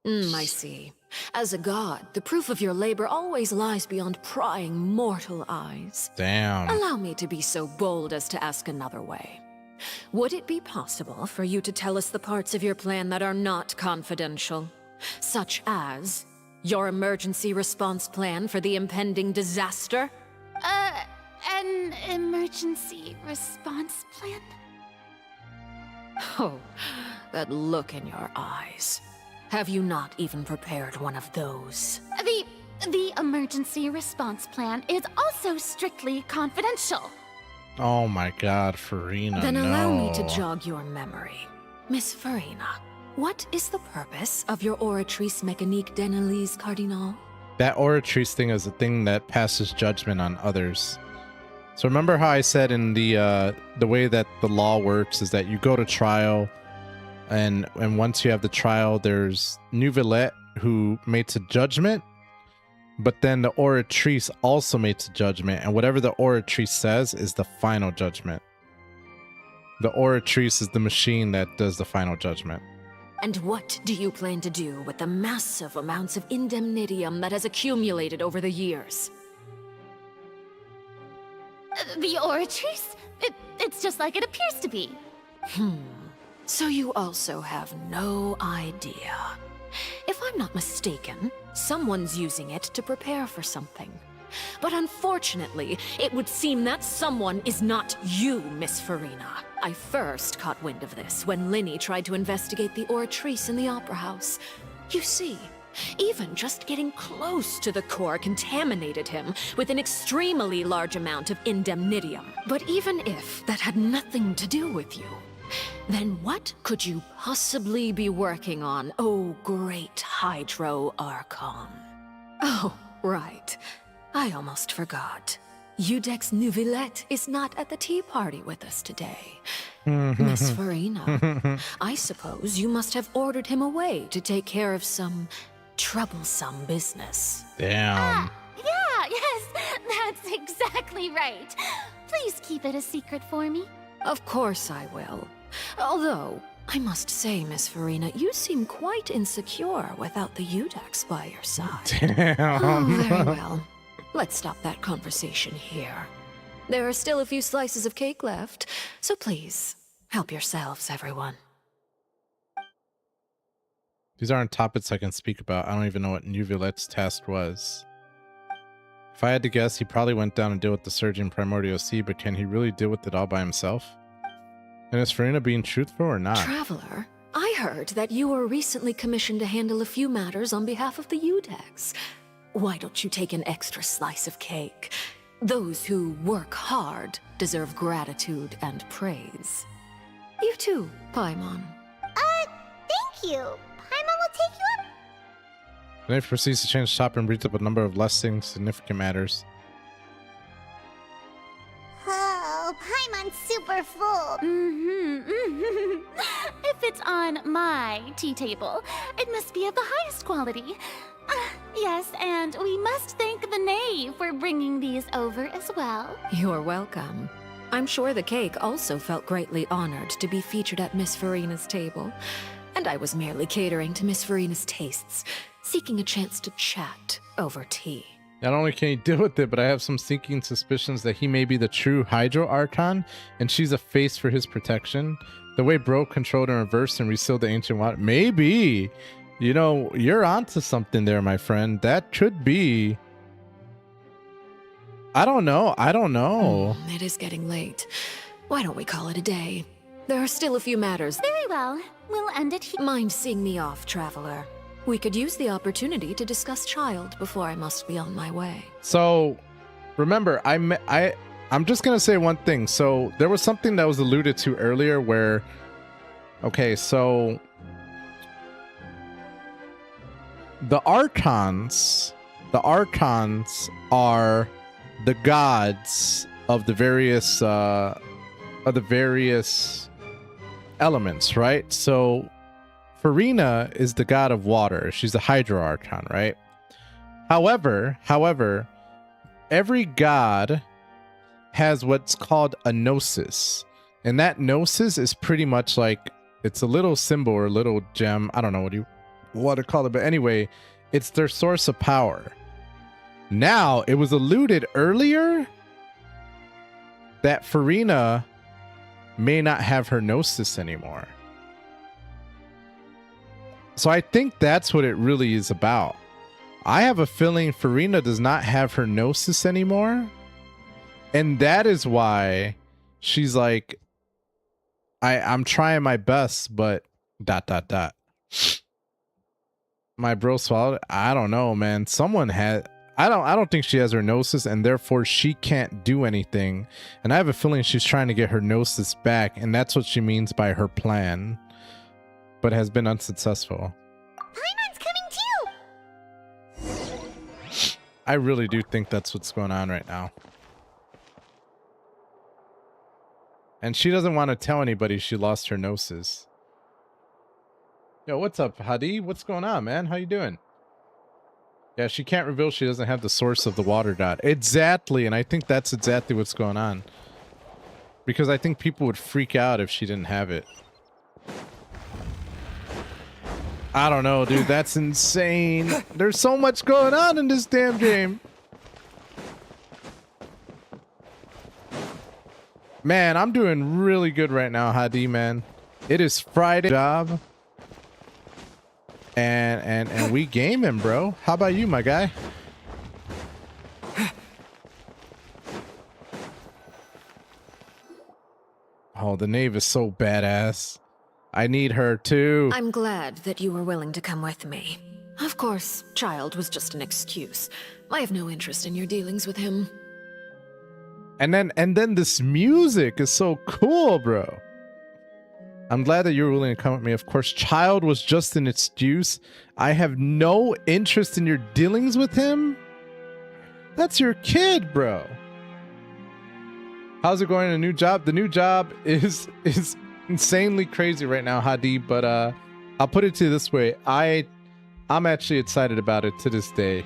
[SPEAKER 21] I see. As a god, the proof of your labor always lies beyond prying mortal eyes.
[SPEAKER 1] Damn.
[SPEAKER 21] Allow me to be so bold as to ask another way. Would it be possible for you to tell us the parts of your plan that are not confidential? Such as your emergency response plan for the impending disaster?
[SPEAKER 20] An emergency response plan?
[SPEAKER 21] Oh, that look in your eyes. Have you not even prepared one of those?
[SPEAKER 20] The emergency response plan is also strictly confidential.
[SPEAKER 1] Oh my god, Farina,
[SPEAKER 21] Then allow me to
[SPEAKER 1] no.
[SPEAKER 21] jog your memory. Miss Farina, what is the purpose of your Oratrice Mécanique d'Analyse Cardinal?
[SPEAKER 1] That Oratrice thing is a thing that passes judgment on others. So remember how I said in the way that the law works is that you go to trial, and once you have the trial, there's Neuvillette who makes a judgment, but then the Oratrice also makes a judgment, and whatever the Oratrice says is the final judgment. The Oratrice is the machine that does the final judgment.
[SPEAKER 21] And what do you plan to do with the massive amounts of indemnitium that has accumulated over the years?
[SPEAKER 20] The Oratrice? It's just like it appears to be.
[SPEAKER 21] So you also have no idea. If I'm not mistaken, someone's using it to prepare for something. But unfortunately, it would seem that someone is not you, Miss Farina. I first caught wind of this when Linny tried to investigate the Oratrice in the Opera House. You see, even just getting close to the core contaminated him with an extremely large amount of indemnitium. But even if that had nothing to do with you, then what could you possibly be working on, oh great Hydro Archon? Oh, right. I almost forgot. Udex Neuvillette is not at the tea party with us today. Miss Farina, I suppose you must have ordered him away to take care of some troublesome business.
[SPEAKER 1] Damn.
[SPEAKER 20] Yeah, yes, that's exactly right. Please keep it a secret for me.
[SPEAKER 21] Of course I will. Although, I must say, Miss Farina, you seem quite insecure without the Udex by your side.
[SPEAKER 1] Damn.
[SPEAKER 21] Oh, very well. Let's stop that conversation here. There are still a few slices of cake left, so please, help yourselves, everyone.
[SPEAKER 1] These aren't topics I can speak about. I don't even know what Neuvillette's task was. If I had to guess, he probably went down and deal with the surging Primordial Sea, but can he really deal with it all by himself? And is Farina being truthful or not?
[SPEAKER 21] Traveler, I heard that you were recently commissioned to handle a few matters on behalf of the Udex. Why don't you take an extra slice of cake? Those who work hard deserve gratitude and praise. You too, Paimon.
[SPEAKER 4] Thank you. Paimon will take you up.
[SPEAKER 1] Then he proceeds to change the topic and brings up a number of less significant matters.
[SPEAKER 4] Oh, Paimon's super full.
[SPEAKER 20] If it's on my tea table, it must be of the highest quality. Yes, and we must thank the knave for bringing these over as well.
[SPEAKER 21] You're welcome. I'm sure the cake also felt greatly honored to be featured at Miss Farina's table. And I was merely catering to Miss Farina's tastes, seeking a chance to chat over tea.
[SPEAKER 1] Not only can he deal with it, but I have some sinking suspicions that he may be the true Hydro Archon, and she's a face for his protection. The way Bro controlled and reversed and resealed the ancient water. Maybe. You know, you're onto something there, my friend. That could be. I don't know.
[SPEAKER 21] It is getting late. Why don't we call it a day? There are still a few matters.
[SPEAKER 20] Very well. We'll end it here.
[SPEAKER 21] Mind seeing me off, Traveler? We could use the opportunity to discuss Child before I must be on my way.
[SPEAKER 1] So, remember, I'm just gonna say one thing. So there was something that was alluded to earlier where, okay, so the Archons are the gods of the various elements, right? So Farina is the god of water. She's a Hydro Archon, right? However, every god has what's called a gnosis. And that gnosis is pretty much like, it's a little symbol or a little gem. I don't know what you want to call it, but anyway, it's their source of power. Now, it was alluded earlier that Farina may not have her gnosis anymore. So I think that's what it really is about. I have a feeling Farina does not have her gnosis anymore. And that is why she's like, I'm trying my best, but ... My bro swallowed. I don't know, man. Someone had... I don't think she has her gnosis, and therefore she can't do anything. And I have a feeling she's trying to get her gnosis back, and that's what she means by her plan, but has been unsuccessful.
[SPEAKER 4] Paimon's coming too.
[SPEAKER 1] I really do think that's what's going on right now. And she doesn't want to tell anybody she lost her gnosis. Yo, what's up, Hadi? What's going on, man? How you doing? Yeah, she can't reveal she doesn't have the source of the water dot. Exactly, and I think that's exactly what's going on. Because I think people would freak out if she didn't have it. I don't know, dude. That's insane. There's so much going on in this damn game. Man, I'm doing really good right now, Hadi, man. It is Friday job. And we gaming, bro. How about you, my guy? Oh, the knave is so badass. I need her too.
[SPEAKER 21] I'm glad that you were willing to come with me. Of course, Child was just an excuse. I have no interest in your dealings with him.
[SPEAKER 1] And then this music is so cool, bro. I'm glad that you were willing to come with me. Of course, Child was just an excuse. I have no interest in your dealings with him. That's your kid, bro. How's it going in a new job? The new job is insanely crazy right now, Hadi, but I'll put it to you this way. I'm actually excited about it to this day.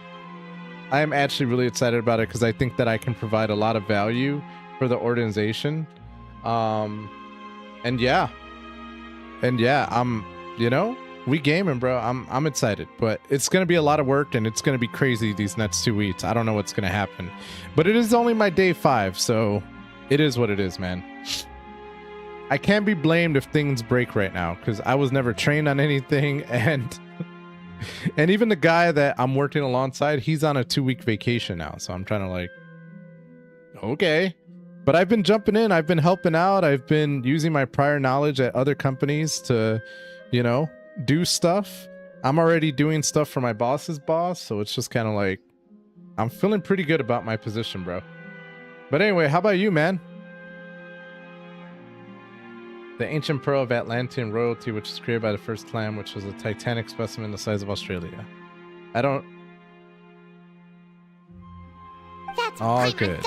[SPEAKER 1] I am actually really excited about it because I think that I can provide a lot of value for the organization. And yeah, I'm, you know, we gaming, bro. I'm excited, but it's gonna be a lot of work and it's gonna be crazy these next 2 weeks. I don't know what's gonna happen, but it is only my day 5, so it is what it is, man. I can't be blamed if things break right now because I was never trained on anything, and even the guy that I'm working alongside, he's on a 2-week vacation now, so I'm trying to like, okay. But I've been jumping in, I've been helping out, I've been using my prior knowledge at other companies to, you know, do stuff. I'm already doing stuff for my boss's boss, so it's just kind of like, I'm feeling pretty good about my position, bro. But anyway, how about you, man? The ancient pearl of Atlantean royalty, which was created by the first clan, which was a titanic specimen the size of Australia. I don't...
[SPEAKER 4] That's
[SPEAKER 1] all good.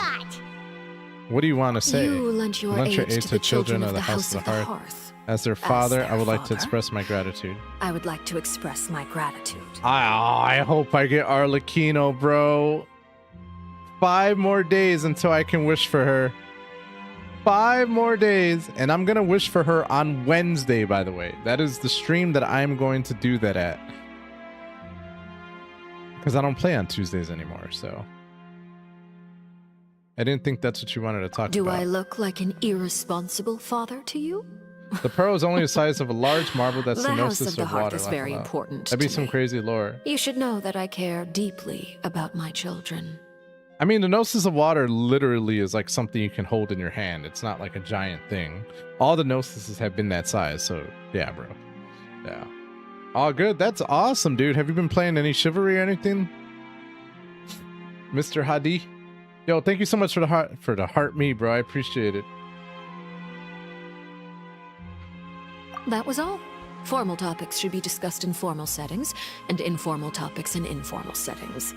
[SPEAKER 1] What do you want to say?
[SPEAKER 21] You lent your aid to the children of the House of the Hearth.
[SPEAKER 1] As their father, I would like to express my gratitude.
[SPEAKER 21] I would like to express my gratitude.
[SPEAKER 1] I hope I get Arlecchino, bro. 5 more days until I can wish for her. 5 more days, and I'm gonna wish for her on Wednesday, by the way. That is the stream that I'm going to do that at. Because I don't play on Tuesdays anymore, so... I didn't think that's what you wanted to talk about.
[SPEAKER 21] Do I look like an irresponsible father to you?
[SPEAKER 1] The pearl is only the size of a large marble that's the gnosis
[SPEAKER 21] of the
[SPEAKER 1] of
[SPEAKER 21] heart
[SPEAKER 1] water.
[SPEAKER 21] is very important.
[SPEAKER 1] That'd be some crazy lore.
[SPEAKER 21] You should know that I care deeply about my children.
[SPEAKER 1] I mean, the gnosis of water literally is like something you can hold in your hand. It's not like a giant thing. All the gnosises have been that size, so yeah, bro. Yeah. All good. That's awesome, dude. Have you been playing any Chivalry or anything? Mr. Hadi? Yo, thank you so much for the heart me, bro. I appreciate it.
[SPEAKER 21] That was all. Formal topics should be discussed in formal settings, and informal topics in informal settings.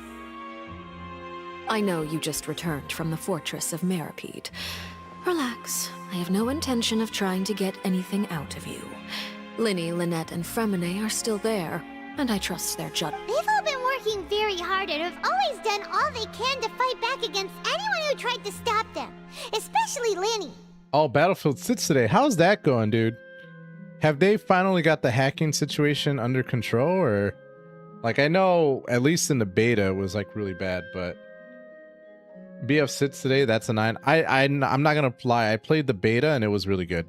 [SPEAKER 21] I know you just returned from the fortress of Meripede. Relax. I have no intention of trying to get anything out of you. Linny, Lynette, and Fremine are still there, and I trust their judgment.
[SPEAKER 4] They've all been working very hard and have always done all they can to fight back against anyone who tried to stop them, especially Linny.
[SPEAKER 1] Oh, Battlefield 6 today. How's that going, dude? Have they finally got the hacking situation under control, or... Like, I know, at least in the beta, it was, like, really bad, but... BF6 today, that's a 9. I'm not gonna lie, I played the beta and it was really good.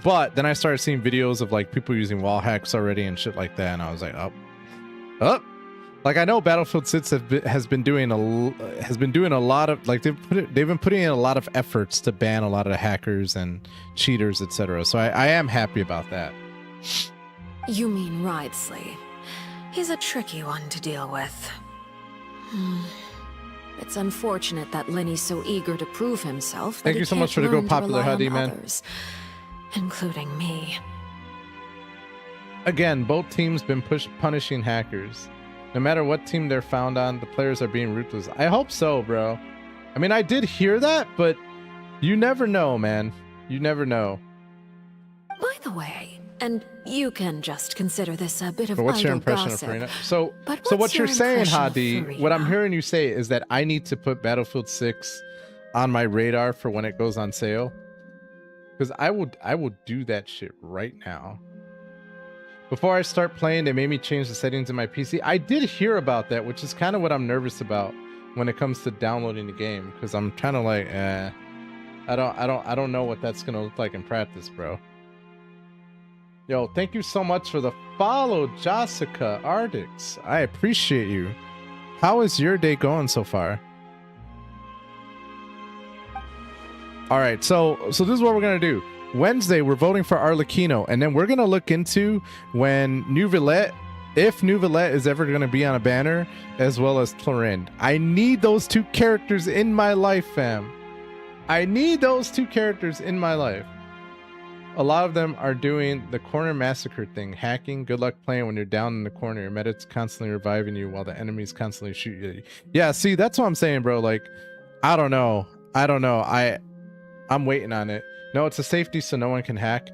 [SPEAKER 1] But then I started seeing videos of like people using wall hacks already and shit like that, and I was like, oh. Like, I know Battlefield 6 has been doing a lot of, like, they've been putting in a lot of efforts to ban a lot of hackers and cheaters, etc. So I am happy about that.
[SPEAKER 21] You mean Wriothesley. He's a tricky one to deal with. It's unfortunate that Linny's so eager to prove himself.
[SPEAKER 1] Thank you so much for the Go Popular Hadi, man.
[SPEAKER 21] Others, including me.
[SPEAKER 1] Again, both teams been punishing hackers. No matter what team they're found on, the players are being ruthless. I hope so, bro. I mean, I did hear that, but you never know, man. You never know.
[SPEAKER 21] By the way, and you can just consider this a bit of
[SPEAKER 1] But what's your
[SPEAKER 21] idle
[SPEAKER 1] impression
[SPEAKER 21] gossip,
[SPEAKER 1] of Farina? So
[SPEAKER 21] but
[SPEAKER 1] what
[SPEAKER 21] what's
[SPEAKER 1] you're
[SPEAKER 21] your
[SPEAKER 1] saying,
[SPEAKER 21] impression of
[SPEAKER 1] Hadi, what I'm hearing you say is that I need to put Battlefield 6 on my radar for when it goes on sale. Because I will do that shit right now. Before I start playing, they made me change the settings in my PC. I did hear about that, which is kind of what I'm nervous about when it comes to downloading the game. Because I'm kind of like, I don't know what that's gonna look like in practice, bro. Yo, thank you so much for the follow, Jessica Ardix. I appreciate you. How is your day going so far? All right, so this is what we're gonna do. Wednesday, we're voting for Arlecchino, and then we're gonna look into when New Villette, if New Villette is ever gonna be on a banner, as well as Clorinde. I need those two characters in my life, fam. I need those two characters in my life. A lot of them are doing the corner massacre thing, hacking. Good luck playing when you're down in the corner. Your medic's constantly reviving you while the enemies constantly shoot you. Yeah, see, that's what I'm saying, bro. Like, I don't know. I'm waiting on it. No, it's a safety so no one can hack.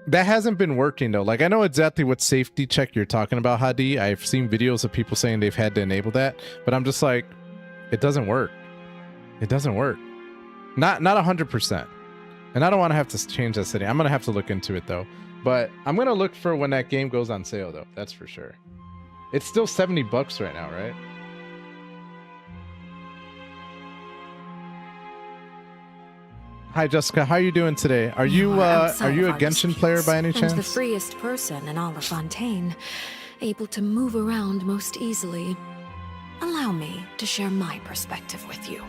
[SPEAKER 1] That hasn't been working though. Like, I know exactly what safety check you're talking about, Hadi. I've seen videos of people saying they've had to enable that, but I'm just like, it doesn't work. It doesn't work. Not 100%. And I don't want to have to change that setting. I'm gonna have to look into it though. But I'm gonna look for when that game goes on sale though. That's for sure. It's still $70 right now, right? Hi Jessica, how are you doing today? Are you a Genshin player by any chance?
[SPEAKER 21] And the freest person in all of Fontaine, able to move around most easily. Allow me to share my perspective with you.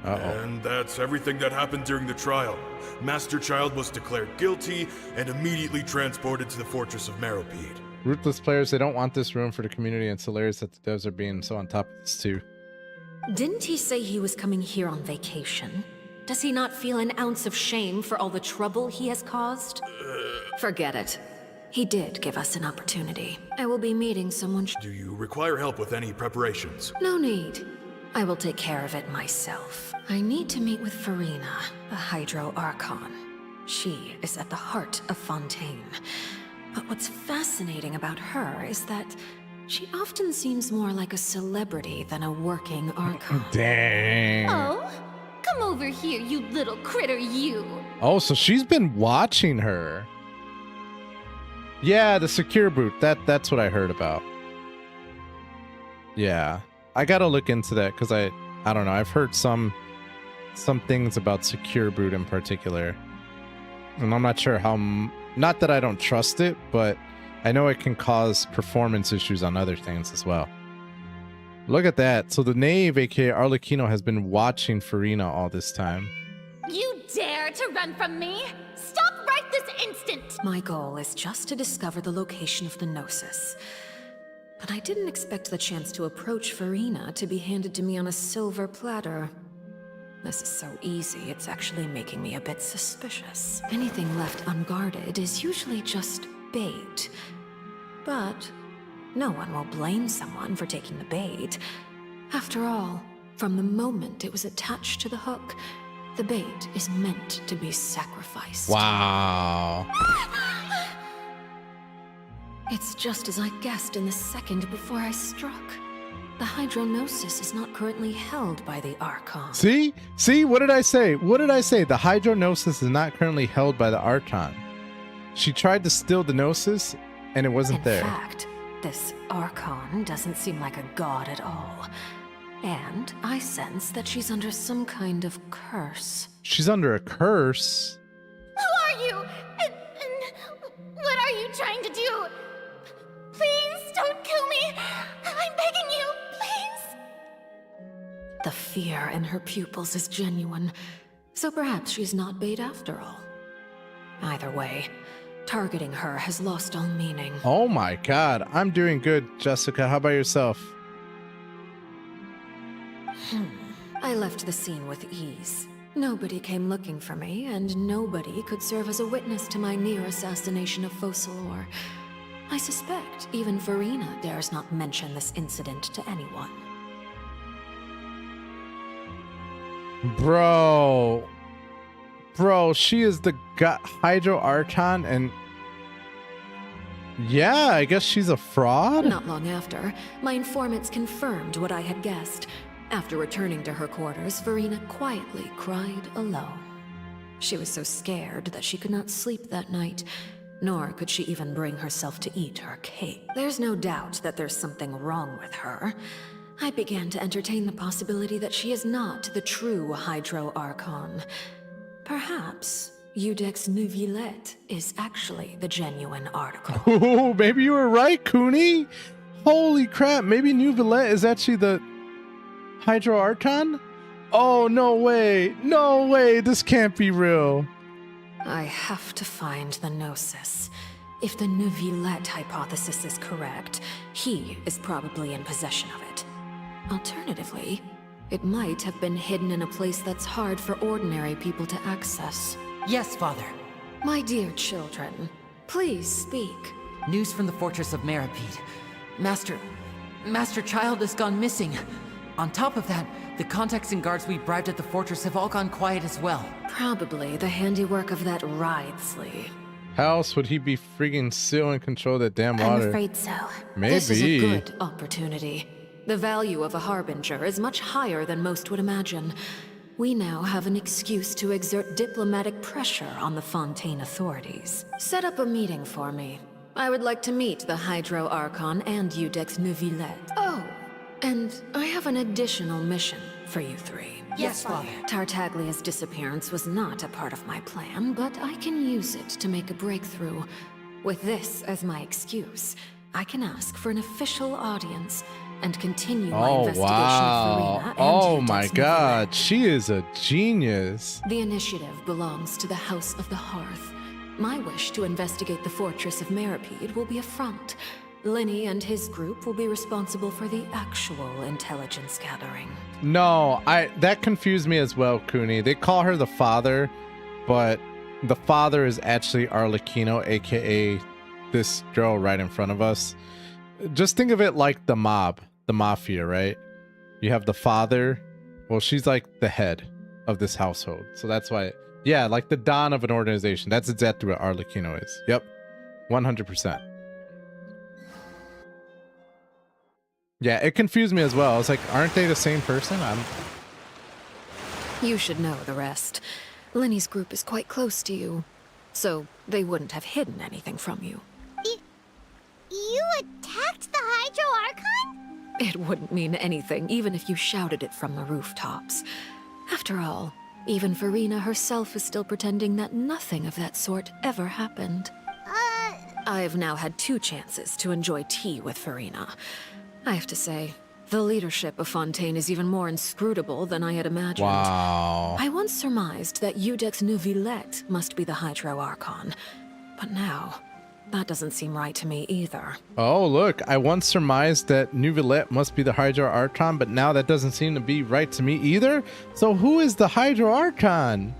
[SPEAKER 7] And that's everything that happened during the trial. Master Child was declared guilty and immediately transported to the Fortress of Meropide.
[SPEAKER 1] Ruthless players, they don't want this room for the community, and it's hilarious that the devs are being so on top of this too.
[SPEAKER 21] Didn't he say he was coming here on vacation? Does he not feel an ounce of shame for all the trouble he has caused? Forget it. He did give us an opportunity. I will be meeting someone.
[SPEAKER 7] Do you require help with any preparations?
[SPEAKER 21] No need. I will take care of it myself. I need to meet with Farina, the Hydro Archon. She is at the heart of Fontaine. But what's fascinating about her is that she often seems more like a celebrity than a working Archon.
[SPEAKER 1] Dang.
[SPEAKER 20] Oh? Come over here, you little critter, you.
[SPEAKER 1] Oh, so she's been watching her. Yeah, the secure boot. That's what I heard about. Yeah. I gotta look into that because I don't know. I've heard some things about secure boot in particular. And I'm not sure how, not that I don't trust it, but I know it can cause performance issues on other things as well. Look at that. So the knave, aka Arlecchino, has been watching Farina all this time.
[SPEAKER 20] You dare to run from me? Stop right this instant!
[SPEAKER 21] My goal is just to discover the location of the Gnosis. But I didn't expect the chance to approach Farina to be handed to me on a silver platter. This is so easy, it's actually making me a bit suspicious. Anything left unguarded is usually just bait. But no one will blame someone for taking the bait. After all, from the moment it was attached to the hook, the bait is meant to be sacrificed.
[SPEAKER 1] Wow.
[SPEAKER 21] It's just as I guessed in the second before I struck. The Hydronosis is not currently held by the Archon.
[SPEAKER 1] See? What did I say? What did I say? The Hydronosis is not currently held by the Archon. She tried to steal the Gnosis, and it wasn't there.
[SPEAKER 21] In fact, this Archon doesn't seem like a god at all. And I sense that she's under some kind of curse.
[SPEAKER 1] She's under a curse?
[SPEAKER 20] Who are you? And what are you trying to do? Please don't kill me. I'm begging you, please.
[SPEAKER 21] The fear in her pupils is genuine, so perhaps she's not bait after all. Either way, targeting her has lost all meaning.
[SPEAKER 1] Oh my god, I'm doing good, Jessica. How about yourself?
[SPEAKER 21] I left the scene with ease. Nobody came looking for me, and nobody could serve as a witness to my near assassination of Focalor. I suspect even Verena dares not mention this incident to anyone.
[SPEAKER 1] Bro, she is the Hydro Archon, and yeah, I guess she's a fraud?
[SPEAKER 21] Not long after, my informants confirmed what I had guessed. After returning to her quarters, Verena quietly cried alone. She was so scared that she could not sleep that night, nor could she even bring herself to eat her cake. There's no doubt that there's something wrong with her. I began to entertain the possibility that she is not the true Hydro Archon. Perhaps Eudex Neuvillette is actually the genuine article.
[SPEAKER 1] Oh, maybe you were right, Cooney. Holy crap, maybe Neuvillette is actually the Hydro Archon? Oh, no way. No way, this can't be real.
[SPEAKER 21] I have to find the Gnosis. If the Neuvillette hypothesis is correct, he is probably in possession of it. Alternatively, it might have been hidden in a place that's hard for ordinary people to access.
[SPEAKER 13] Yes, Father.
[SPEAKER 21] My dear children, please speak.
[SPEAKER 13] News from the Fortress of Meripede. Master Child has gone missing. On top of that, the contacts and guards we bribed at the fortress have all gone quiet as well.
[SPEAKER 21] Probably the handiwork of that Ridesley.
[SPEAKER 1] How else would he be freaking still in control of that damn water?
[SPEAKER 21] I'm afraid so.
[SPEAKER 1] Maybe.
[SPEAKER 21] This is a good opportunity. The value of a Harbinger is much higher than most would imagine. We now have an excuse to exert diplomatic pressure on the Fontaine authorities. Set up a meeting for me. I would like to meet the Hydro Archon and Eudex Neuvillette. Oh, and I have an additional mission for you three.
[SPEAKER 13] Yes, Father.
[SPEAKER 21] Tartaglia's disappearance was not a part of my plan, but I can use it to make a breakthrough. With this as my excuse, I can ask for an official audience and continue my investigation of Verena and
[SPEAKER 1] Oh
[SPEAKER 21] Eudex
[SPEAKER 1] my god, she is a genius.
[SPEAKER 21] The initiative belongs to the House of the Hearth. My wish to investigate the Fortress of Meripede will be a front. Linny and his group will be responsible for the actual intelligence gathering.
[SPEAKER 1] No, that confused me as well, Cooney. They call her the father, but the father is actually Arlecchino, aka this girl right in front of us. Just think of it like the mob, the mafia, right? You have the father. Well, she's like the head of this household. So that's why, yeah, like the Don of an organization. That's exactly what Arlecchino is. Yep, 100%. Yeah, it confused me as well. I was like, aren't they the same person?
[SPEAKER 21] You should know the rest. Linny's group is quite close to you, so they wouldn't have hidden anything from you.
[SPEAKER 4] You attacked the Hydro Archon?
[SPEAKER 21] It wouldn't mean anything, even if you shouted it from the rooftops. After all, even Verena herself is still pretending that nothing of that sort ever happened. I've now had 2 chances to enjoy tea with Verena. I have to say, the leadership of Fontaine is even more inscrutable than I had imagined.
[SPEAKER 1] Wow.
[SPEAKER 21] I once surmised that Eudex Neuvillette must be the Hydro Archon, but now, that doesn't seem right to me either.
[SPEAKER 1] Oh, look, I once surmised that Neuvillette must be the Hydro Archon, but now that doesn't seem to be right to me either. So who is the Hydro Archon?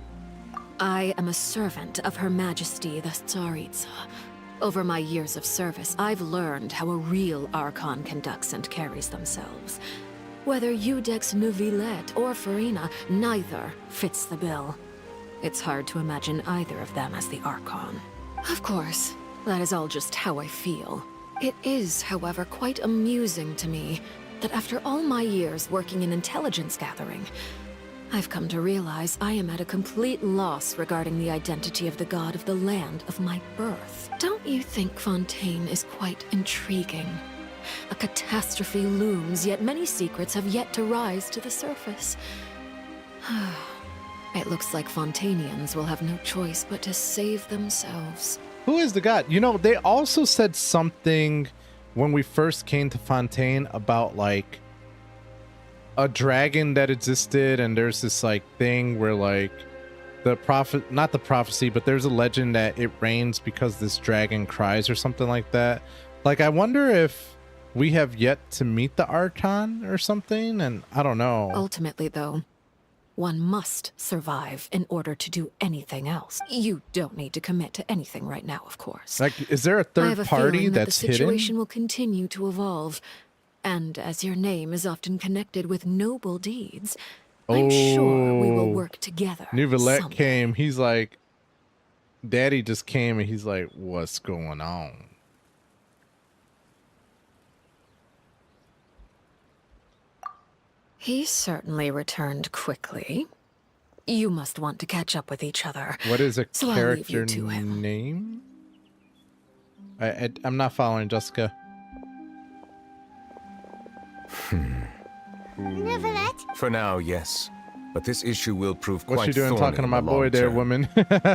[SPEAKER 21] I am a servant of Her Majesty the Tsaritsa. Over my years of service, I've learned how a real Archon conducts and carries themselves. Whether Eudex Neuvillette or Verena, neither fits the bill. It's hard to imagine either of them as the Archon. Of course, that is all just how I feel. It is, however, quite amusing to me that after all my years working in intelligence gathering, I've come to realize I am at a complete loss regarding the identity of the god of the land of my birth. Don't you think Fontaine is quite intriguing? A catastrophe looms, yet many secrets have yet to rise to the surface. It looks like Fontainians will have no choice but to save themselves.
[SPEAKER 1] Who is the god? You know, they also said something when we first came to Fontaine about like a dragon that existed, and there's this like thing where like not the prophecy, but there's a legend that it rains because this dragon cries or something like that. Like, I wonder if we have yet to meet the Archon or something, and I don't know.
[SPEAKER 21] Ultimately, though, One must survive in order to do anything else. You don't need to commit to anything right now, of course.
[SPEAKER 1] Like, is there a
[SPEAKER 21] I
[SPEAKER 1] third
[SPEAKER 21] have a
[SPEAKER 1] party
[SPEAKER 21] feeling that
[SPEAKER 1] that's
[SPEAKER 21] the situation
[SPEAKER 1] hidden?
[SPEAKER 21] will continue to evolve. And as your name is often connected with noble deeds, I'm sure we will work together.
[SPEAKER 1] Neuvillette
[SPEAKER 21] someday.
[SPEAKER 1] came. He's like, Daddy just came and he's like, what's going on?
[SPEAKER 21] He certainly returned quickly. You must want to catch up with each other.
[SPEAKER 1] What is a
[SPEAKER 21] So I'll leave
[SPEAKER 1] character
[SPEAKER 21] you to him.
[SPEAKER 1] name? I'm not following, Jessica.
[SPEAKER 4] Neuvillette?
[SPEAKER 19] For now, yes. But this issue will prove
[SPEAKER 1] What's
[SPEAKER 19] quite
[SPEAKER 1] she doing
[SPEAKER 19] thorny
[SPEAKER 1] talking to
[SPEAKER 19] in
[SPEAKER 1] my
[SPEAKER 19] the
[SPEAKER 1] boy
[SPEAKER 19] long
[SPEAKER 1] there,
[SPEAKER 19] term.
[SPEAKER 1] woman?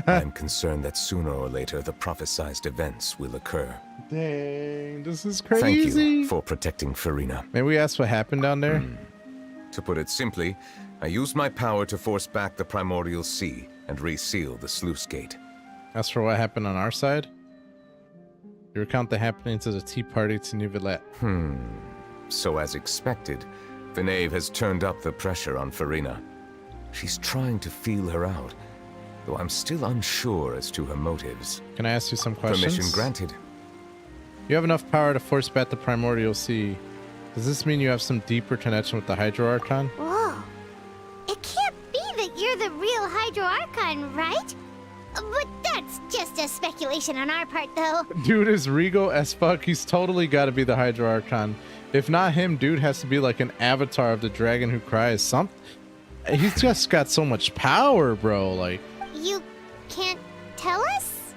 [SPEAKER 19] I'm concerned that sooner or later the prophesized events will occur.
[SPEAKER 1] Dang, this is
[SPEAKER 19] Thank
[SPEAKER 1] crazy.
[SPEAKER 19] you for protecting Farina.
[SPEAKER 1] May we ask what happened down there?
[SPEAKER 19] To put it simply, I used my power to force back the primordial sea and reseal the sluice gate.
[SPEAKER 1] As for what happened on our side? You recount the happenings of the tea party to Neuvillette.
[SPEAKER 19] So as expected, the knave has turned up the pressure on Farina. She's trying to feel her out, though I'm still unsure as to her motives.
[SPEAKER 1] Can I ask you some questions?
[SPEAKER 19] Permission granted.
[SPEAKER 1] You have enough power to force back the primordial sea. Does this mean you have some deeper connection with the Hydro Archon?
[SPEAKER 4] Whoa. It can't be that you're the real Hydro Archon, right? But that's just a speculation on our part, though.
[SPEAKER 1] Dude is regal as fuck. He's totally got to be the Hydro Archon. If not him, dude has to be like an avatar of the dragon who cries. He's just got so much power, bro. Like,
[SPEAKER 4] You can't tell us?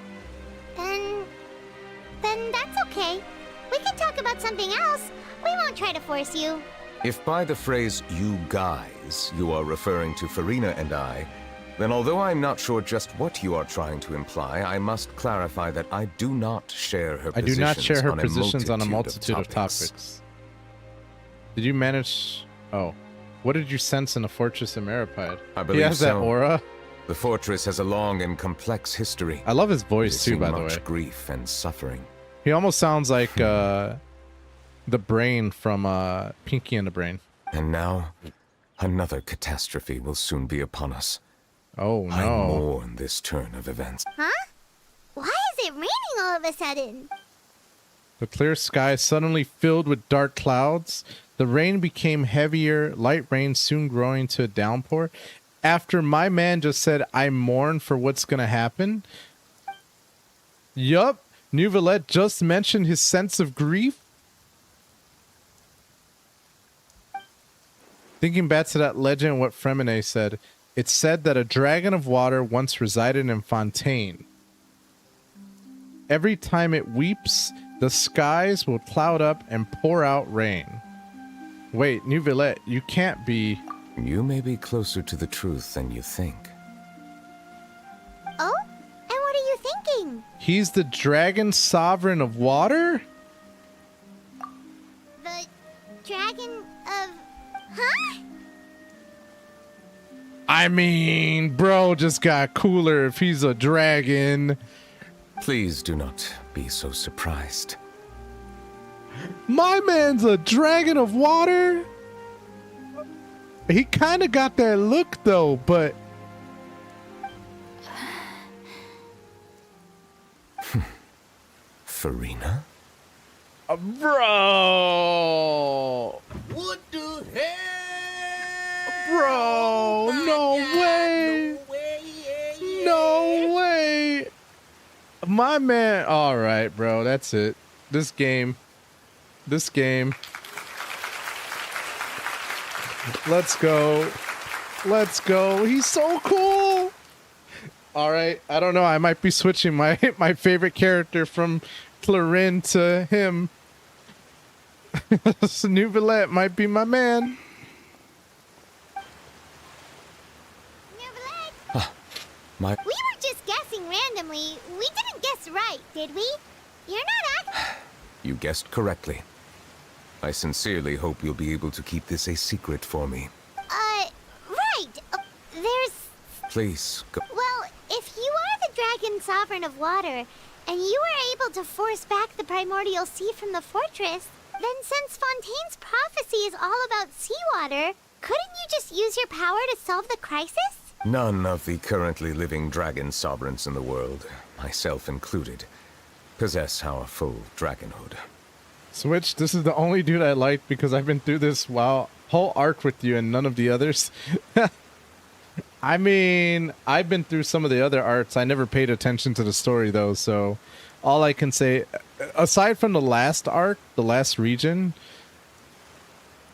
[SPEAKER 4] Then that's okay. We can talk about something else. We won't try to force you.
[SPEAKER 19] If by the phrase you guys you are referring to Farina and I, then although I'm not sure just what you are trying to imply, I must clarify that I do not share her
[SPEAKER 1] I do not share her positions on a
[SPEAKER 19] multitude
[SPEAKER 1] multitude of topics. Did you manage? Oh, what did you sense in the fortress of Meripide?
[SPEAKER 19] I believe
[SPEAKER 1] He has that
[SPEAKER 19] so.
[SPEAKER 1] aura.
[SPEAKER 19] The fortress has a long and complex history.
[SPEAKER 1] I love his
[SPEAKER 19] It
[SPEAKER 1] voice
[SPEAKER 19] has
[SPEAKER 1] too,
[SPEAKER 19] seen
[SPEAKER 1] by the
[SPEAKER 19] much
[SPEAKER 1] way.
[SPEAKER 19] grief and suffering.
[SPEAKER 1] He almost sounds like the brain from Pinky and the Brain.
[SPEAKER 19] And now, another catastrophe will soon be upon us.
[SPEAKER 1] Oh
[SPEAKER 19] I
[SPEAKER 1] no!
[SPEAKER 19] mourn this turn of events.
[SPEAKER 4] Huh? Why is it raining all of a sudden?
[SPEAKER 1] The clear sky suddenly filled with dark clouds. The rain became heavier, light rain soon growing to a downpour. After my man just said, I mourn for what's gonna happen. Yup, Neuvillette just mentioned his sense of grief. Thinking back to that legend, what Fremine said, it said that a dragon of water once resided in Fontaine. Every time it weeps, the skies will cloud up and pour out rain. Wait, Neuvillette, you can't be...
[SPEAKER 19] You may be closer to the truth than you think.
[SPEAKER 4] Oh? And what are you thinking?
[SPEAKER 1] He's the dragon sovereign of water?
[SPEAKER 4] The dragon of... Huh?
[SPEAKER 1] I mean, bro just got cooler if he's a dragon.
[SPEAKER 19] Please do not be so surprised.
[SPEAKER 1] My man's a dragon of water? He kind of got that look though, but...
[SPEAKER 19] Farina?
[SPEAKER 1] Bro!
[SPEAKER 11] What the hell?
[SPEAKER 1] Bro, no way! No way! My man, all right, bro, that's it. This game. Let's go. Let's go. He's so cool. All right, I don't know. I might be switching my favorite character from Clarin to him. So Neuvillette might be my man.
[SPEAKER 19] My...
[SPEAKER 4] We were just guessing randomly. We didn't guess right, did we? You're not acting...
[SPEAKER 19] You guessed correctly. I sincerely hope you'll be able to keep this a secret for me.
[SPEAKER 4] Right. There's...
[SPEAKER 19] Please, go.
[SPEAKER 4] Well, if you are the dragon sovereign of water, and you were able to force back the primordial sea from the fortress, then since Fontaine's prophecy is all about seawater, couldn't you just use your power to solve the crisis?
[SPEAKER 19] None of the currently living dragon sovereigns in the world, myself included, possess our full dragonhood.
[SPEAKER 1] Switch, this is the only dude I like because I've been through this whole arc with you and none of the others. I mean, I've been through some of the other arcs. I never paid attention to the story though, so all I can say, aside from the last arc, the last region,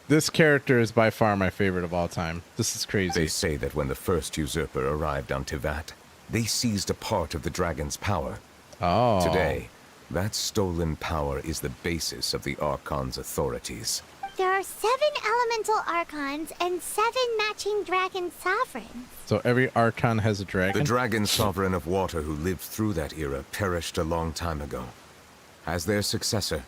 [SPEAKER 1] this character is by far my favorite of all time. This is crazy.
[SPEAKER 19] They say that when the first usurper arrived on Tivat, they seized a part of the dragon's power.
[SPEAKER 1] Oh.
[SPEAKER 19] Today, that stolen power is the basis of the Archon's authorities.
[SPEAKER 4] There are 7 elemental archons and 7 matching dragon sovereigns.
[SPEAKER 1] So every archon has a dragon?
[SPEAKER 19] The dragon sovereign of water who lived through that era perished a long time ago. As their successor,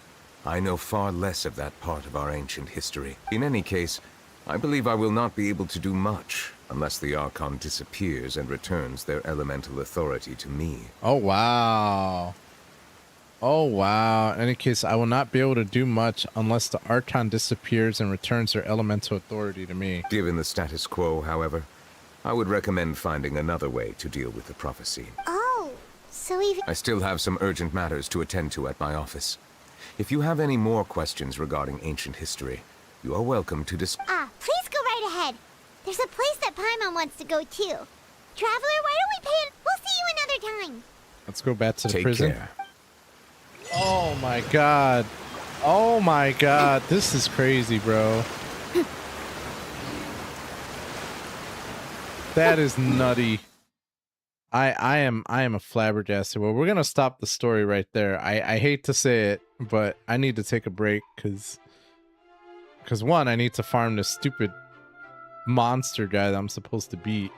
[SPEAKER 19] I know far less of that part of our ancient history. In any case, I believe I will not be able to do much unless the Archon disappears and returns their elemental authority to me.
[SPEAKER 1] Oh, wow. Oh, wow. In any case, I will not be able to do much unless the Archon disappears and returns their elemental authority to me.
[SPEAKER 19] Given the status quo, however, I would recommend finding another way to deal with the prophecy.
[SPEAKER 4] Oh, so even...
[SPEAKER 19] I still have some urgent matters to attend to at my office. If you have any more questions regarding ancient history, you are welcome to
[SPEAKER 4] please go right ahead. There's a place that Paimon wants to go too. Traveler, why don't we pay... We'll see you another time.
[SPEAKER 1] Let's go back to the
[SPEAKER 19] Take
[SPEAKER 1] prison.
[SPEAKER 19] Care.
[SPEAKER 1] Oh my god. Oh my god. This is crazy, bro. That is nutty. I am a flabbergasted. Well, we're gonna stop the story right there. I hate to say it, but I need to take a break because one, I need to farm this stupid monster guy that I'm supposed to beat.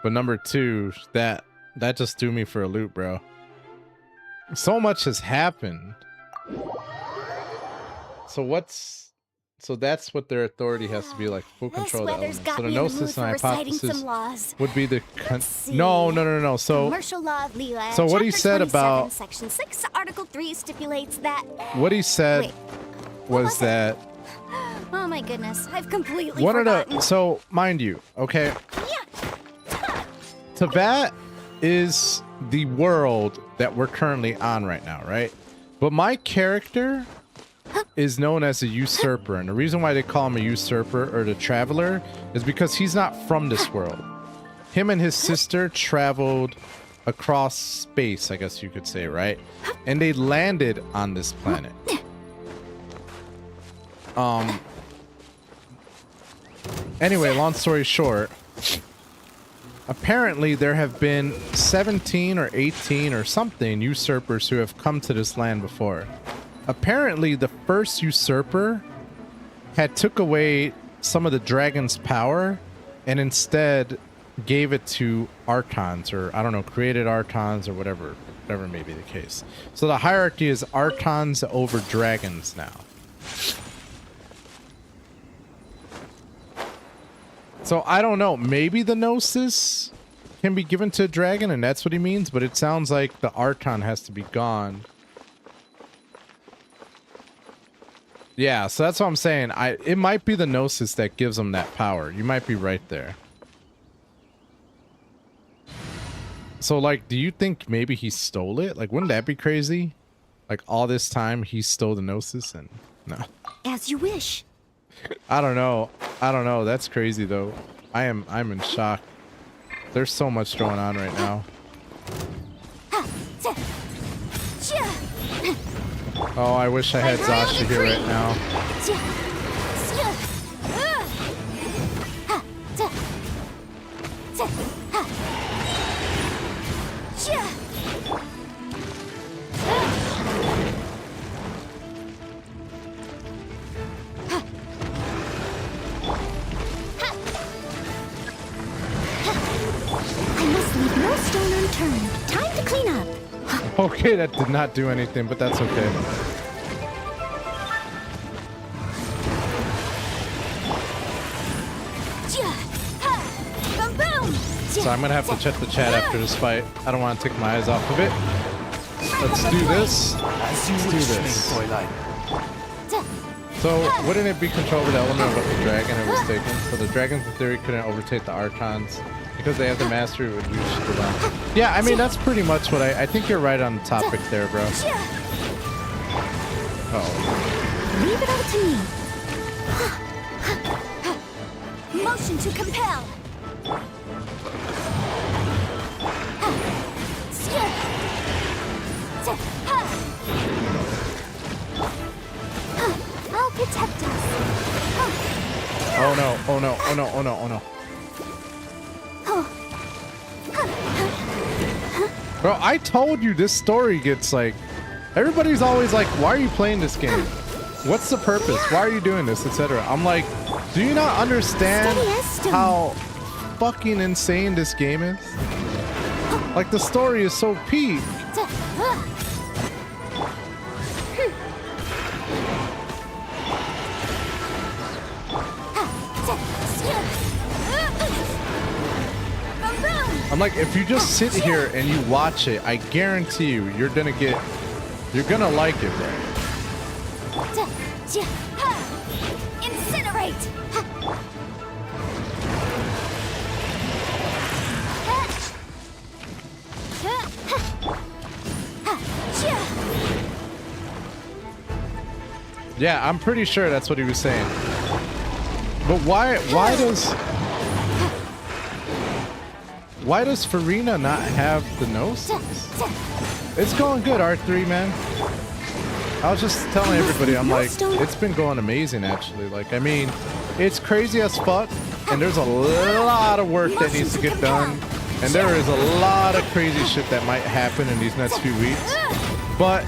[SPEAKER 1] But number two, that just threw me for a loop, bro. So much has happened. So that's what their authority has to be, like full control of the elements. So the gnosis and hypothesis would be the no. So
[SPEAKER 14] Commercial law of Liyue.
[SPEAKER 1] So what he
[SPEAKER 14] Chapter
[SPEAKER 1] said
[SPEAKER 14] 27,
[SPEAKER 1] about
[SPEAKER 14] Section 6, Article 3 stipulates that.
[SPEAKER 1] what he said
[SPEAKER 14] Wait,
[SPEAKER 1] was that
[SPEAKER 14] oh my goodness, I've completely
[SPEAKER 1] one of
[SPEAKER 14] forgotten.
[SPEAKER 1] the so mind you, okay, Tivat is the world that we're currently on right now, right? But my character is known as a usurper, and the reason why they call him a usurper or the traveler is because he's not from this world. Him and his sister traveled across space, I guess you could say, right? And they landed on this planet. Anyway, long story short, apparently there have been 17 or 18 or something usurpers who have come to this land before. Apparently the first usurper had took away some of the dragon's power and instead gave it to archons, or I don't know, created archons or whatever may be the case. So the hierarchy is archons over dragons now. So I don't know, maybe the gnosis can be given to a dragon and that's what he means, but it sounds like the archon has to be gone. Yeah, so that's what I'm saying. It might be the gnosis that gives him that power. You might be right there. So like, do you think maybe he stole it? Like, wouldn't that be crazy? Like all this time he stole the gnosis and no.
[SPEAKER 14] As you wish.
[SPEAKER 1] I don't know. That's crazy though. I'm in shock. There's so much going on right now. Oh, I wish I had Zasha here right now.
[SPEAKER 14] I must leave no stone unturned. Time to clean up.
[SPEAKER 1] Okay, that did not do anything, but that's okay. So I'm gonna have to check the chat after this fight. I don't want to take my eyes off of it. Let's do this. Let's do this. So wouldn't it be controlled with the element of the dragon it was taken? So the dragons in theory couldn't overtake the archons because they have the mastery would reach to them. Yeah, I mean that's pretty much what I think you're right on the topic there, bro. Uh-oh.
[SPEAKER 14] Leave it all to me. Motion to compel. I'll protect us.
[SPEAKER 1] Oh no, oh no, oh no, oh no, oh no. Bro, I told you this story gets like... Everybody's always like, why are you playing this game? What's the purpose? Why are you doing this, etc. I'm like, do you not understand how fucking insane this game is? Like, the story is so peak. I'm like, if you just sit here and you watch it, I guarantee you, you're gonna like it, bro.
[SPEAKER 14] Incinerate!
[SPEAKER 1] Yeah, I'm pretty sure that's what he was saying. But why does Farina not have the Gnosis? It's going good, R3, man. I was just telling everybody, I'm like, it's been going amazing, actually. Like, I mean, it's crazy as fuck, and there's a lot of work that needs to get done, and there is a lot of crazy shit that might happen in these next few weeks. But,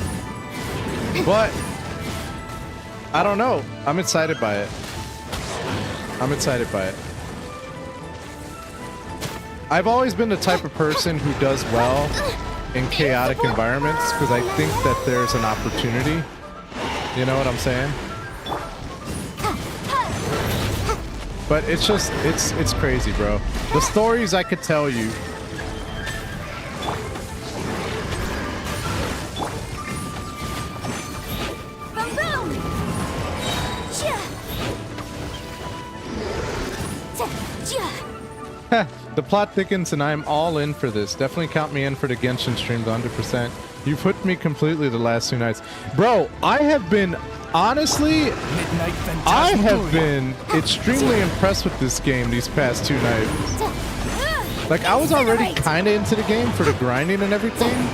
[SPEAKER 1] I don't know. I'm excited by it. I'm excited by it. I've always been the type of person who does well in chaotic environments because I think that there's an opportunity. You know what I'm saying? But it's just, it's crazy, bro. The stories I could tell you. The plot thickens and I'm all in for this. Definitely count me in for the Genshin streams 100%. You've hooked me completely the last 2 nights. Bro, I have been, honestly, I have been extremely impressed with this game these past 2 nights. Like, I was already kind of into the game for the grinding and everything,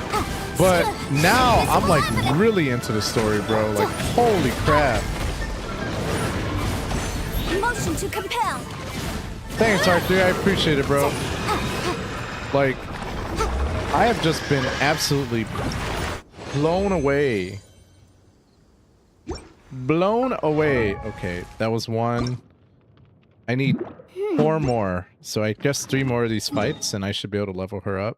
[SPEAKER 1] but now I'm like really into the story, bro. Like, holy crap.
[SPEAKER 14] Motion to compel.
[SPEAKER 1] Thanks, Arthur. I appreciate it, bro. Like, I have just been absolutely blown away. Blown away. Okay, that was 1. I need 4 more. So I guess 3 more of these fights and I should be able to level her up.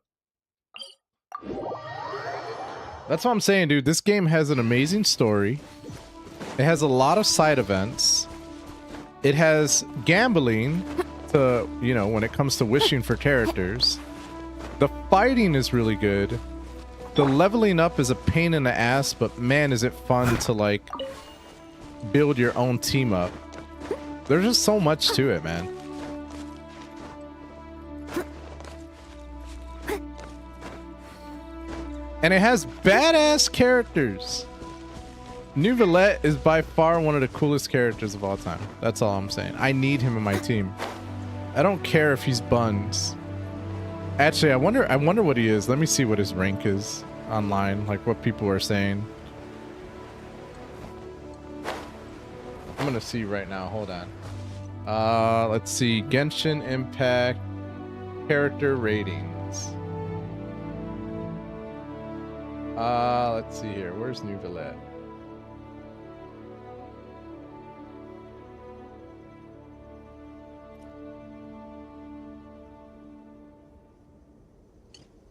[SPEAKER 1] That's what I'm saying, dude. This game has an amazing story. It has a lot of side events. It has gambling. To, you know, when it comes to wishing for characters. The fighting is really good. The leveling up is a pain in the ass, but man, is it fun to like build your own team up. There's just so much to it, man. And it has badass characters. Neuvillette is by far one of the coolest characters of all time. That's all I'm saying. I need him in my team. I don't care if he's buns. Actually, I wonder what he is. Let me see what his rank is online, like what people are saying. I'm gonna see right now. Hold on. Let's see. Genshin Impact character ratings. Let's see here. Where's Neuvillette?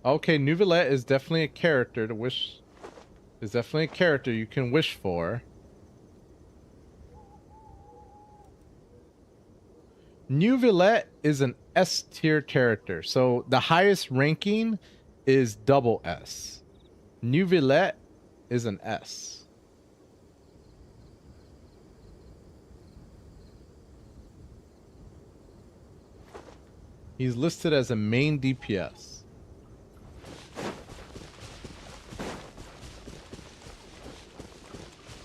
[SPEAKER 1] Okay, Neuvillette is definitely a character to wish. Is definitely a character you can wish for. Neuvillette is an S tier character, so the highest ranking is double S. Neuvillette is an S. He's listed as a main DPS.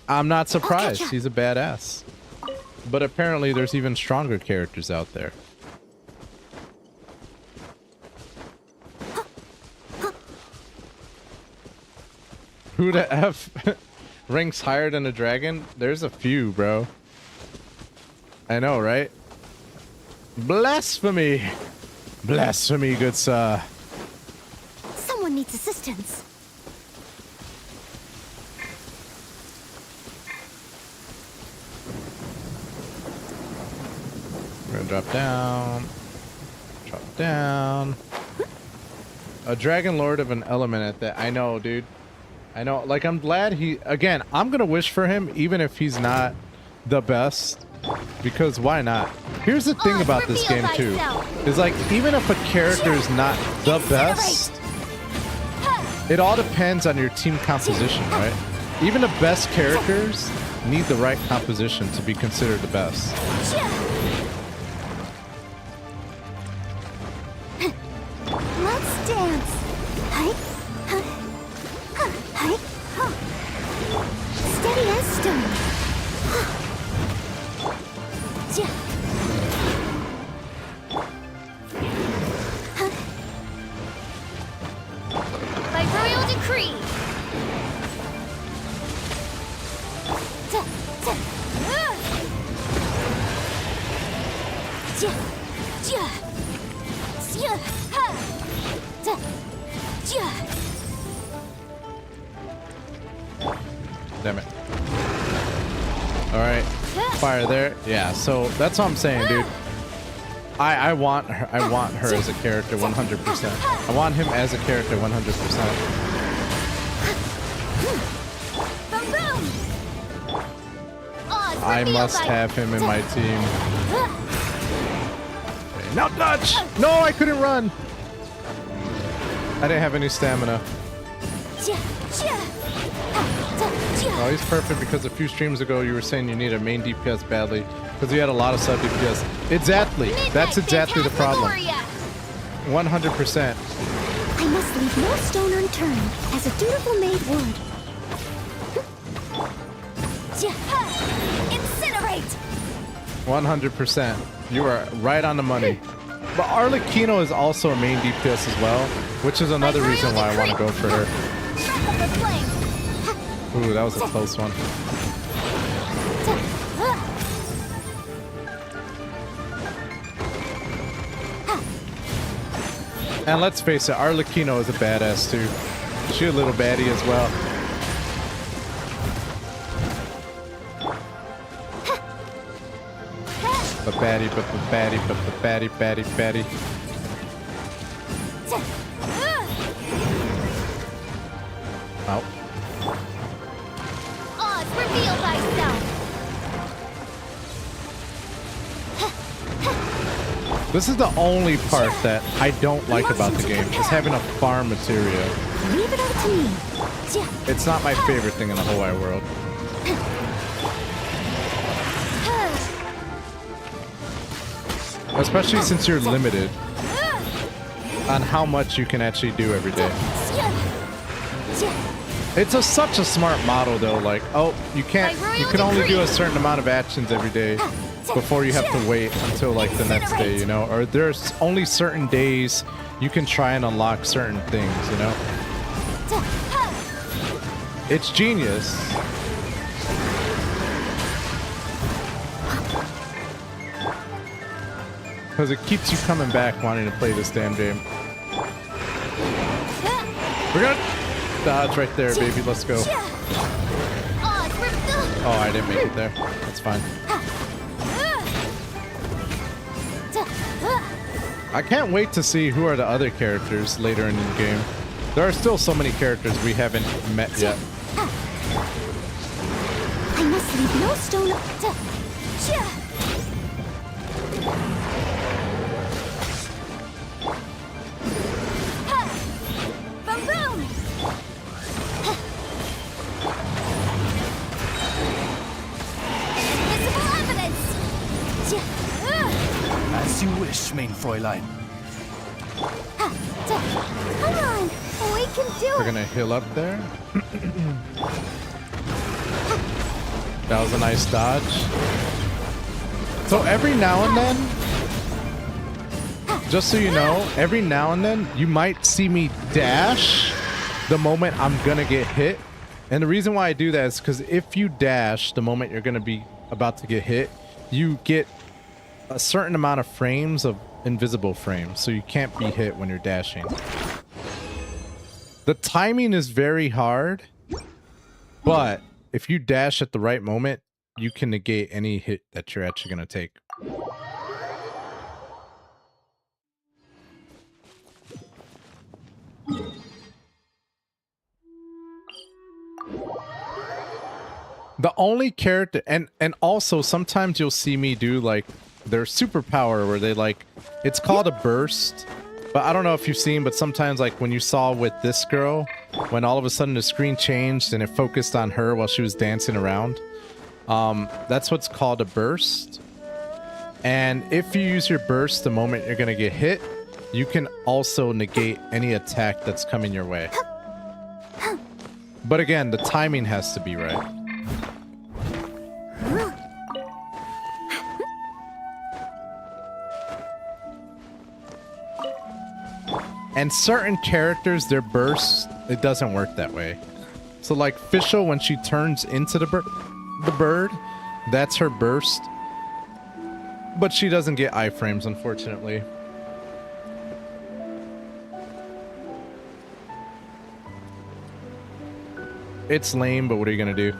[SPEAKER 1] I'm not surprised. He's a badass. But apparently there's even stronger characters out there. Who the F ranks higher than a dragon? There's a few, bro. I know, right? Blasphemy! Blasphemy, good sir.
[SPEAKER 4] Someone needs assistance.
[SPEAKER 1] We're gonna drop down. Drop down. A dragon lord of an element at that. I know, dude. I know. Like, I'm glad he... Again, I'm gonna wish for him even if he's not the best. Because why not? Here's the thing about this game too. Is like, even if a character is not the best, it all depends on your team composition, right? Even the best characters need the right composition to be considered the best.
[SPEAKER 4] Let's dance. Steady as stone.
[SPEAKER 20] By royal decree.
[SPEAKER 1] Damn it. Alright. Fire there. Yeah, so that's what I'm saying, dude. I want her as a character 100%. I want him as a character 100%. I must have him in my team. Okay, now dodge! No, I couldn't run! I didn't have any stamina. Oh, he's perfect because a few streams ago you were saying you need a main DPS badly because you had a lot of sub DPS. Exactly. That's exactly the problem. 100%.
[SPEAKER 4] I must leave no stone unturned, as a dutiful maid would. Incinerate!
[SPEAKER 1] 100%. You are right on the money. But Arlecchino is also a main DPS as well, which is another reason why I want to go for her. Ooh, that was a close one. And let's face it, Arlecchino is a badass too. She's a little baddie as well. But baddie, but the baddie, but the baddie, baddie, baddie. Oh.
[SPEAKER 4] Reveal thyself.
[SPEAKER 1] This is the only part that I don't like about the game, is having a farm materia.
[SPEAKER 4] Leave it up to me.
[SPEAKER 1] It's not my favorite thing in the whole wide world. Especially since you're limited on how much you can actually do every day. It's such a smart model though, like, oh, you can only do a certain amount of actions every day before you have to wait until like the next day, you know? Or there's only certain days you can try and unlock certain things, you know? It's genius. Because it keeps you coming back wanting to play this damn game. We're gonna dodge right there, baby. Let's go. Oh, I didn't make it there. That's fine. I can't wait to see who are the other characters later in the game. There are still so many characters we haven't met yet.
[SPEAKER 4] I must leave no stone.
[SPEAKER 3] As you wish, main Fräulein.
[SPEAKER 1] We're gonna heal up there. That was a nice dodge. So every now and then, just so you know, every now and then you might see me dash the moment I'm gonna get hit. And the reason why I do that is because if you dash the moment you're gonna be about to get hit, you get a certain amount of frames of invisible frames, so you can't be hit when you're dashing. The timing is very hard, but if you dash at the right moment, you can negate any hit that you're actually going to take. The only character, and also sometimes you'll see me do like their superpower where they like, it's called a burst, but I don't know if you've seen, but sometimes like when you saw with this girl, when all of a sudden the screen changed and it focused on her while she was dancing around, that's what's called a burst. And if you use your burst the moment you're gonna get hit, you can also negate any attack that's coming your way. But again, the timing has to be right. And certain characters, their burst, it doesn't work that way. So like Fischl, when she turns into the bird, that's her burst. But she doesn't get iframes, unfortunately. It's lame, but what are you gonna do?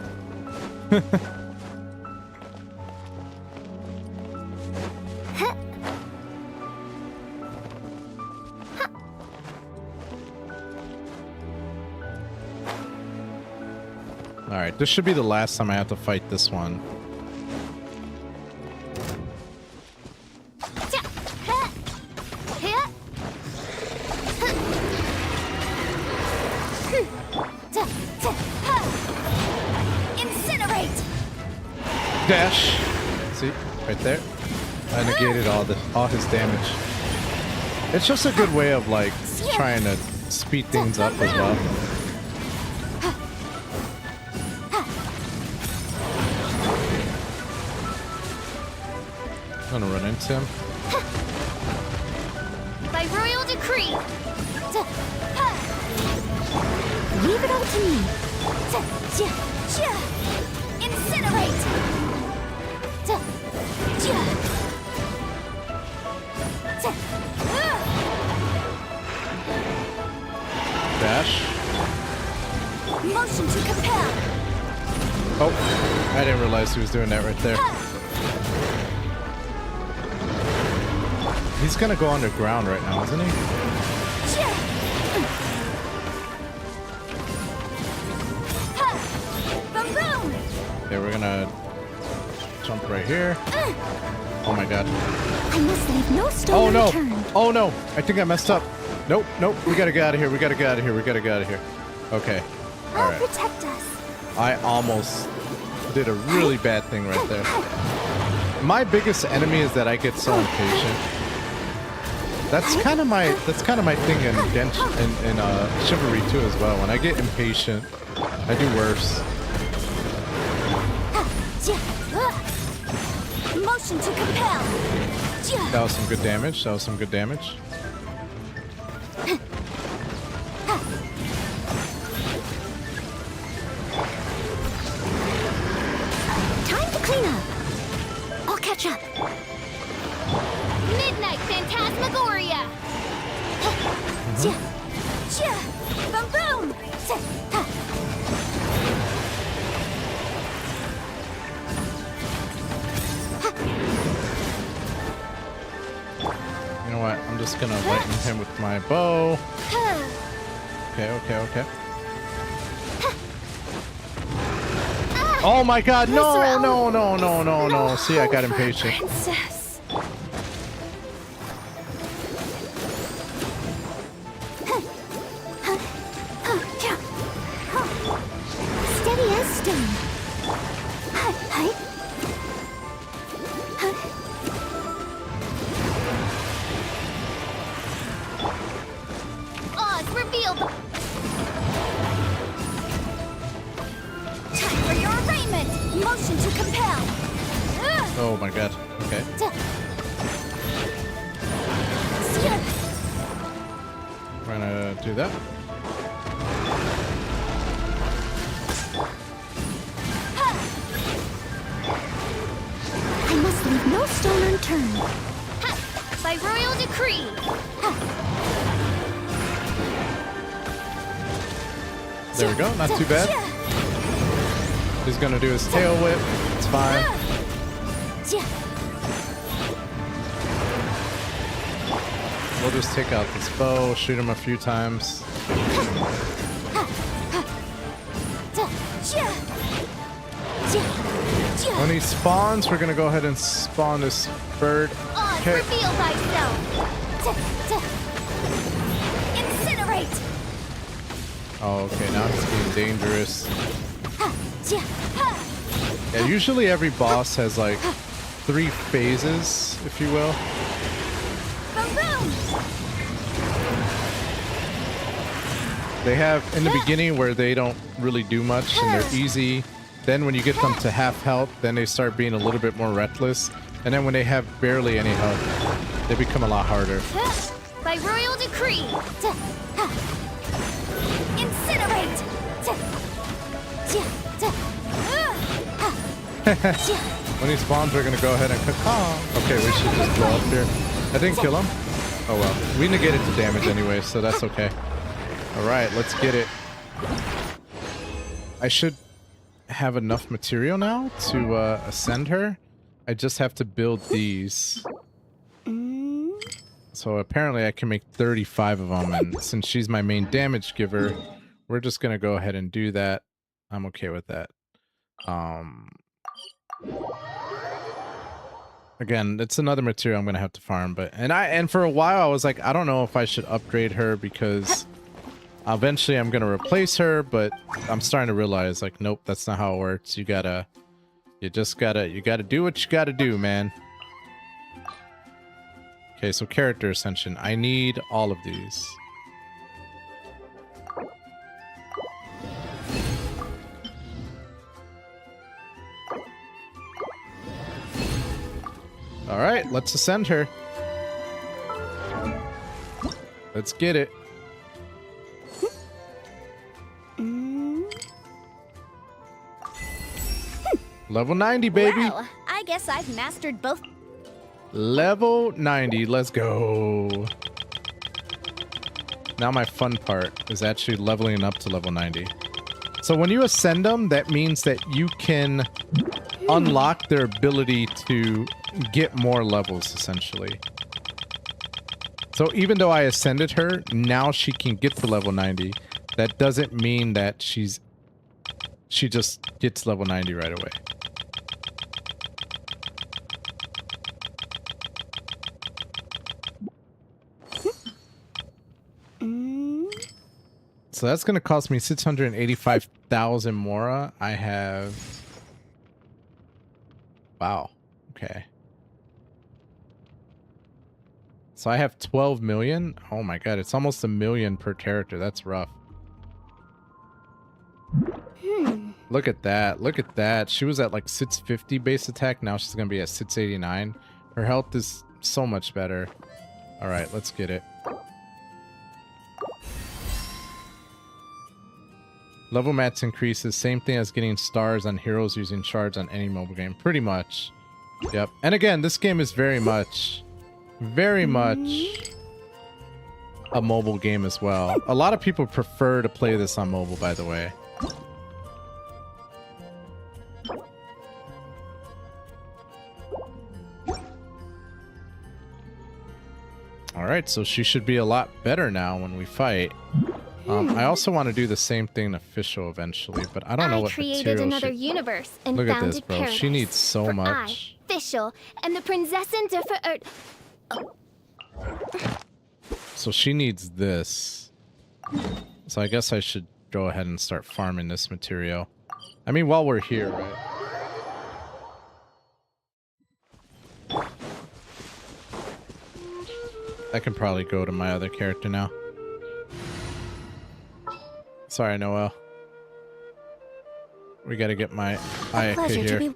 [SPEAKER 1] Alright, this should be the last time I have to fight this one.
[SPEAKER 14] Incinerate!
[SPEAKER 1] Dash! See? Right there. I negated all his damage. It's just a good way of like trying to speed things up as well. I'm gonna run into him.
[SPEAKER 14] By royal decree! Leave it all to me! Incinerate!
[SPEAKER 1] Dash.
[SPEAKER 14] Motion to compel!
[SPEAKER 1] Oh, I didn't realize he was doing that right there. He's gonna go underground right now, isn't he? Okay, we're gonna jump right here. Oh my god.
[SPEAKER 14] I must leave no stone unturned.
[SPEAKER 1] Oh no! I think I messed up. Nope, nope. We gotta get out of here. We gotta get out of here. We gotta get out of here. Okay.
[SPEAKER 14] I'll protect us.
[SPEAKER 1] I almost did a really bad thing right there. My biggest enemy is that I get so impatient. That's kind of my thing in Genshin in Chivalry too as well. When I get impatient, I do worse.
[SPEAKER 14] Motion to compel.
[SPEAKER 1] That was some good damage. That was some good damage.
[SPEAKER 14] Time to clean up. I'll catch up. Midnight Phantasmagoria. Boom boom.
[SPEAKER 1] You know what? I'm just gonna lighten him with my bow. Okay, okay, okay. Oh my god, no, no, no, no, no, no. See, I got impatient.
[SPEAKER 14] Princess. Steady as stone. Oz revealed. Motion to compel.
[SPEAKER 1] Oh my god. Okay. We're gonna do that.
[SPEAKER 14] I must leave no stone unturned. By royal decree.
[SPEAKER 1] There we go. Not too bad. He's gonna do his tail whip. It's fine. We'll just take out this bow, shoot him a few times. When he spawns, we're gonna go ahead and spawn this bird. Okay.
[SPEAKER 14] Reveal thyself. Incinerate.
[SPEAKER 1] Oh, okay. Now he's getting dangerous. Yeah, usually every boss has like 3 phases, if you will. They have in the beginning where they don't really do much and they're easy. Then when you get them to half health, then they start being a little bit more reckless. And then when they have barely any health, they become a lot harder.
[SPEAKER 14] By royal decree. Incinerate.
[SPEAKER 1] When he spawns, we're gonna go ahead and cook. Okay, we should just blow up here. I didn't kill him. Oh well. We negated the damage anyway, so that's okay. Alright, let's get it. I should have enough material now to ascend her. I just have to build these. So apparently I can make 35 of them, and since she's my main damage giver, we're just gonna go ahead and do that. I'm okay with that. Again, it's another material I'm gonna have to farm, but and for a while I was like, I don't know if I should upgrade her because eventually I'm gonna replace her, but I'm starting to realize like, nope, that's not how it works. You gotta do what you gotta do, man. Okay, so character ascension. I need all of these. All right, let's ascend her. Let's get it. Level 90, baby.
[SPEAKER 14] Well, I guess I've mastered both.
[SPEAKER 1] Level 90, let's go. Now my fun part is actually leveling up to level 90. So when you ascend them, that means that you can unlock their ability to get more levels, essentially. So even though I ascended her, now she can get to level 90. That doesn't mean that she just gets level 90 right away. So that's going to cost me 685,000 Mora. I have... Wow. Okay. So I have 12 million. Oh my god, it's almost a million per character. That's rough. Look at that. Look at that. She was at like 650 base attack. Now she's going to be at 689. Her health is so much better. All right, let's get it. Level mats increases. Same thing as getting stars on heroes using shards on any mobile game. Pretty much. Yep. And again, this game is very much a mobile game as well. A lot of people prefer to play this on mobile, by the way. Alright, so she should be a lot better now when we fight. I also want to do the same thing in official eventually, but I don't know what material. I created another
[SPEAKER 14] universe and
[SPEAKER 1] Look at
[SPEAKER 14] founded
[SPEAKER 1] this, bro.
[SPEAKER 14] paradise.
[SPEAKER 1] She needs so much.
[SPEAKER 14] Official, and the Prinzessin
[SPEAKER 1] So she needs this. So I guess I should go ahead and start farming this material. I mean, while we're here, right? I can probably go to my other character now. Sorry, Noel. We gotta get my Ayaka
[SPEAKER 14] Pleasure
[SPEAKER 1] here.
[SPEAKER 14] to be.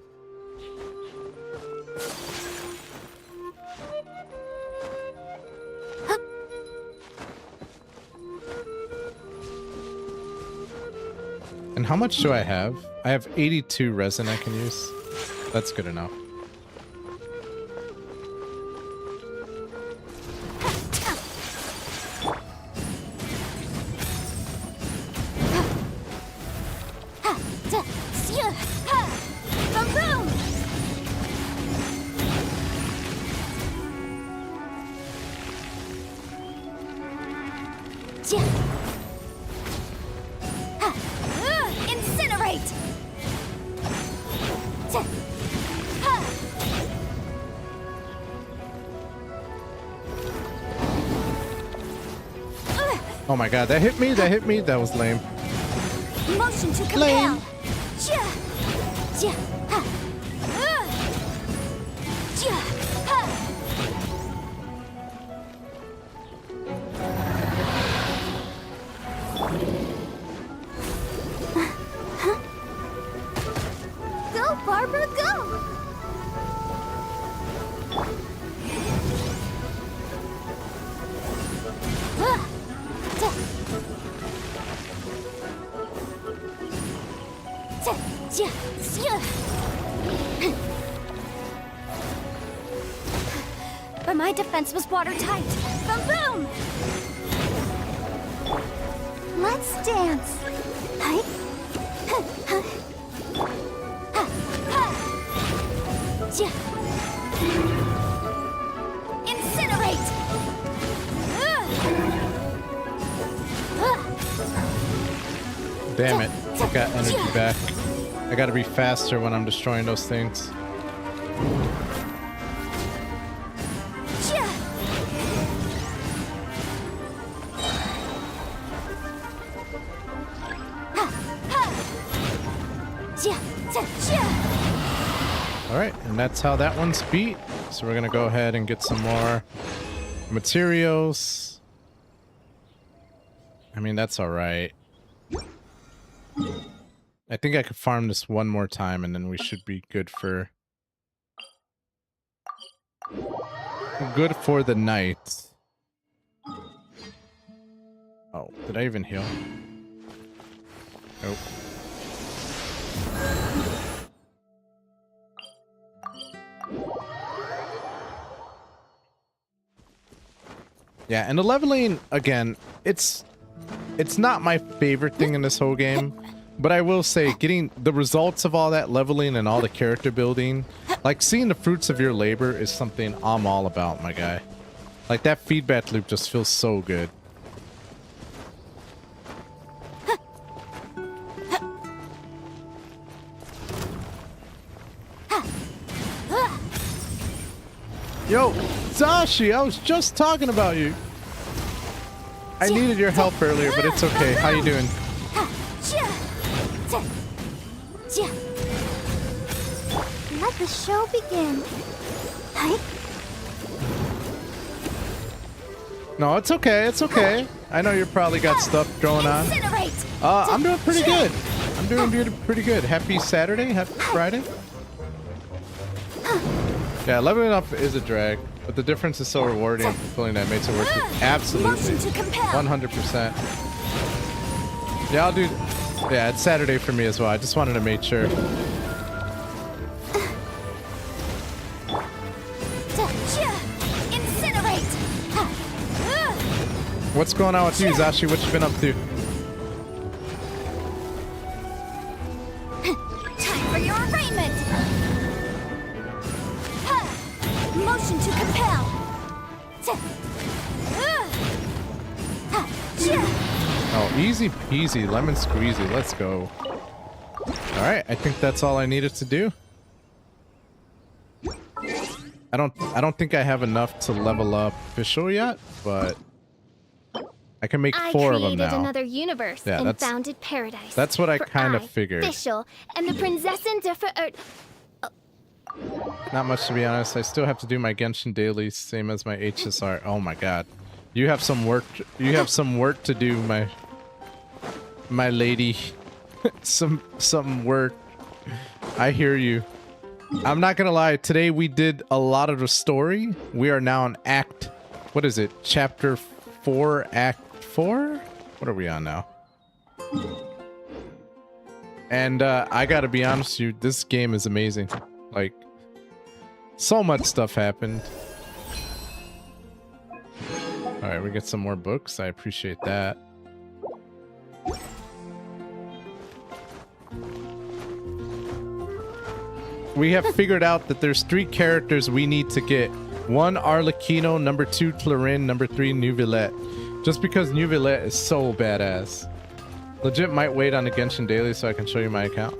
[SPEAKER 1] And how much do I have? I have 82 resin I can use. That's good enough.
[SPEAKER 14] Incinerate!
[SPEAKER 1] Oh my god, that hit me, that hit me, that was lame.
[SPEAKER 14] Motion to compel!
[SPEAKER 1] Lame.
[SPEAKER 14] Go, Barbara, go! But my defense was watertight. Boom, boom! Let's dance. Hi. Incinerate!
[SPEAKER 1] Damn it, I got energy back. I gotta be faster when I'm destroying those things. Alright, and that's how that one's beat. So we're gonna go ahead and get some more materials. I mean, that's alright. I think I could farm this one more time and then we should be good for the night. Oh, did I even heal? Nope. Yeah, and the leveling, again, it's not my favorite thing in this whole game, but I will say getting the results of all that leveling and all the character building, like seeing the fruits of your labor is something I'm all about, my guy. Like that feedback loop just feels so good. Yo, Zashi, I was just talking about you. I needed your help earlier, but it's okay. How you doing?
[SPEAKER 14] Let the show begin. Hi.
[SPEAKER 1] No, it's okay. It's okay. I know you probably got stuff going on. I'm doing pretty good. I'm doing pretty good. Happy Saturday. Happy Friday. Yeah, leveling up is a drag, but the difference is so rewarding and fulfilling that makes it worth it. Absolutely. 100%. Yeah, I'll do... Yeah, it's Saturday for me as well. I just wanted to make sure. What's going on with you, Zashi? What you been up to?
[SPEAKER 14] Time for your arraignment. Motion to compel.
[SPEAKER 1] Oh, easy peasy, lemon squeezy. Let's go. All right, I think that's all I needed to do. I don't think I have enough to level up official yet, but I can make 4 of them now.
[SPEAKER 14] I created another universe and founded paradise.
[SPEAKER 1] That's what I kind of figured.
[SPEAKER 14] Official and the Prinzessin der
[SPEAKER 1] Not much, to be honest. I still have to do my Genshin dailies, same as my HSR. Oh my god, you have some work. You have some work to do, my lady. some work. I hear you. I'm not gonna lie, today we did a lot of the story. We are now on act, what is it? Chapter 4, act 4? What are we on now? And I gotta be honest with you, this game is amazing. Like, so much stuff happened. Alright, we get some more books. I appreciate that. We have figured out that there's 3 characters we need to get. 1, Arlecchino, number 2, Clarin, number 3, Neuvillette. Just because Neuvillette is so badass. Legit might wait on the Genshin Daily so I can show you my account.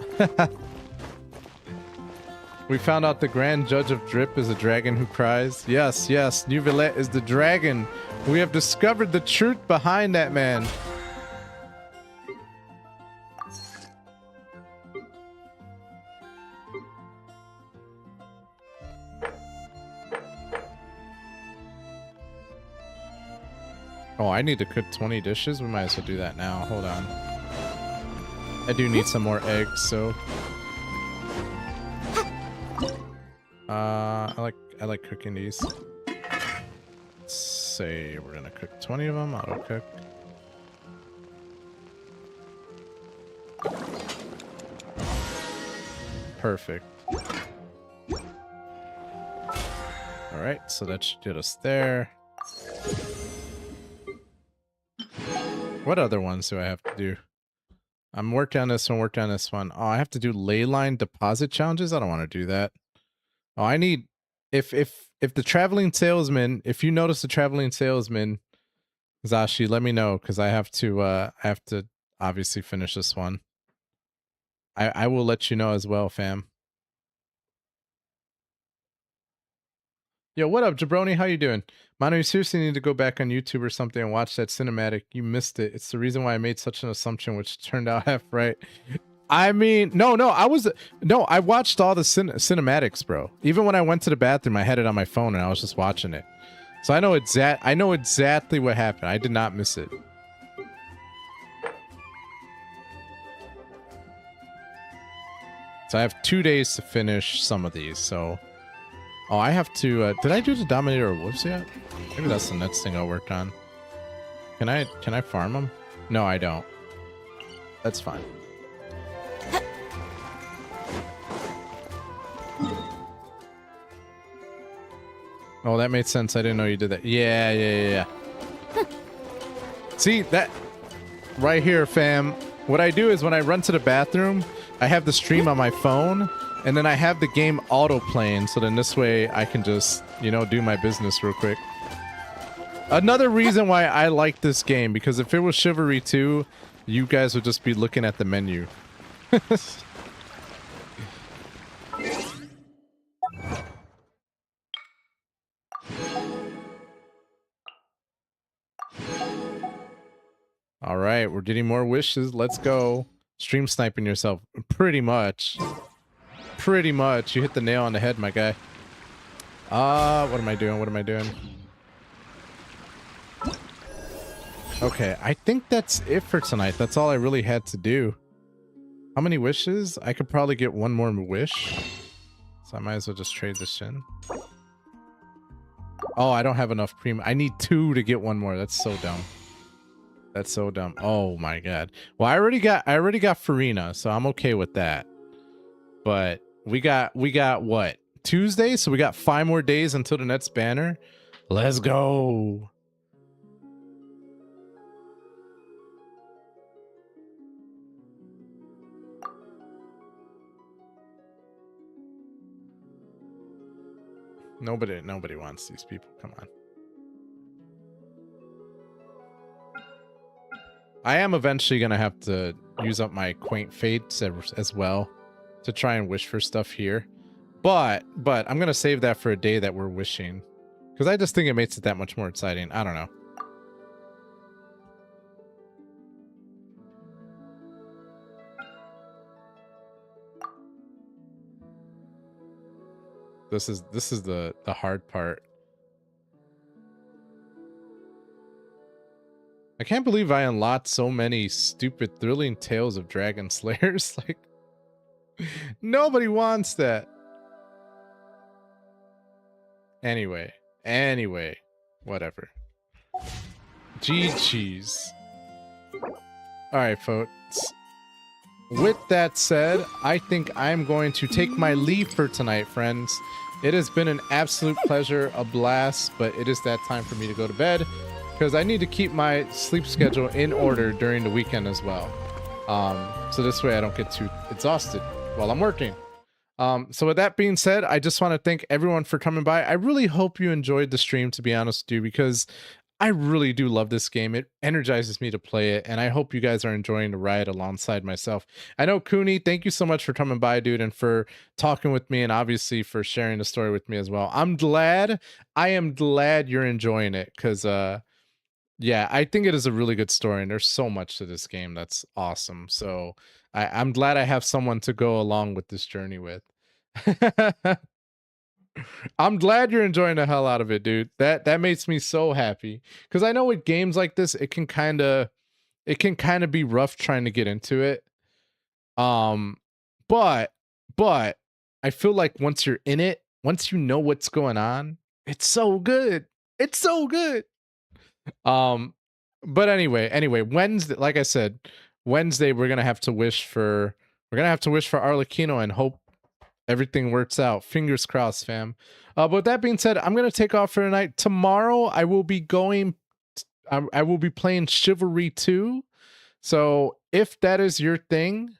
[SPEAKER 1] We found out the Grand Judge of Drip is a dragon who cries. Yes, yes, Neuvillette is the dragon. We have discovered the truth behind that man. Oh, I need to cook 20 dishes? We might as well do that now. Hold on. I do need some more eggs, so... I like cooking these. Let's say we're gonna cook 20 of them. Auto cook. Perfect. Alright, so that should get us there. What other ones do I have to do? I'm working on this one, working on this one. Oh, I have to do ley line deposit challenges? I don't want to do that. Oh, I need... If the traveling salesman... If you notice the traveling salesman, Zashi, let me know, because I have to obviously finish this one. I will let you know as well, fam. Yo, what up, Jabroni? How you doing? Manu, you seriously need to go back on YouTube or something and watch that cinematic. You missed it. It's the reason why I made such an assumption, which turned out half right. I mean, no, I watched all the cinematics, bro. Even when I went to the bathroom, I had it on my phone and I was just watching it. So I know exactly what happened. I did not miss it. So I have 2 days to finish some of these, so... Oh, I have to, did I do the Dominator of Wolves yet? Maybe that's the next thing I'll work on. Can I farm them? No, I don't. That's fine. Oh, that made sense. I didn't know you did that. Yeah. See, that... Right here, fam. What I do is when I run to the bathroom, I have the stream on my phone, and then I have the game auto-playing, so then this way I can just, you know, do my business real quick. Another reason why I like this game, because if it was Chivalry 2, you guys would just be looking at the menu. Alright, we're getting more wishes. Let's go. Stream sniping yourself. Pretty much. Pretty much. You hit the nail on the head, my guy. What am I doing? Okay, I think that's it for tonight. That's all I really had to do. How many wishes? I could probably get one more wish. So I might as well just trade this in. Oh, I don't have enough premium. I need 2 to get one more. That's so dumb. That's so dumb. Oh my god. Well, I already got Farina, so I'm okay with that. But we got what? Tuesday? So we got 5 more days until the next banner. Let's go. Nobody wants these people. Come on. I am eventually gonna have to use up my quaint fates as well to try and wish for stuff here. But I'm gonna save that for a day that we're wishing. Because I just think it makes it that much more exciting. I don't know. This is the hard part. I can't believe I unlocked so many stupid thrilling tales of dragon slayers. Like, nobody wants that. Anyway, whatever. GG's. Alright, folks. With that said, I think I'm going to take my leave for tonight, friends. It has been an absolute pleasure, a blast, but it is that time for me to go to bed because I need to keep my sleep schedule in order during the weekend as well. So this way I don't get too exhausted while I'm working. So with that being said, I just want to thank everyone for coming by. I really hope you enjoyed the stream, to be honest with you, because I really do love this game. It energizes me to play it, and I hope you guys are enjoying the ride alongside myself. I know, Cooney, thank you so much for coming by, dude, and for talking with me, and obviously for sharing the story with me as well. I am glad you're enjoying it, because yeah, I think it is a really good story, and there's so much to this game that's awesome. So I'm glad I have someone to go along with this journey with. I'm glad you're enjoying the hell out of it, dude. That makes me so happy, because I know with games like this, it can kind of be rough trying to get into it. But I feel like once you're in it, once you know what's going on, it's so good. It's so good. But anyway, Wednesday, like I said, Wednesday we're gonna have to wish for Arlecchino and hope everything works out. Fingers crossed, fam. But with that being said, I'm gonna take off for tonight. Tomorrow I will be going. I will be playing Chivalry 2. So if that is your thing,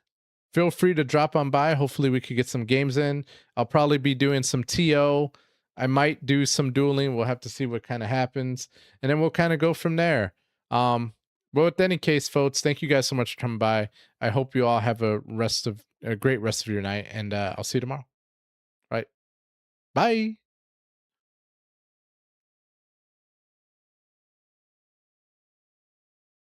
[SPEAKER 1] feel free to drop on by. Hopefully we could get some games in. I'll probably be doing some TO. I might do some dueling. We'll have to see what kind of happens, and then we'll kind of go from there. But with any case, folks, thank you guys so much for coming by. I hope you all have a great rest of your night, and I'll see you tomorrow. All right. Bye.